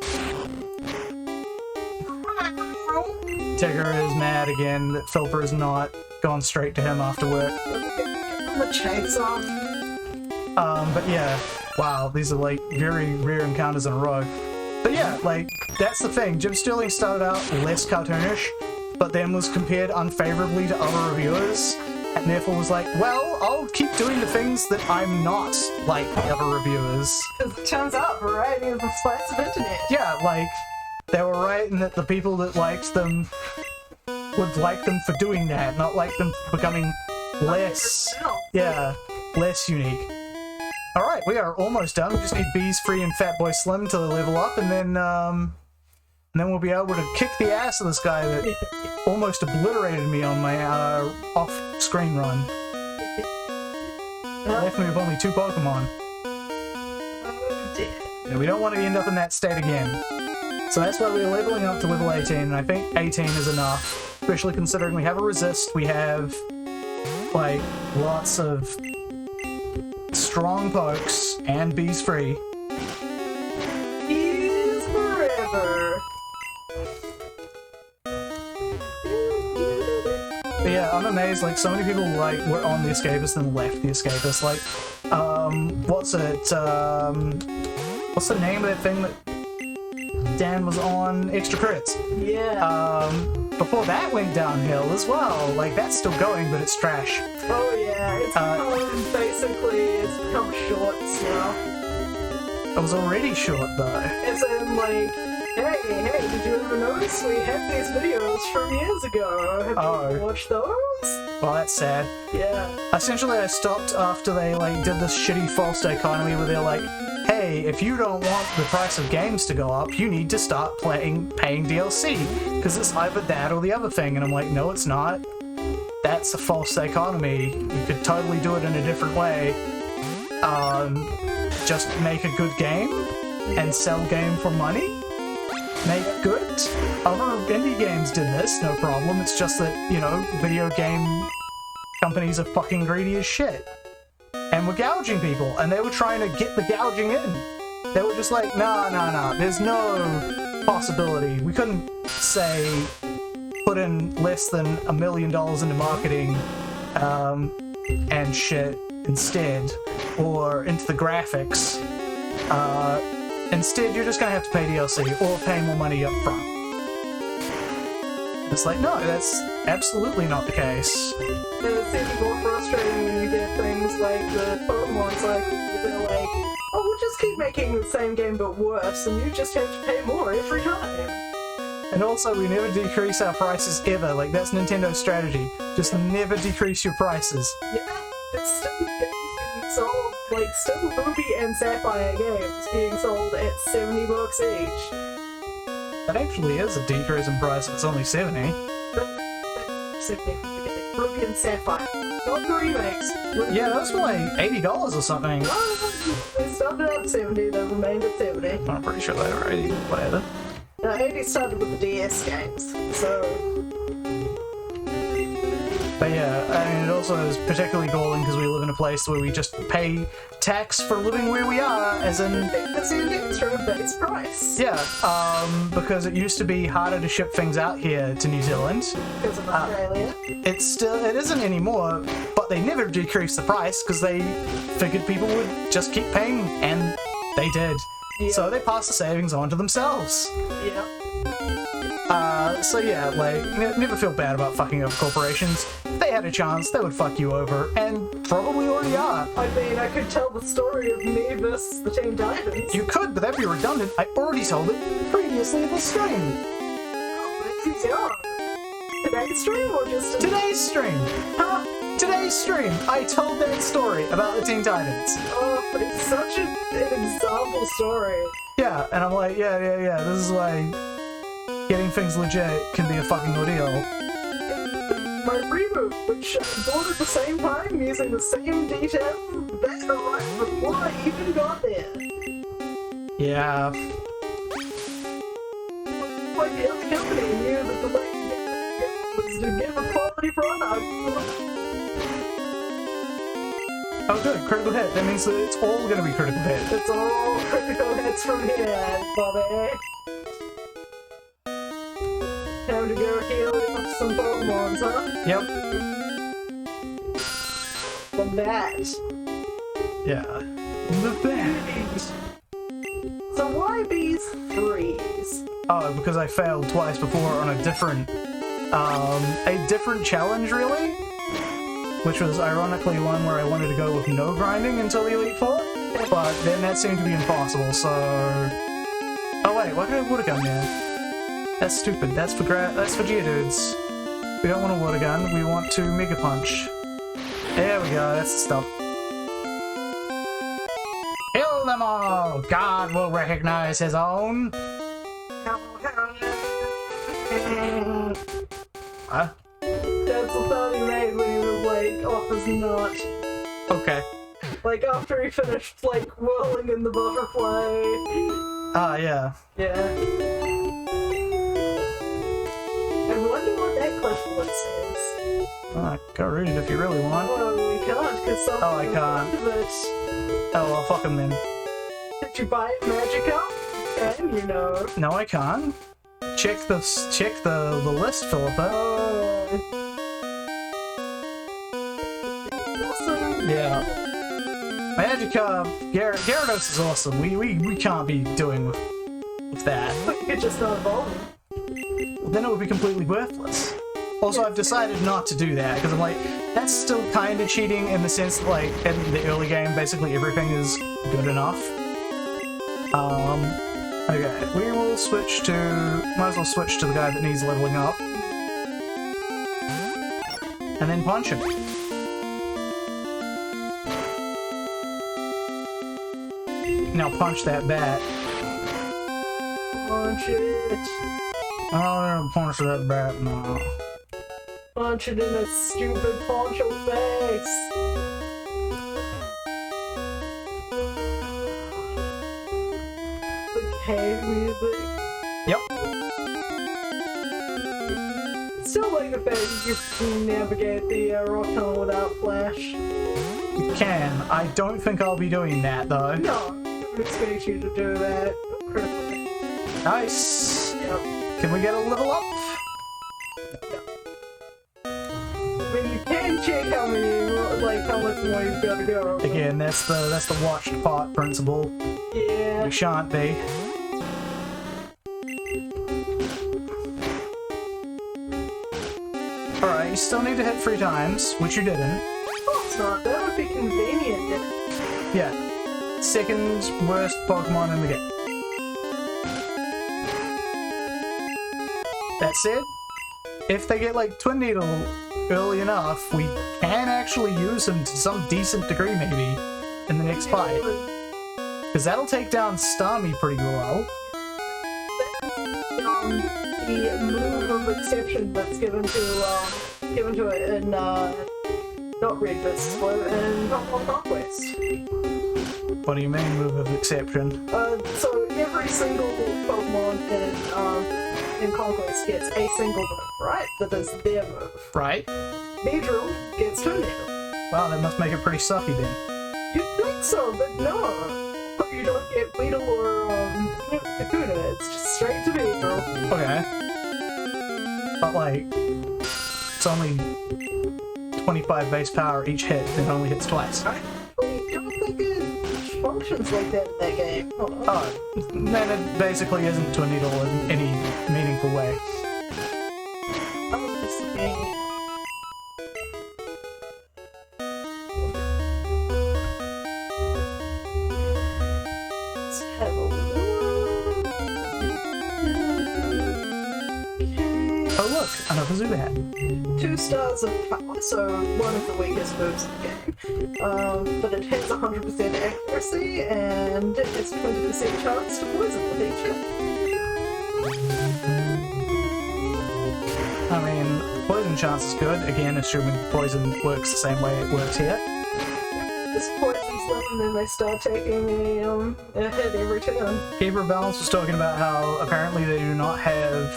Tigger is mad again that Philper has not gone straight to him after work. The chainsaw. But yeah, wow, these are like very rare encounters in a row. But yeah, like, that's the thing. Jim Sterling started out less cartoonish, but then was compared unfavorably to other reviewers, and therefore was like, well, I'll keep doing the things that I'm not like the other reviewers. It turns out variety is the spice of internet. Yeah, like, they were right in that the people that liked them would like them for doing that, not like them for becoming less, less unique. Alright, we are almost done. We just need Bees Free and Fat Boy Slim to level up, and then we'll be able to kick the ass of this guy that almost obliterated me on my off-screen run. Left me with only 2 Pokemon. Yeah, we don't want to end up in that state again. So that's why we're leveling up to level 18, and I think 18 is enough, especially considering we have a resist, we have, like, lots of strong pokes, and Bees Free. Bees forever! But yeah, I'm amazed, like, so many people, like, were on the Escapist and left the Escapist, like, what's the name of that thing that Dan was on? Extra Crits. Yeah. Before that went downhill as well, like, that's still going, but it's trash. Oh yeah, it's become, basically, it's become shorts now. It was already short, though. As in, like, Hey, did you ever notice we had these videos from years ago? Have you watched those? Well, that's sad. Yeah. Essentially, I stopped after they did this shitty false dichotomy where they're like, hey, if you don't want the price of games to go up, you need to start paying DLC, because it's either that or the other thing. And I'm like, no, it's not. That's a false dichotomy. You could totally do it in a different way. Just make a good game and sell game for money. Make good. Other indie games did this, no problem. It's just that, you know, video game companies are fucking greedy as shit. And were gouging people, and they were trying to get the gouging in. They were just like, nah, there's no possibility. We couldn't, say, put in less than $1 million into marketing and shit instead, or into the graphics. Instead, you're just gonna have to pay DLC or pay more money up front. It's like, no, that's absolutely not the case. And it's even more frustrating when you get things like the Pokemon cycle. They're like, oh, we'll just keep making the same game but worse, and you just have to pay more every time. And also, we never decrease our prices ever. Like, that's Nintendo's strategy. Just never decrease your prices. Yeah, it's still games being sold, like, still Ruby and Sapphire games being sold at $70 each. That actually is a decrease in price if it's only 70. Ruby and Sapphire. Not the remakes. Yeah, those were like $80 or something. They started at 70, they remained at 70. I'm pretty sure they were 80, whatever. 80 started with the DS games, so... But yeah, I mean, it also is particularly galling because we live in a place where we just pay tax for living where we are, as in... That's the extra base price. Yeah, because it used to be harder to ship things out here to New Zealand. Because of Australia. It isn't anymore, but they never decreased the price because they figured people would just keep paying, and they did. Yeah. So they passed the savings on to themselves. Yeah. So yeah, like, never feel bad about fucking over corporations. If they had a chance, they would fuck you over, and probably already are. I mean, I could tell the story of me versus the Teen Titans. You could, but that'd be redundant. I already told it previously in the stream. Oh, but yeah. Today's stream or just... Today's stream! Huh? Today's stream, I told that story about the Teen Titans. Oh, but it's such an example story. Yeah, and I'm like, yeah, this is why getting things legit can be a fucking ordeal. My reboot, which I bought at the same time, using the same details, that arrived before I even got there. Yeah. Like the other company knew that the way to get it was to give a quality product. Oh good, critical hit. That means that it's all gonna be critical hit. It's all critical hits from here, Bobby. Time to go heal up some Pokemons, huh? Yep. The bat. Yeah. The bat. So why these threes? Oh, because I failed twice before on a different challenge, really? Which was ironically one where I wanted to go with no grinding until the Elite Four, but then that seemed to be impossible, so... Oh wait, why did I water gun there? That's stupid, that's for Geodudes. We don't want a water gun, we want to Mega Punch. There we go, that's the stuff. Kill them all! God will recognize his own! Huh? That's the thought he made when he was like off his nut. Okay. Like after he finished like whirling in the butterfly. Ah, yeah. Yeah. I wonder what that cliff voice is. Oh, go read it if you really want. Well, we can't, because someone Oh, I can't. Oh, well, fuck him then. Did you buy it Magikarp? And you know. No, I can't. Check the list, Philippa. Oh. Awesome. Yeah. Magikarp, Gyarados is awesome. We can't be doing with that. But you could just not evolve. Then it would be completely worthless. Also, I've decided not to do that, because I'm like, that's still kind of cheating in the sense that, like, in the early game, basically everything is good enough. Okay, we will switch to... Might as well switch to the guy that needs leveling up. And then punch him. Now punch that bat. Punch it. I don't want to punch that bat now. Punch it in a stupid poncho face. The cave music. Yep. Still like the fact that you can navigate the rock tunnel without flash. You can. I don't think I'll be doing that, though. No, I don't expect you to do that. Critically. Nice. Yep. Can we get a level up? I mean, you can check how many, like, how much more you've got to go. Again, that's the watched part principle. Yeah. You shan't be. Alright, you still need to hit 3 times, which you didn't. Oh, it's not. That would be convenient. Yeah. Second worst Pokemon in the game. That said, if they get like Twin Needle early enough, we can actually use them to some decent degree maybe in the next fight. Because that'll take down Starmie pretty well. The move of exception that's given to it in not Red vs. Blue and Pokemon Conquest. What do you mean, move of exception? So every single Pokemon in Conquest gets a single move, right? That is their move. Right? Beedrill gets Twin Needle. Wow, that must make it pretty sucky then. You'd think so, but no. You don't get Weedle or Kakuna, it's just straight to Beedrill. Okay. But like, it's only 25 base power each hit, and it only hits twice. I don't think it functions like that in that game. Hold on. Oh, then it basically isn't Twin Needle in any meaningful way. I'm just being... Let's have a look. Oh look, another Zubat. 2 stars of power, so one of the weakest moves in the game. But it has 100% accuracy and it's 20% chance to poison with each hit. I mean, poison chance is good, again, assuming poison works the same way it works here. This poisons them and then they start taking a hit every turn. Keeper Balance was talking about how apparently they do not have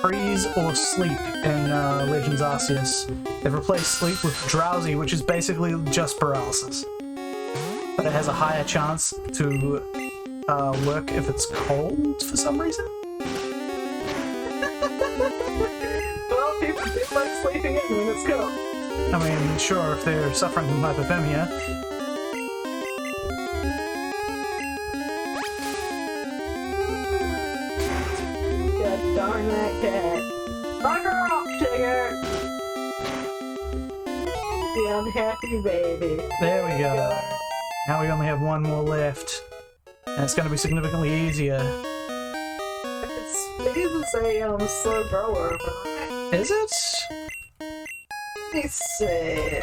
freeze or sleep in Legends Arceus. They've replaced sleep with drowsy, which is basically just paralysis. But it has a higher chance to work if it's cold for some reason. Well, people do like sleeping in when it's cold. I mean, sure, if they're suffering from hypothermia. God darn that cat. Fuck her off, Tigger! The unhappy baby. There we go. Now we only have one more left. And it's going to be significantly easier. Speed is a slow grower, right? Is it? Let me see.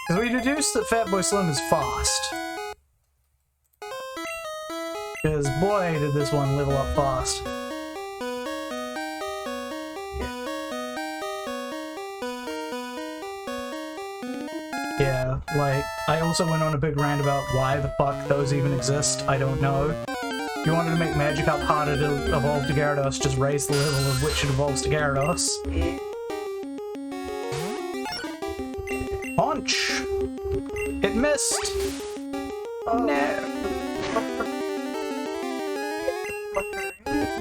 Because we deduced that Fatboy Slim is fast. Because boy did this one level up fast. Yeah, like, I also went on a big rant about why the fuck those even exist. I don't know. If you wanted to make Magikarp harder to evolve to Gyarados, just raise the level of which it evolves to Gyarados. Yeah. Punch! It missed! Oh. No!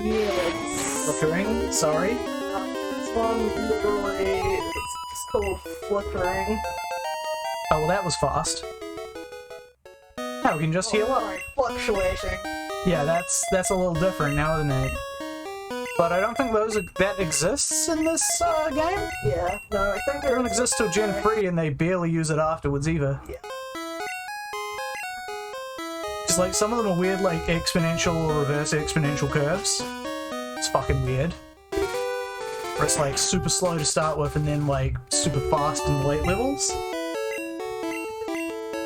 Yes. Flickering? Sorry? This one literally, it's just called flickering. Oh, well that was fast. Oh, we can just heal up. Sorry, fluctuating. Yeah, that's a little different now, isn't it? But I don't think that exists in this game. Yeah, no, I think It don't exist till Gen 3 and they barely use it afterwards either. Yeah. Because Because, like, some of them are weird, like, exponential or reverse exponential curves. It's fucking weird. Where it's, like, super slow to start with and then, like, super fast in the late levels.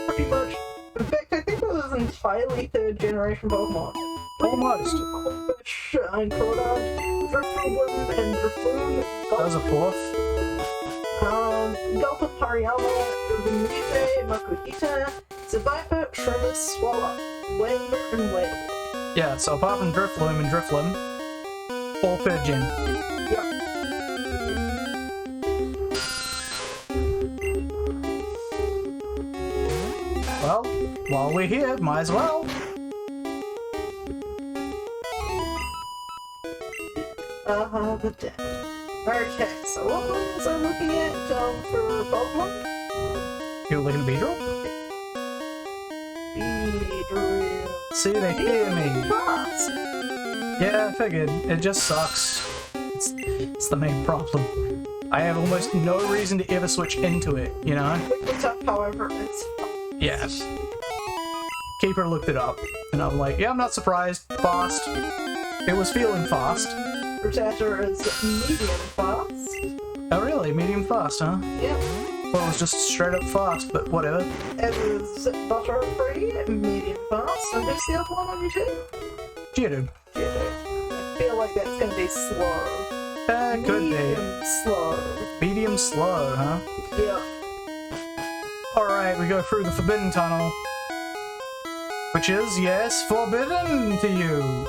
Pretty much. In fact, I think that was entirely third generation Pokemon. Almost. Fish and Crawdad, Drifloon and Drifloon. That was a fourth. Gulpin, Hariyama, Venite, Makuhita, Survivor, Shrimmer, Swallow, Whaler, and Whaler. Yeah, so apart from Drifloon and Drifloon, all third gen. Yep. Well, while we're here, might as well. The deck. Okay, so what was I looking at for Pokemon? You're looking at Beedrill? Beedrill. See, they hear me. Fast. Yeah, I figured. It just sucks. It's the main problem. I have almost no reason to ever switch into it, you know? Quickly tough, however, it's fast. Yeah. Keeper looked it up, and I'm like, yeah, I'm not surprised. Fast. It was feeling fast. Rattata is medium fast. Oh really? Medium fast, huh? Yep. Well, it was just straight up fast, but whatever. It was Butterfree, medium fast. And who's the other one on your team? Geodude. Geodude. I feel like that's gonna be slow. Could Medium be. slow. Medium slow, huh? Yep. Alright, we go through the Forbidden Tunnel. Which is, yes, forbidden to you.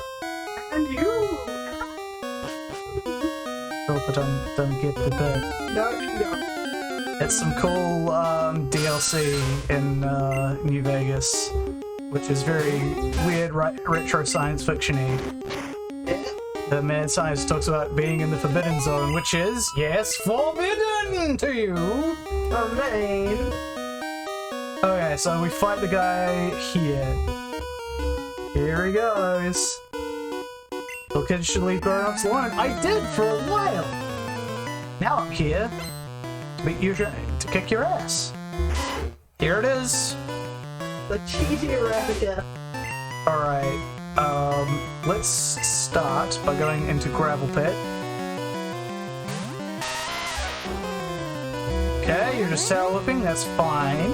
And you. Hope I don't get the bit. No. It's some cool DLC in New Vegas, which is very weird retro science fiction-y. Yeah. The mad scientist talks about being in the Forbidden Zone, which is, yes, forbidden to you! Main. Okay, so we fight the guy here. Here he goes. Little kids should leave grown-ups alone. I did for a while! Now I'm here to beat you, to kick your ass. Here it is. The cheesy Raticate. Alright, let's start by going into Gravel Pit. Okay, you're just tail whipping, that's fine.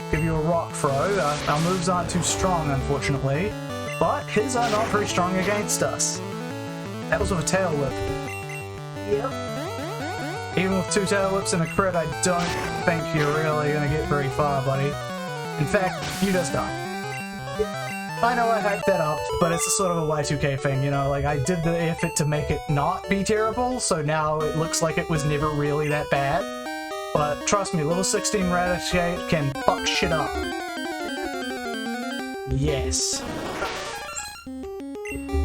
Give you a rock throw. Our moves aren't too strong, unfortunately, but his are not very strong against us. That was with a tail whip. Yep. Even with two tail whips and a crit, I don't think you're really gonna get very far, buddy. In fact, you just die. I know I hyped that up, but it's a sort of a Y2K thing, you know, like I did the effort to make it not be terrible, so now it looks like it was never really that bad. But trust me, level 16 Raticate can fuck shit up. Yes.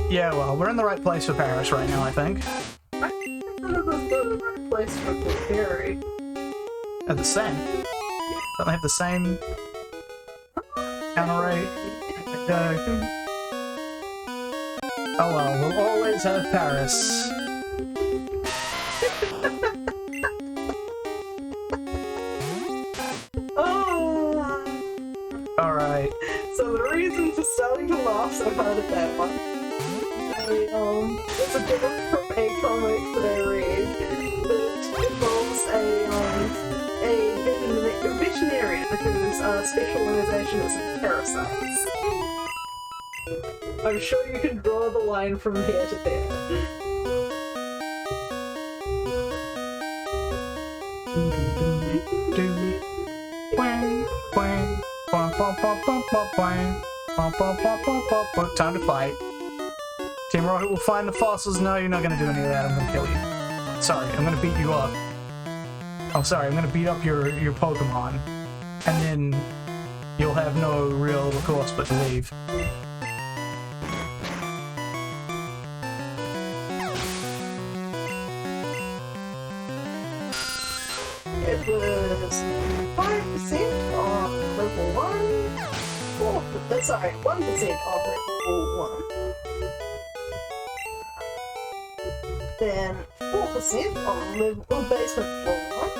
Yeah, well, we're in the right place for Paris right now, I think. I think this is the right place for the fairy. They're the same. Don't they have the same counter rate? Oh well, we'll always have Paris. Alright. So the reason for starting to laugh so hard at that one, it's a bit from a comic that I read that involves a veterinarian whose specialization is in parasites. I'm sure you can draw the line from here to there. Time to fight. Team Rocket will find the fossils. No, you're not gonna do any of that. I'm gonna kill you. Sorry, I'm gonna beat you up. Oh, sorry, I'm gonna beat up your Pokemon. And then you'll have no real recourse but to leave. It was 5% on level 1, 1% on level 1. Then 4% on level basement floor 1.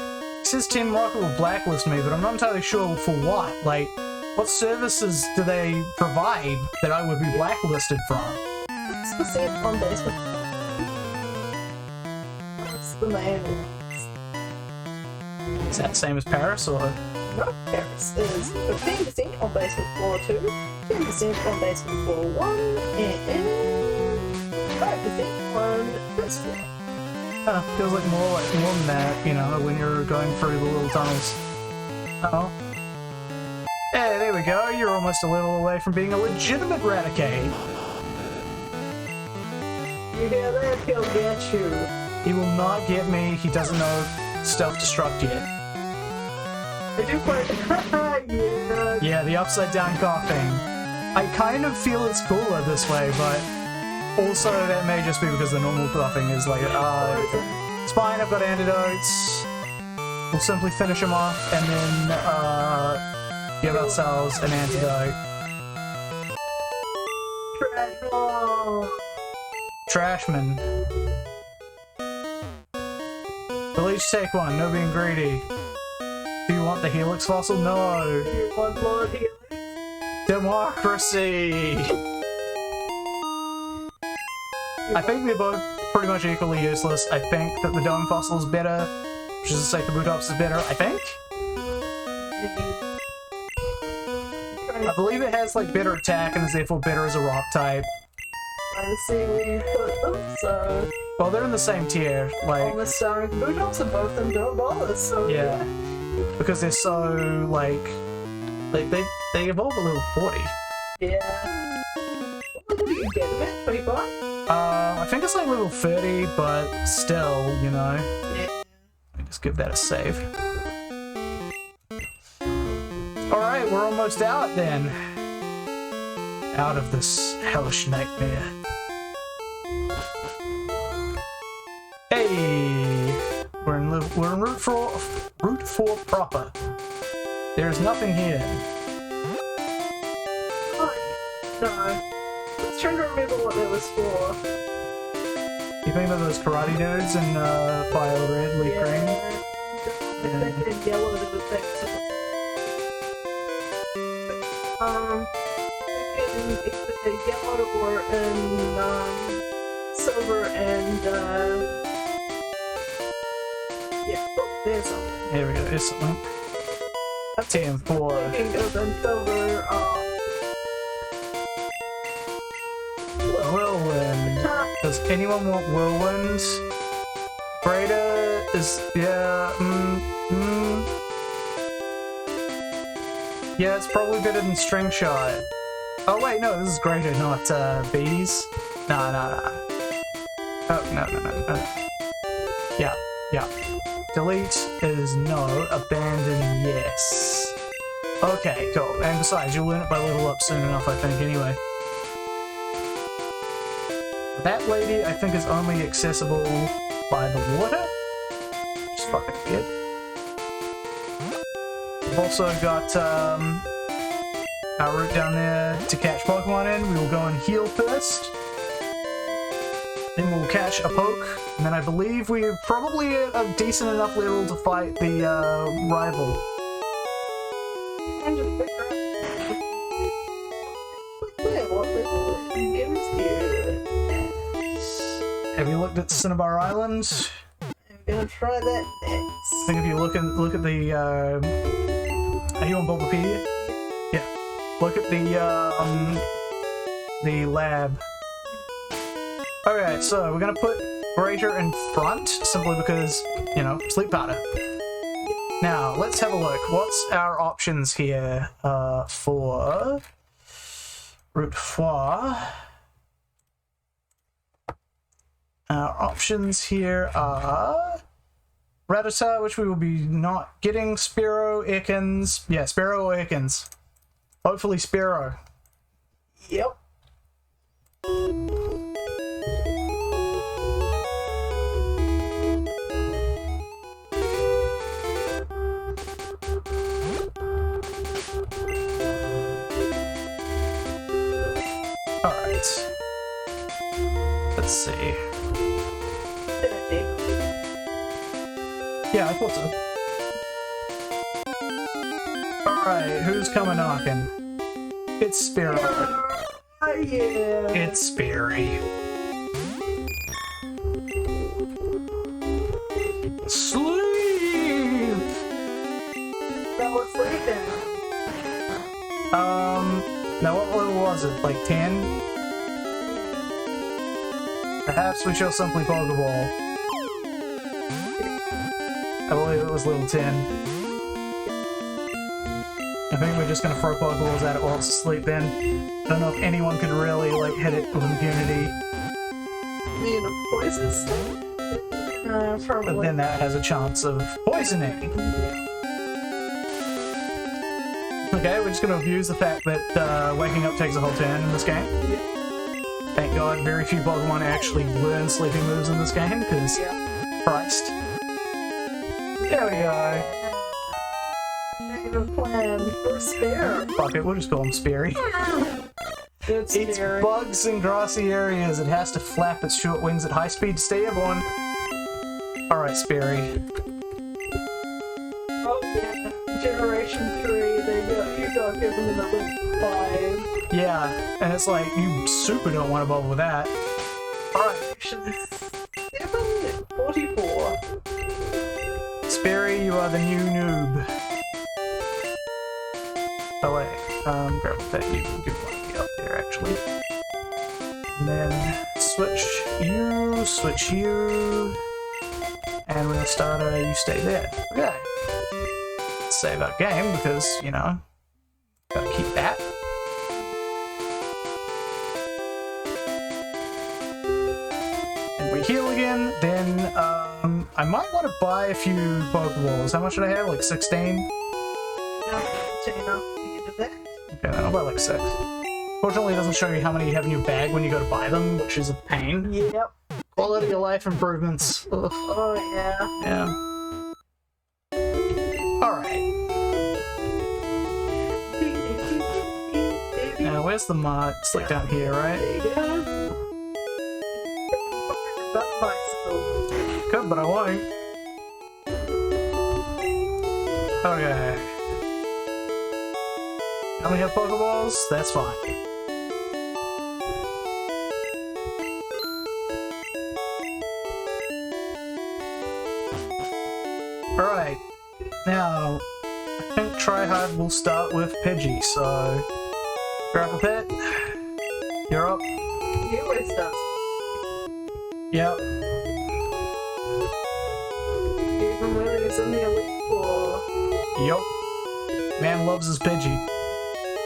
It says Team Rocket will blacklist me, but I'm not entirely sure for what. Like, What services do they provide that I would be blacklisted from? It's the same on basement. It's the main one. Is that the same as Paris, or? No, Paris is 15% on basement floor 2, 10% on basement floor 1, and 5% on first floor. Feels like more than that, you know, when you're going through the little tunnels. Oh. Hey, there we go. You're almost a level away from being a legitimate Raticate. You hear that? He'll get you. He will not get me. He doesn't know self-destruct yet. I do quite. Yeah. Yeah, the upside down coughing. I kind of feel it's cooler this way, but also that may just be because the normal coughing is like, it's fine, I've got antidotes. We'll simply finish him off and then give ourselves an antidote. Trashlocke. Trashman. Delete take one, no being greedy. Do you want the Helix fossil? No. Do you want more Helix? Democracy! I think they're both pretty much equally useless. I think that the Dome fossil is better, which is to say the Bootops is better, I think? I believe it has like better attack and is therefore better as a rock type. Trying to see where you put them, so. Well, they're in the same tier, like. Almost starring Bootops are both in $2, so. Yeah. Because they're so, like they evolve at level 40. Yeah. What do you get them at? 25? I think it's like level 30, but still, you know. Yeah. Just give that a save. Alright, we're almost out then. Out of this hellish nightmare. Hey! We're in Route 4 proper. There's nothing here. Oh, no. I was trying to remember what that was for. You think about those karate dudes in Fire Red, Leaf Green? Yeah. In yellow to the thing. Thinking either yellow or in silver and yeah, oh, there's something. Here we go, there's something. TM4. Thinking of in silver, Whirlwind. Does anyone want Whirlwind? Greater is, yeah, yeah, it's probably better than String Shot. Oh wait, no, this is greater, not bees. No. Oh, no. Yeah. Delete is no, abandon yes. Okay, cool. And besides, you'll learn it by level up soon enough, I think, anyway. That lady, I think, is only accessible by the water. Which is fucking weird. We've also got our route down there to catch Pokemon in. We will go and heal first. Then we'll catch a poke. And then I believe we're probably at a decent enough level to fight the rival. trying to figure out what the game is here. Have you looked at Cinnabar Island? I'm gonna try that next. I think if you look at the are you on Bulbapedia? Yeah. Look at the lab. Alright, so we're gonna put Greater in front simply because, you know, sleep powder. Now, let's have a look. What's our options here for Route 4? Our options here are Rattata, which we will be not getting, Spearow, Ekans. Yeah, Spearow or Ekans. Hopefully Spearow. Yep. Alright. Let's see. Yeah, I thought so. Alright, who's coming knocking? It's Spirit. Yeah. It's Spirit. Sleep! That was sleeping. Now what level was it? Like 10? Perhaps we shall simply Pokeball. I believe it was level 10. I think we're just gonna throw Pokeballs at it while it's asleep then. I don't know if anyone could really, like, hit it with impunity. You know, poison snake? Probably. But then that has a chance of poisoning. Okay, we're just gonna abuse the fact that waking up takes a whole turn in this game. Thank God very few Pokemon actually learn sleeping moves in this game, because Christ. There we go. Plan for Spare. Fuck it, we'll just call him Sperry. It's Eats scary. bugs in grassy areas. It has to flap its short wings at high speed to stay airborne. Alright, Sperry. Oh yeah, Generation 3, you got given another 5. Yeah, and it's like, you super don't want to bubble with that. Alright, Generation 7, 44. Sperry, you are the new noob. Oh wait, grab that, you can do one up there actually. And then switch you, and we're gonna start you stay there. Okay. Save our game because, you know, gotta keep that. And we heal again, then I might want to buy a few Pokeballs. How much did I have? Like 16? Okay, then I'll buy like 6. Fortunately, it doesn't show you how many you have in your bag when you go to buy them, which is a pain. Yep. Quality of life improvements. Ugh. Oh yeah. Yeah. Alright. Now, where's the mod? It's like down here, right? There you go. That bicycle. Could, but I won't. Okay. Now we have Pokeballs? That's fine. Alright. Now, I think Tryhard will start with Pidgey, so... Grab a pet. You're up. You always does. Yep. Even when it's in the Elite Four. Yup. Man loves his Pidgey.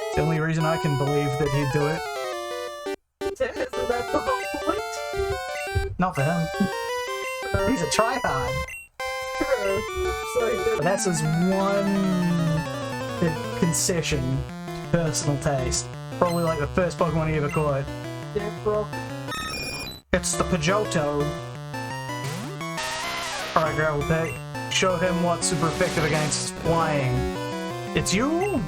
It's the only reason I can believe that he'd do it. Isn't that the whole point? Not for him. He's a tryhard. True. So he did. But that's his one concession to personal taste. Probably like the first Pokemon he ever caught. Yeah, bro. It's the Pidgeotto. Alright, Gravel Pit. Show him what's super effective against flying. It's you!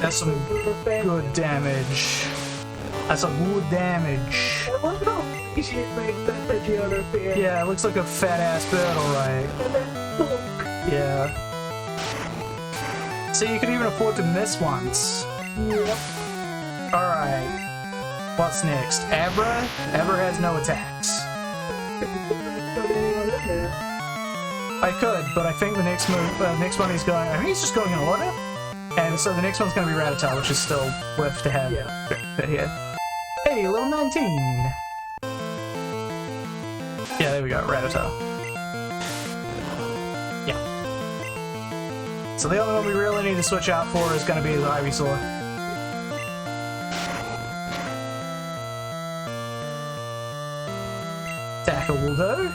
That's some good damage. That's some good damage. I love how easy it makes that Pidgeotto appear. Yeah, it looks like a fat ass bird, alright. And then, boom. Yeah. See, you can even afford to miss once. Yep. Alright. What's next? Abra? Abra has no attacks. Put anyone in there. I could, but I think the next move, next one he's going, I think he's just going in order. And so the next one's going to be Raticate, which is still worth to have. Yeah. Fit here. Hey, level 19! Yeah, there we go, Raticate. Yeah. So the only one we really need to switch out for is going to be the Ivysaur. Tackle will do.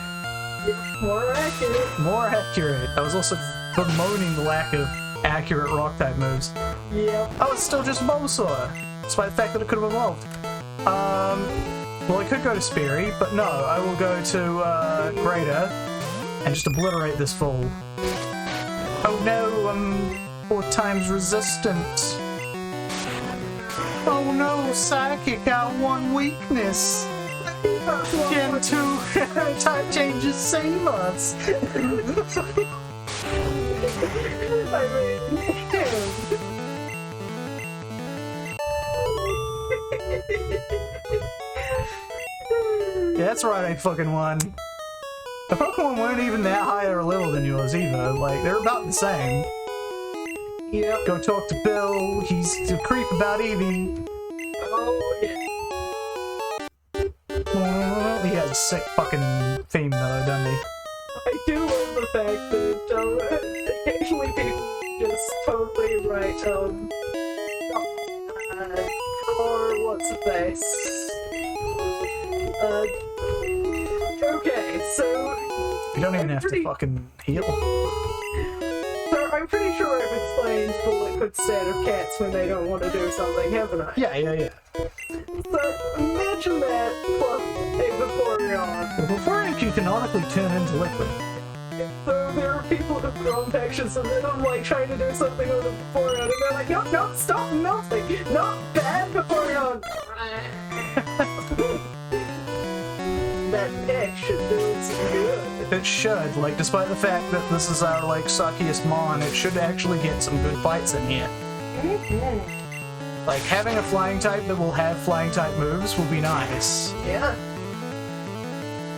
More accurate. More accurate. I was also bemoaning the lack of accurate rock-type moves. Yep. Oh, it's still just Bulbasaur, despite the fact that it could have evolved. Well, I could go to Sperry, but no, I will go to Greater and just obliterate this fool. Oh no, I'm 4 times resistant. Oh no, Psychic got 1 weakness. Gen 2 type changes save us. Yeah, that's right, I fucking won. The Pokemon weren't even that higher level than yours either. Like, they're about the same. Yep. Go talk to Bill. He's a creep about Eevee. Oh, yeah. He has a sick fucking theme though, doesn't he? I do love the fact that occasionally people just totally write, or what's the face? Okay, so... You don't even have to fucking heal. So I'm pretty sure I've explained the liquid state of cats when they don't want to do something, haven't I? Yeah. So imagine that plus a Vaporeon. Well, Vaporeon can canonically turn into liquid. So there are people who've drawn pictures of them like trying to do something with a Vaporeon and they're like, no, stop melting! Not bad Vaporeon! That neck should do some good. It should, like, despite the fact that this is our, like, suckiest mon, it should actually get some good fights in here. Like, having a flying type that will have flying type moves will be nice. Yeah.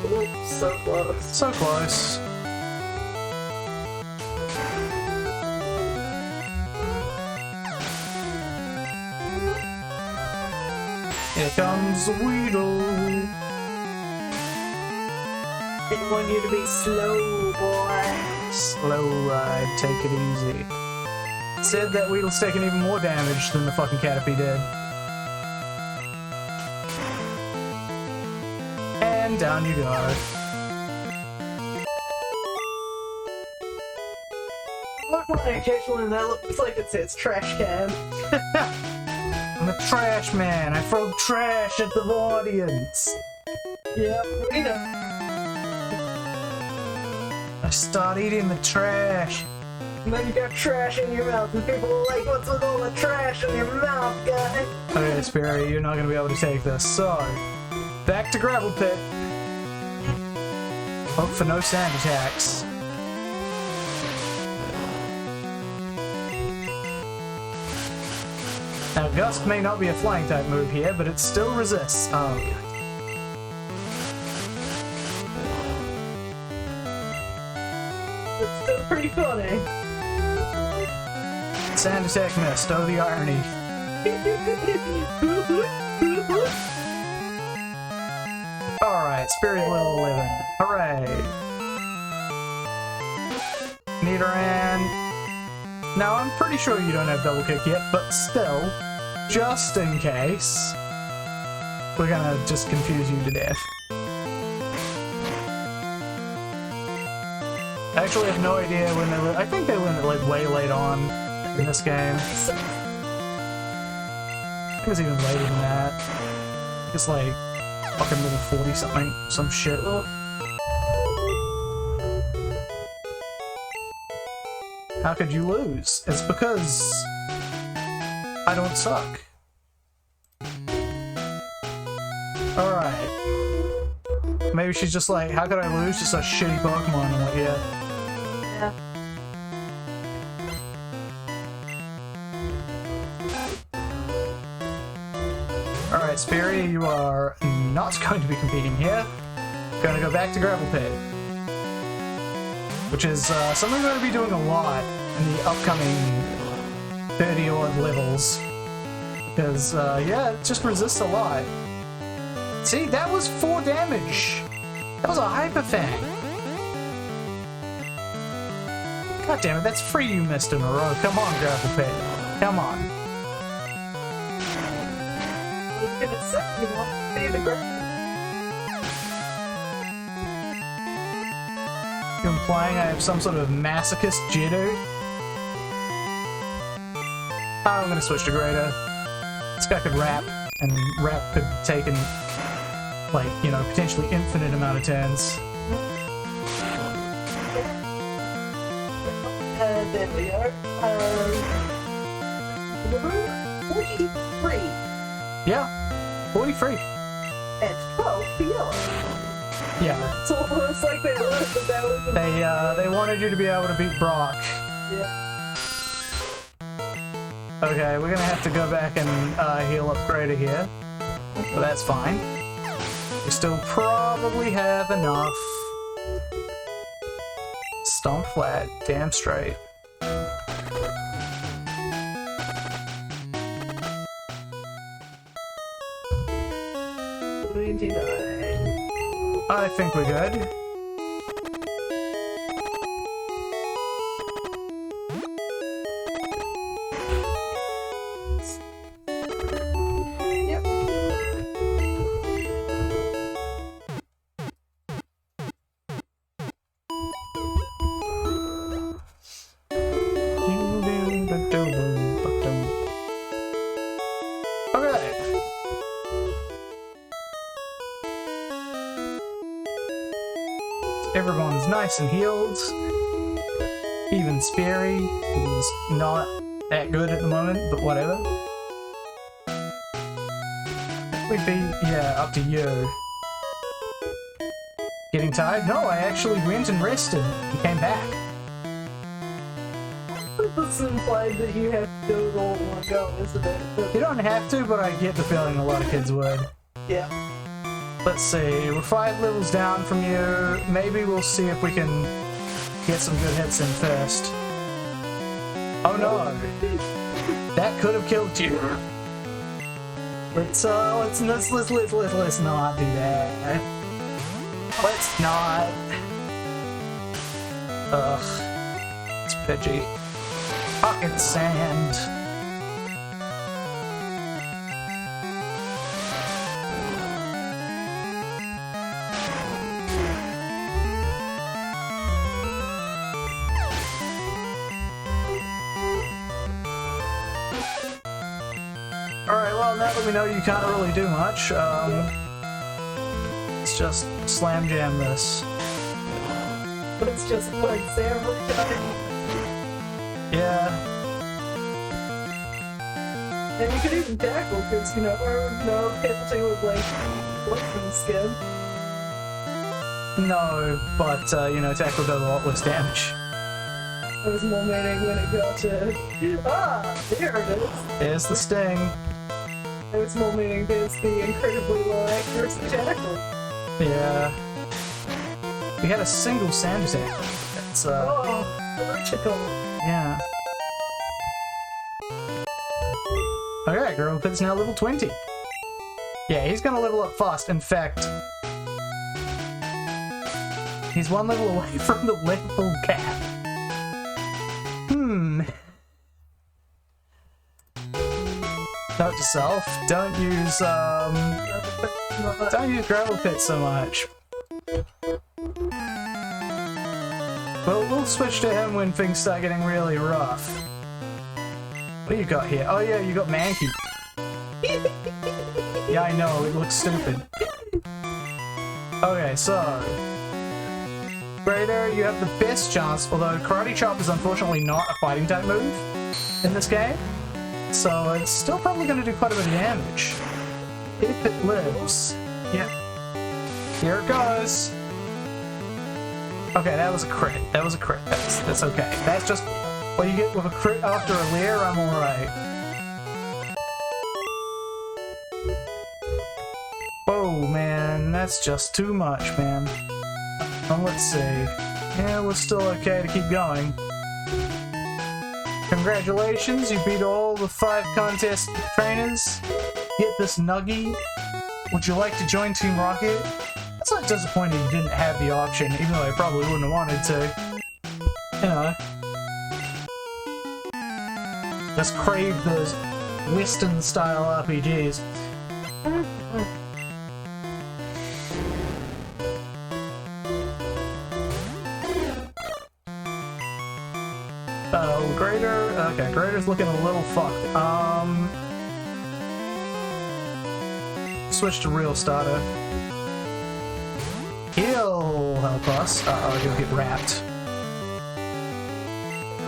Ooh, so close. So close. Here comes Weedle. I want you to be slow, boy. Slow ride, take it easy. Said that Weedle's taking even more damage than the fucking Caterpie did. And down you go. Look what occasionally that looks like it says trash can. I'm a trash man. I throw trash at the audience. Yep, we know. I start eating the trash. And then you got trash in your mouth, and people are like, what's with all the trash in your mouth, guy? Okay, Sperry, you're not going to be able to take this. So, back to Gravel Pit. Hope for no sand attacks. Now, Gust may not be a flying type move here, but it still resists. Oh, God. It's still pretty funny. Sand attack missed. Oh, the irony. Alright, Spirit level 11. Hooray. Nidoran. Now, I'm pretty sure you don't have double kick yet, but still, just in case, we're gonna just confuse you to death. I actually have no idea when they I think they limit like way late on in this game. It was even later than that. It's like fucking level 40 something, some shit. How could you lose? It's because I don't suck. Alright. Maybe she's just like, how could I lose to such shitty Pokemon? I'm like, yeah. Yeah. Alright, Sperry, you are not going to be competing here. Gonna go back to Gravel Pit. Which is something I'm going to be doing a lot in the upcoming 30-odd levels. Because, yeah, it just resists a lot. See, that was 4 damage! That was a Hyper Fang! God damn it, that's 3 you missed in a row. Come on, Gravel Pit. Come on. You implying I have some sort of masochist jitter? I'm gonna switch to Greater. This guy could rap, and rap could take in, like, you know, potentially infinite amount of turns. There we go. 43. Yeah, 43. It's 12 for yellow. Yeah. It's almost like they learned that was They wanted you to be able to beat Brock. Yeah. Okay, we're gonna have to go back and heal up Grader here. But that's fine. We still probably have enough. Stomp flat, damn straight. 29. I think we're good. Yep. Okay. Everyone's nice and healed. Even Sperry, who's not that good at the moment, but whatever. We'd be, yeah, up to you. Getting tired? No, I actually went and rested and came back. This implied that you have to do it all in one go, isn't it? You don't have to, but I get the feeling a lot of kids would. Yeah. Let's see, we're 5 levels down from you. Maybe we'll see if we can get some good hits in first. Oh no! That could have killed you. Let's not do that. Let's not. Ugh. It's pitchy. Pocket sand. Alright, well, now that we know you can't really do much, let's just slam jam this. But it's just like every time. Yeah. And you could even tackle, because, you know, no penalty with, like, poison skin. No, but, you know, tackle does a lot less damage. There was more meaning when it got to... Ah! There it is! There's the sting. There was more meaning there's the incredibly low accuracy tackle. Yeah. We had a single sand attack. That's, Oh, critical. yeah. Okay, Girlpit's now level 20. Yeah, he's gonna level up fast. In fact, he's 1 level away from the level cap. Note to self, don't use gravel pit so much. We'll switch to him when things start getting really rough. What do you got here? Oh yeah, you got Mankey. Yeah, I know, it looks stupid. Okay, so... Grader, you have the best chance, although Karate Chop is unfortunately not a fighting type move in this game. So it's still probably going to do quite a bit of damage. If it lives. Yep. Here it goes. Okay, that was a crit. That was a crit. That's okay. That's just what you get with a crit after a lair. I'm alright. Oh man, that's just too much, man. Let's see. Yeah, we're still okay to keep going. Congratulations, you beat all the 5 contest trainers. Get this nuggie. Would you like to join Team Rocket? That's not disappointing you didn't have the option, even though I probably wouldn't have wanted to. You know. Just crave those Western-style RPGs. Grader? Okay, Grader's looking a little fucked. Switch to real starter. He'll help us. Uh-oh, he'll get wrapped.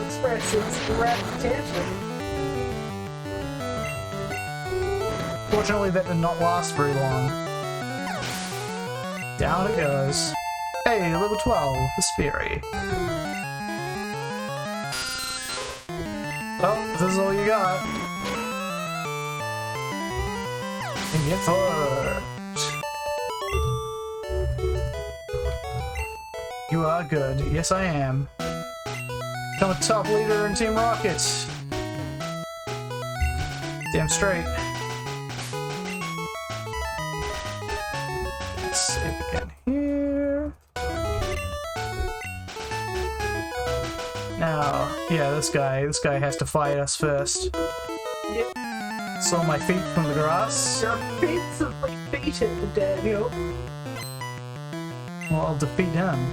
Express its rapid potential. Fortunately, that did not last very long. Down it goes. Hey, level 12, the Speary. Oh, this is all you got. And get fucked. You are good. Yes, I am. I'm a top leader in Team Rocket. Damn straight. Let's save again here. Now, yeah, this guy has to fight us first. Yep. Saw my feet from the grass. Your feet's like beaten, Daniel. Well, I'll defeat him.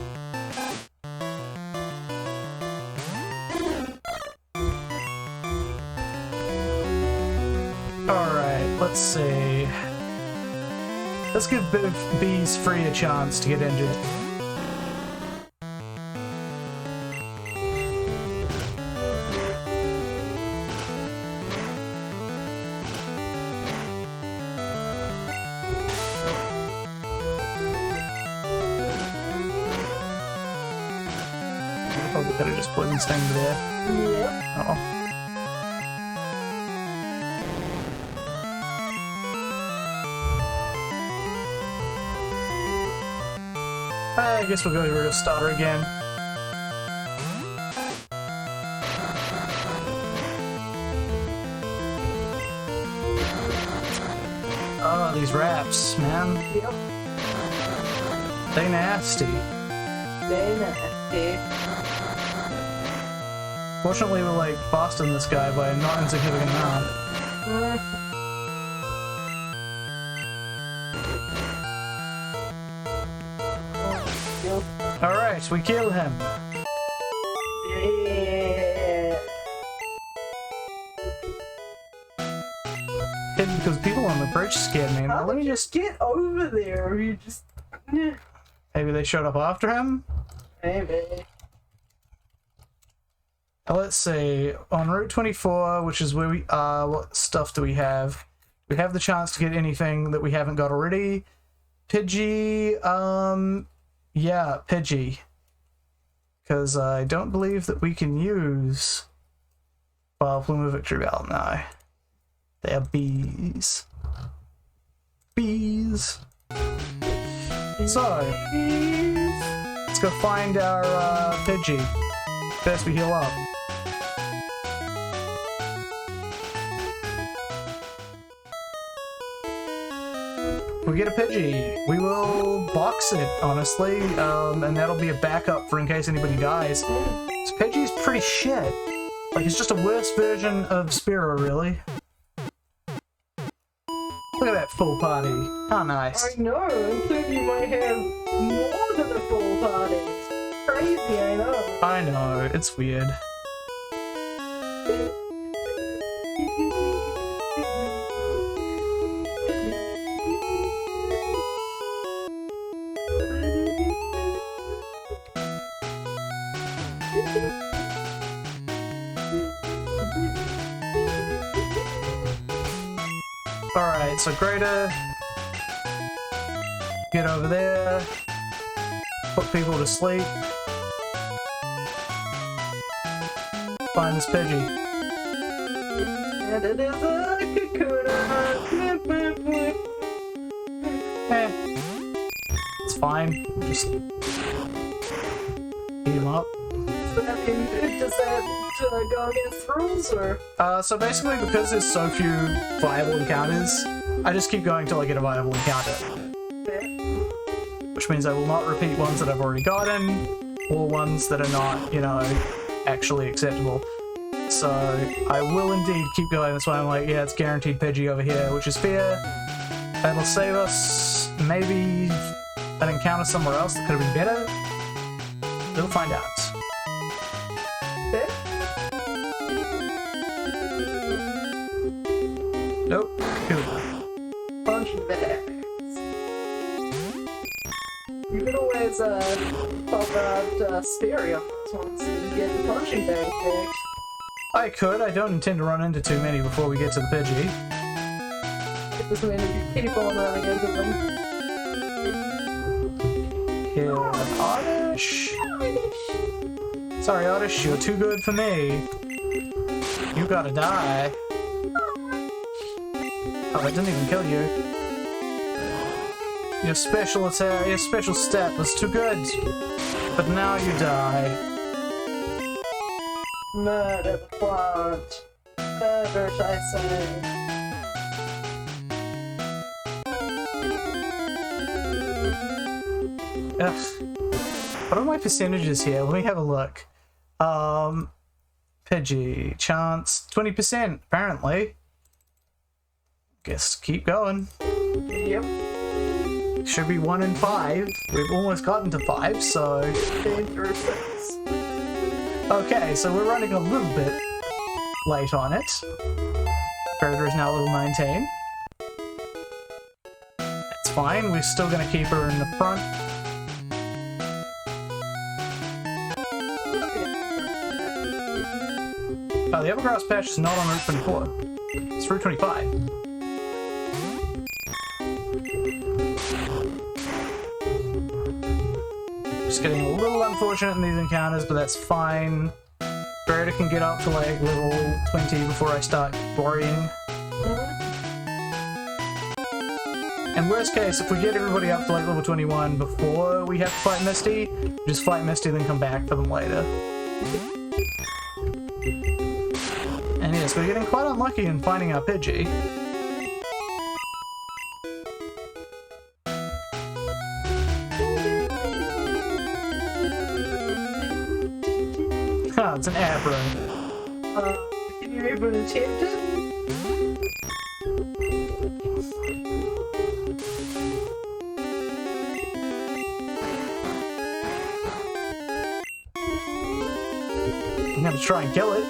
Alright, let's see. Let's give Bees Free a chance to get injured. Probably could have just put this thing there. Yep. Uh-oh. I guess we'll go to a starter again. Oh, these wraps, man. Yep. They nasty. They nasty. Fortunately, we're like faster than this guy by a not insignificant amount. Alright, we kill him. Yeah. Hidden because people on the bridge scared me. How Let me did you just get over there? You just... Maybe they showed up after him? Maybe. Let's see. On Route 24, which is where we are, what stuff do we have? We have the chance to get anything that we haven't got already. Pidgey, yeah, Pidgey. Because I don't believe that we can use Plume of Victory Bell now. They are bees. Bees. So, let's go find our Pidgey. First we heal up. If we get a Pidgey, we will box it, honestly, and that'll be a backup for in case anybody dies. So Pidgey's pretty shit. Like, it's just a worse version of Spearow, really. Look at that full party. How nice. I know, and soon you might have more than a full party. It's crazy, I know. I know, it's weird. Alright, so Greater, get over there, put people to sleep, find this Pidgey. And it is a Kakuna. It's fine, just beat him up. Does that go against rules, or? So basically, because there's so few viable encounters, I just keep going till I get a viable encounter. Which means I will not repeat ones that I've already gotten, or ones that are not, you know, actually acceptable. So I will indeed keep going. That's why I'm like, yeah, it's guaranteed Pidgey over here, which is fair. That'll save us maybe an encounter somewhere else that could have been better. We'll find out. Nope. Cool. Punching bags. You can always pop out Speary on those ones and get the punching bag fixed. I could. I don't intend to run into too many before we get to the Pidgey. It doesn't mean if you keep on running into them. Oddish. Sorry, Oddish, you're too good for me. You gotta die. Oh, it didn't even kill you. Your special attack, your special stat was too good. But now you die. Murder plant. Murder, I say. Ugh. What are my percentages here? Let me have a look. Pidgey. Chance. 20%, apparently. Guess keep going. Yep. Should be 1 in 5. We've almost gotten to 5, so... Dangerous. Okay, so we're running a little bit late on it. Predator is now level 19. That's fine, we're still going to keep her in the front. Oh, the Evergrass patch is not on Route 24. It's Route 25. Just getting a little unfortunate in these encounters, but that's fine. Predator can get up to like level 20 before I start worrying. And worst case, if we get everybody up to like level 21 before we have to fight Misty, just fight Misty then come back for them later. And yes, we're getting quite unlucky in finding our Pidgey. Ah, it's an Abra. Can you even attempt it? I'm gonna try and kill it.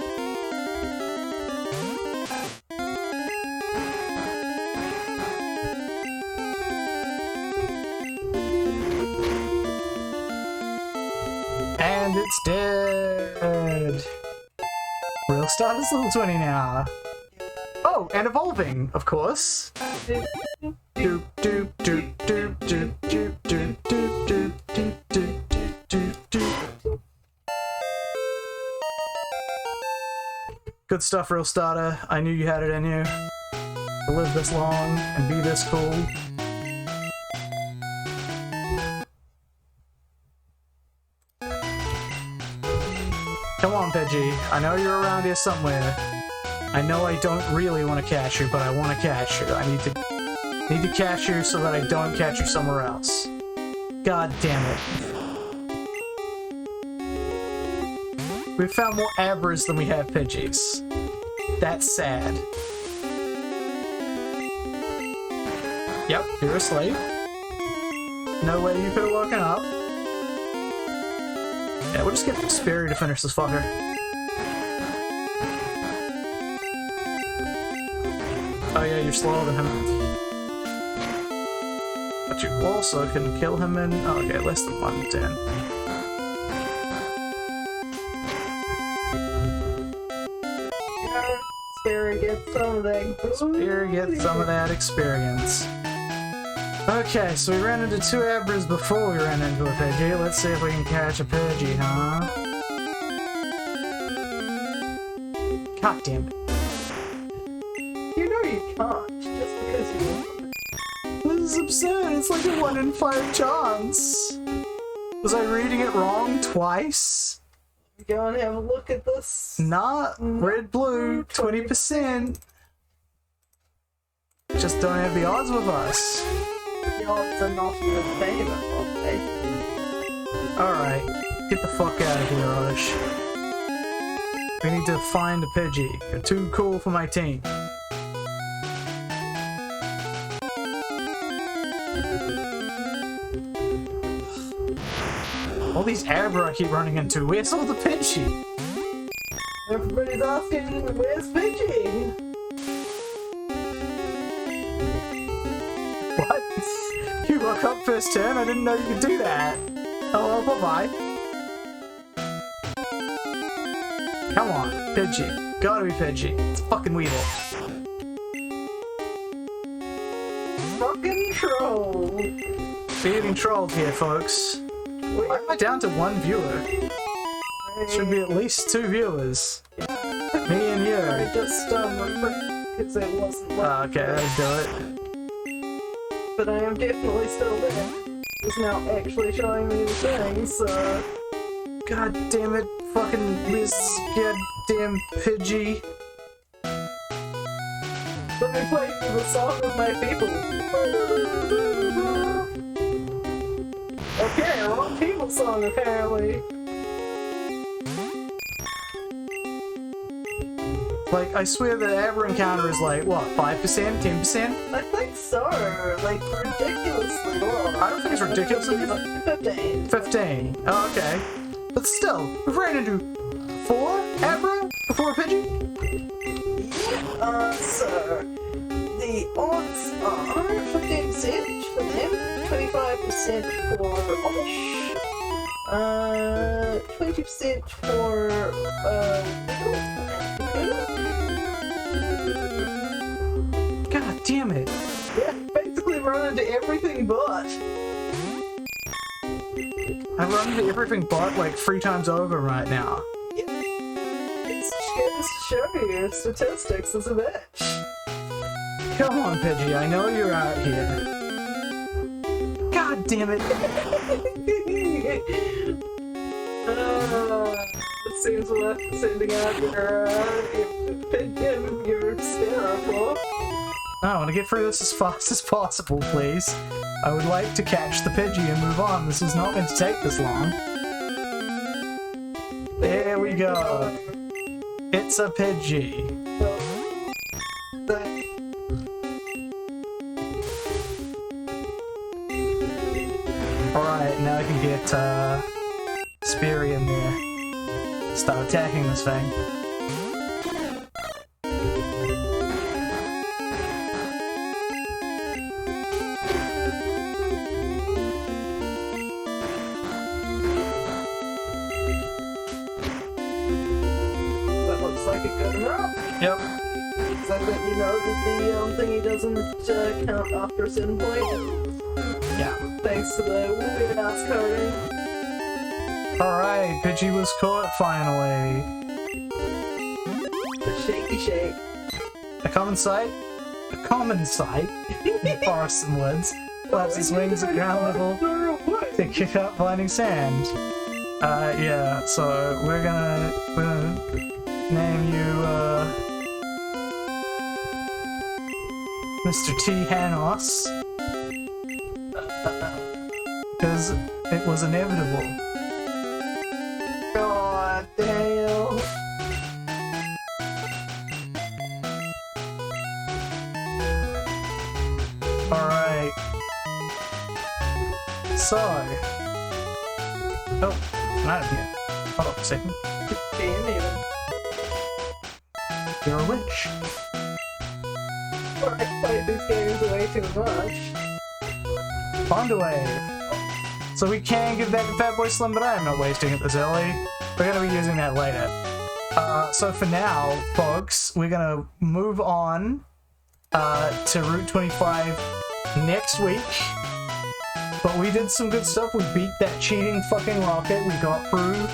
And it's dead. Real Starter's level 20 now. Oh, and evolving, of course. Doop doop doop doop doop doop doop doop doop doop doop doop doop. Good stuff, Real Starter. I knew you had it in you. To live this long and be this cool. Come on, Pidgey. I know you're around here somewhere. I know I don't really want to catch you, but I want to catch you. I need to catch you so that I don't catch you somewhere else. God damn it. We've found more Abras than we have Pidgeys. That's sad. Yep, you're asleep. No way you could have woken up. Yeah, we'll just get Sperry to finish this fucker. Oh yeah, you're slower than him. But you also can kill him in... Oh, okay, less than 1 in 10. Sperry gets some of that. Sperry gets some of that experience. Okay, so we ran into 2 Abras before we ran into a Pidgey. Let's see if we can catch a Pidgey, huh? God damn it. You know you can't, just because you want. This is absurd, it's like a 1 in 5 chance. Was I reading it wrong twice? Go and have a look at this. Nah, red, blue, 20%. Just don't have the odds with us. The odds are not in your favor, are they? Alright, get the fuck out of here, Oddish. We need to find a Pidgey. You're too cool for my team. All these Abra I keep running into. Where's all the Pidgey? Everybody's asking, where's Pidgey? What? You woke up first turn? I didn't know you could do that. Oh, well, bye-bye. Come on, Pidgey. Gotta be Pidgey. It's fucking Weevil. Fucking troll. We're getting trolled here, folks. Why am I down to 1 viewer? Should be at least 2 viewers. Me and you. I just because it wasn't. Okay, that'll do it. But I am definitely still there. It's now actually showing me the thing, so. God damn it, fucking Liz, goddamn Pidgey. Let me play you the song with my people. Okay, wrong people song apparently. Like, I swear that ever encounter is like, what, 5%? 10%? I think so. Like, ridiculously low. I don't think it's ridiculously low. 15. 15. Oh, okay. But still, we've ran into 4 Abra before Pidgey? Yeah, so the odds are 15% for them, 25% for Osh, 20% for God damn it. yeah, basically run into everything but. I've run into everything but like 3 times over right now. It's just to show you statistics as a bitch. Come on, Pidgey, I know you're out here. God damn it. It seems worth sending out your opinion, your hysterical. I want to get through this as fast as possible, please. I would like to catch the Pidgey and move on. This is not going to take this long. There we go. It's a Pidgey. Alright, now I can get Speary in there. Start attacking this thing. That looks like a good enough. Yep. So that you know that the thingy doesn't count after a certain point. Yeah. Thanks to the weird ass coding. Alright, Pidgey was caught finally. The shaky shake. A common sight? A common sight in forests and woods. Flaps its wings at ground level to kick up blinding sand. Yeah, so we're gonna name you, Mr. T. Hanos. Because it was inevitable. God damn. Alright. So. Oh, not here. Hold on a second. Damn even. You're a witch. I played these games way too much. Bond away. So we can give that to Fatboy Slim, but I am not wasting it this early. We're going to be using that later. So for now, folks, we're going to move on to Route 25 next week. But we did some good stuff. We beat that cheating fucking rocket. We got through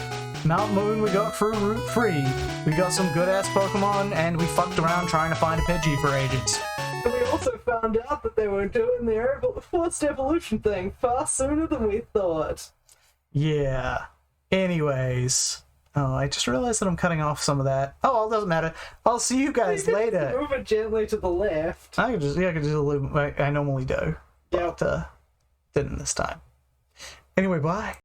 Mount Moon. We got through Route 3. We got some good-ass Pokemon, and we fucked around trying to find a Pidgey for ages. And we also found out that they were doing their forced evolution thing far sooner than we thought. Yeah. Anyways. Oh, I just realized that I'm cutting off some of that. Oh, well, it doesn't matter. I'll see you guys later. Move it gently to the left. I can just do a little like I normally do. Yep. But didn't this time. Anyway, bye.